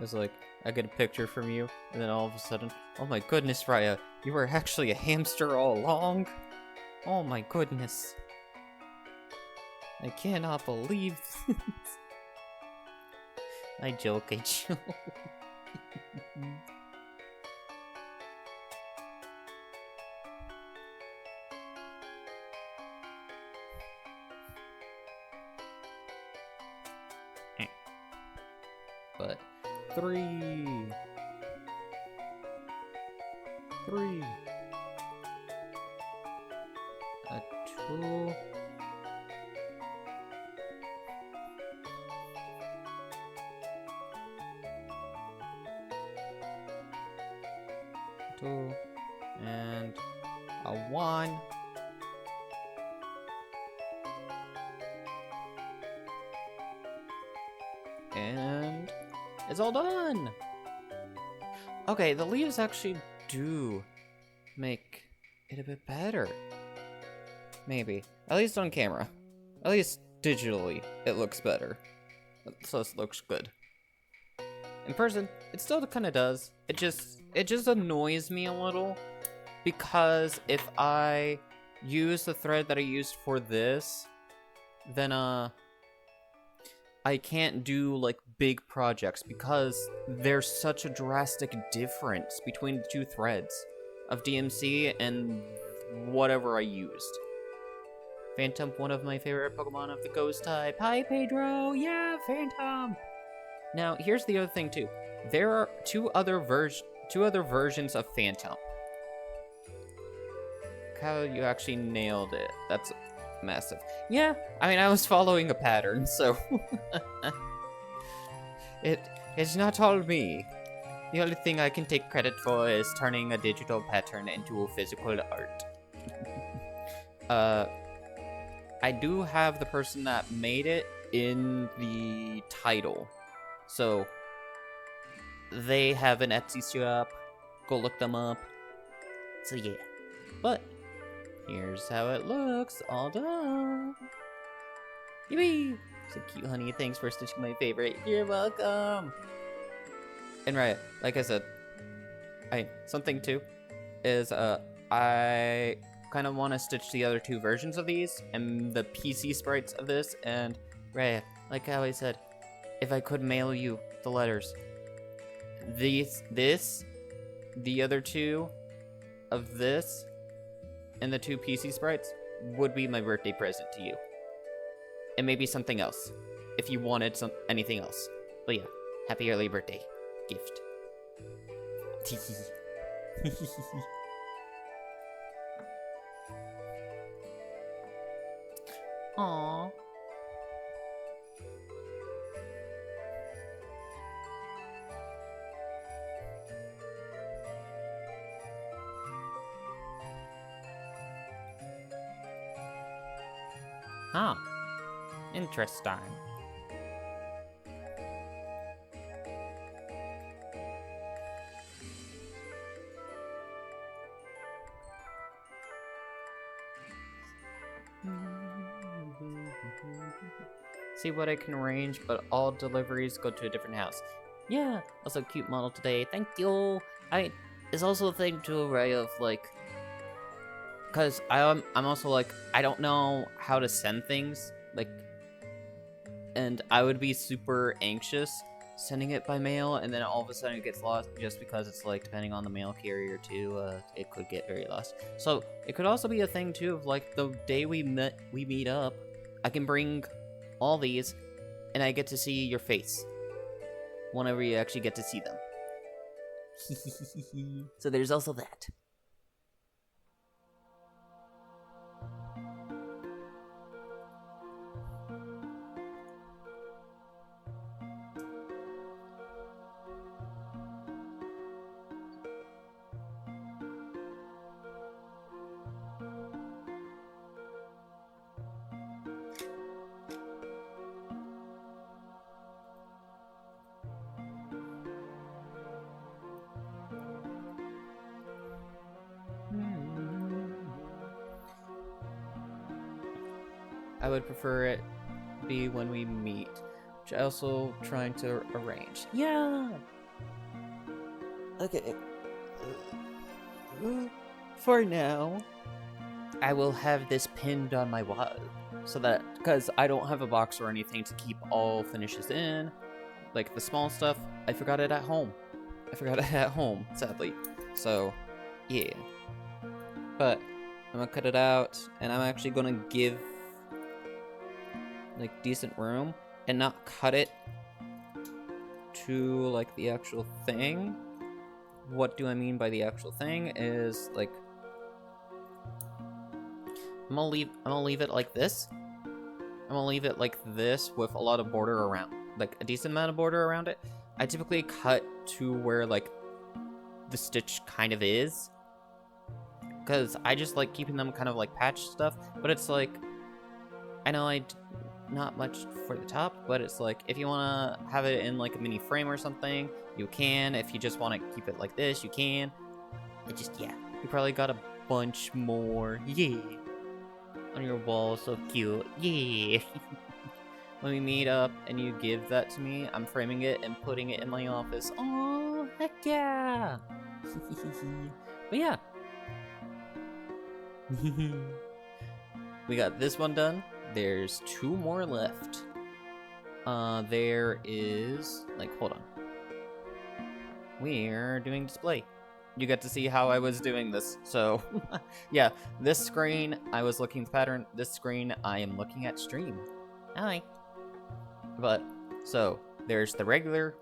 [SPEAKER 1] It's like, I get a picture from you, and then all of a sudden, oh my goodness, Raya, you were actually a hamster all along? Oh my goodness. I cannot believe this. I joke, I joke. But 3, a 2, and a 1. And it's all done! Okay, the leaves actually do make it a bit better. Maybe. At least on camera. At least digitally, it looks better. So it looks good. In person, it still kind of does. It just annoys me a little. Because if I use the thread that I used for this, then, I can't do, like, big projects because there's such a drastic difference between the two threads of DMC and whatever I used. Phantump, one of my favorite Pokemon of the Ghost type. Hi, Pedro! Yeah, Phantump! Now, here's the other thing, too. There are two other versions of Phantump. How you actually nailed it. That's massive. Yeah, I mean, I was following a pattern, so... It's not all me. The only thing I can take credit for is turning a digital pattern into a physical art. I do have the person that made it in the title. So, they have an Etsy shop. Go look them up. So yeah. But, Here's how it looks, all done. Yippee! So cute, honey. Thanks for stitching my favorite. You're welcome. And right, like I said, something too is I kind of want to stitch the other two versions of these and the PC sprites of this. And right, like how I said, if I could mail you the letters, the other two of this, and the two PC sprites would be my birthday present to you. And maybe something else, if you wanted anything else. But yeah, happy early birthday gift. Aww. Huh. Interesting. See what I can arrange, but all deliveries go to a different house. Yeah, also cute model today. Thank you. It's also a thing too, right? Of like, cause I'm also like, I don't know how to send things, like, and I would be super anxious sending it by mail, and then all of a sudden it gets lost just because it's like, depending on the mail carrier too, it could get very lost. So it could also be a thing too of like, the day we meet up, I can bring all these, and I get to see your face whenever you actually get to see them. So there's also that. I would prefer it be when we meet, which I also trying to arrange. Yeah. Okay. For now, I will have this pinned on my wall, so that because I don't have a box or anything to keep all finishes in, like the small stuff, I forgot it at home. Sadly. So, yeah. But I'm gonna cut it out, and I'm actually gonna give like decent room and not cut it to like the actual thing. What do I mean by the actual thing is like I'm gonna leave it like this. I'm gonna leave it like this with a lot of border around, like a decent amount of border around it. I typically cut to where like the stitch kind of is, because I just like keeping them kind of like patch stuff, but it's like, I know not much for the top, but it's like, if you want to have it in like a mini frame or something, you can. If you just want to keep it like this, you can. Yeah, you probably got a bunch more, yeah, on your wall, so cute, yeah. When we meet up and you give that to me, I'm framing it and putting it in my office. Oh, heck yeah. But yeah. We got this one done. There's 2 more left. There is, like, hold on. We're doing display. You get to see how I was doing this. So, yeah, this screen, I was looking at the pattern. This screen, I am looking at stream. Hi. But, so, there's the regular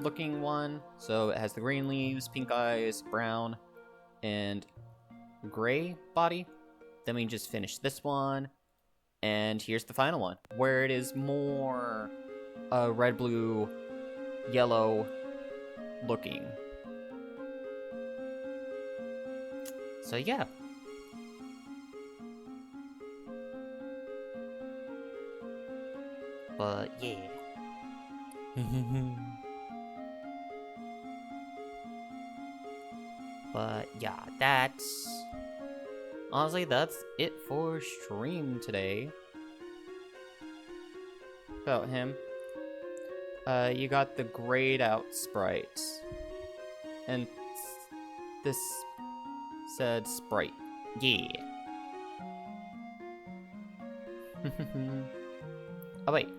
[SPEAKER 1] looking one. So, it has the green leaves, pink eyes, brown, and gray body. Then we just finished this one. And here's the final one, where it is more red, blue, yellow looking. So yeah. But yeah. But yeah, that's honestly, that's it for stream today. About him. You got the grayed out Sprite. And this said Sprite. Yeah. Oh, wait.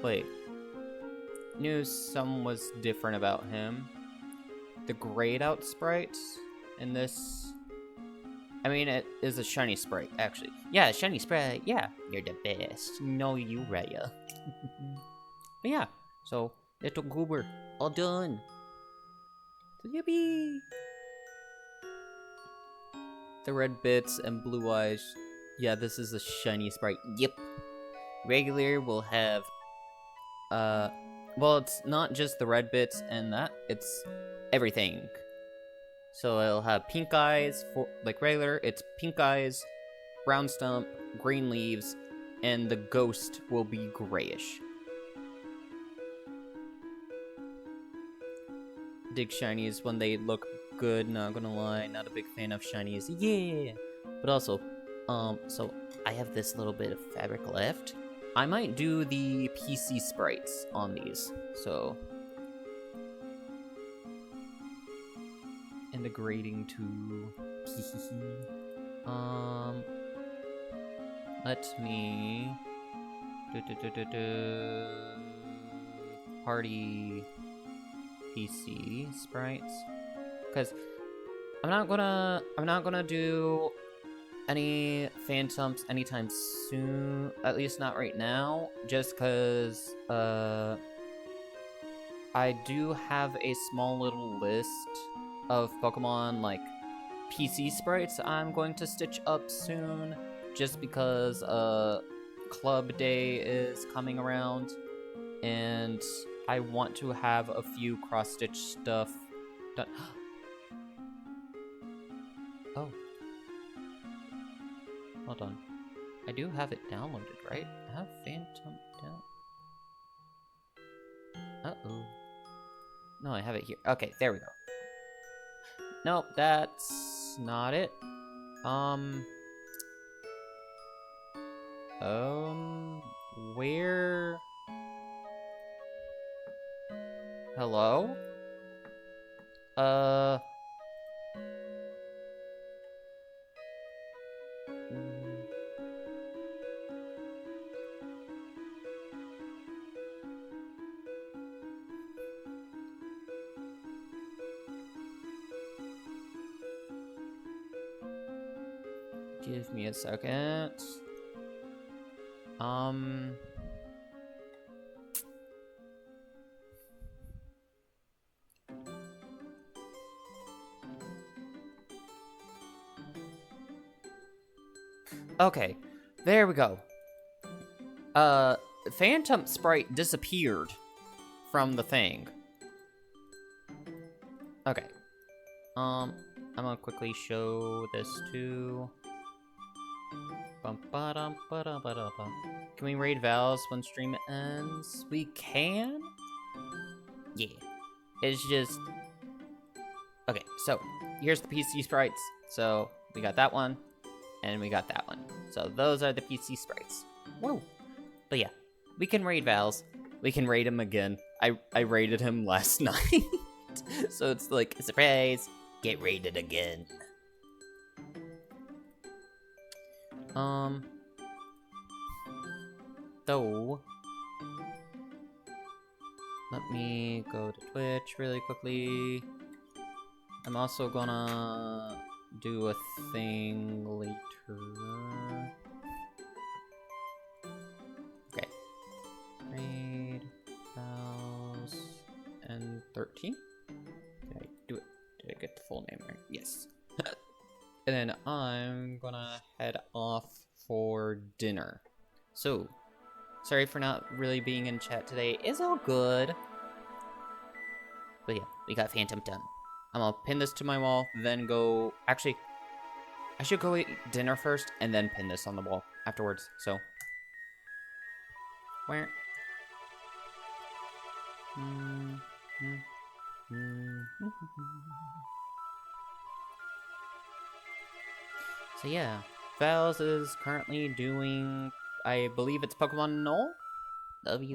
[SPEAKER 1] Wait. Knew some was different about him. The grayed out Sprite and this. I mean, it is a shiny Sprite, actually. Yeah, shiny Sprite. Yeah, you're the best. No, you, Raya. But yeah, so little goober, all done. Yippee! The red bits and blue eyes. Yeah, this is a shiny Sprite. Yep. Regular will have, well, it's not just the red bits and that, it's everything. So it'll have pink eyes for, like regular, it's pink eyes, brown stump, green leaves, and the ghost will be grayish. Dig shinies when they look good, not gonna lie, not a big fan of shinies, yeah! But also, so I have this little bit of fabric left. I might do the PC sprites on these, so. And the grading too. Let me party PC sprites, because I'm not gonna do any Phantumps anytime soon, at least not right now, just because I do have a small little list of Pokemon like PC sprites I'm going to stitch up soon, just because Club Day is coming around and I want to have a few cross-stitch stuff done. Oh. Hold on. I do have it downloaded, right? I have Phantump down. Uh-oh. No, I have it here. Okay, there we go. Nope, that's not it. Where? Hello? Give me a second. Okay, there we go. Phantump Sprite disappeared from the thing. Okay. I'm gonna quickly show this too. Can we raid Vals when stream ends? We can? Yeah. It's just... Okay, so here's the PC sprites. So we got that one, and we got that one. So those are the PC sprites. Whoa. But yeah, we can raid Vals. We can raid him again. I raided him last night. So it's like, surprise, get raided again. Though, let me go to Twitch really quickly. I'm also gonna do a thing later. Okay. Raid, Vals, and 13? Did I do it? Did I get the full name right? Yes. And then I'm gonna head off for dinner. So, sorry for not really being in chat today. It's all good. But yeah, we got Phantump done. I'm gonna pin this to my wall, then go... Actually, I should go eat dinner first, and then pin this on the wall afterwards, so... Where? So yeah, Vals is currently doing, I believe it's Pokemon Null? W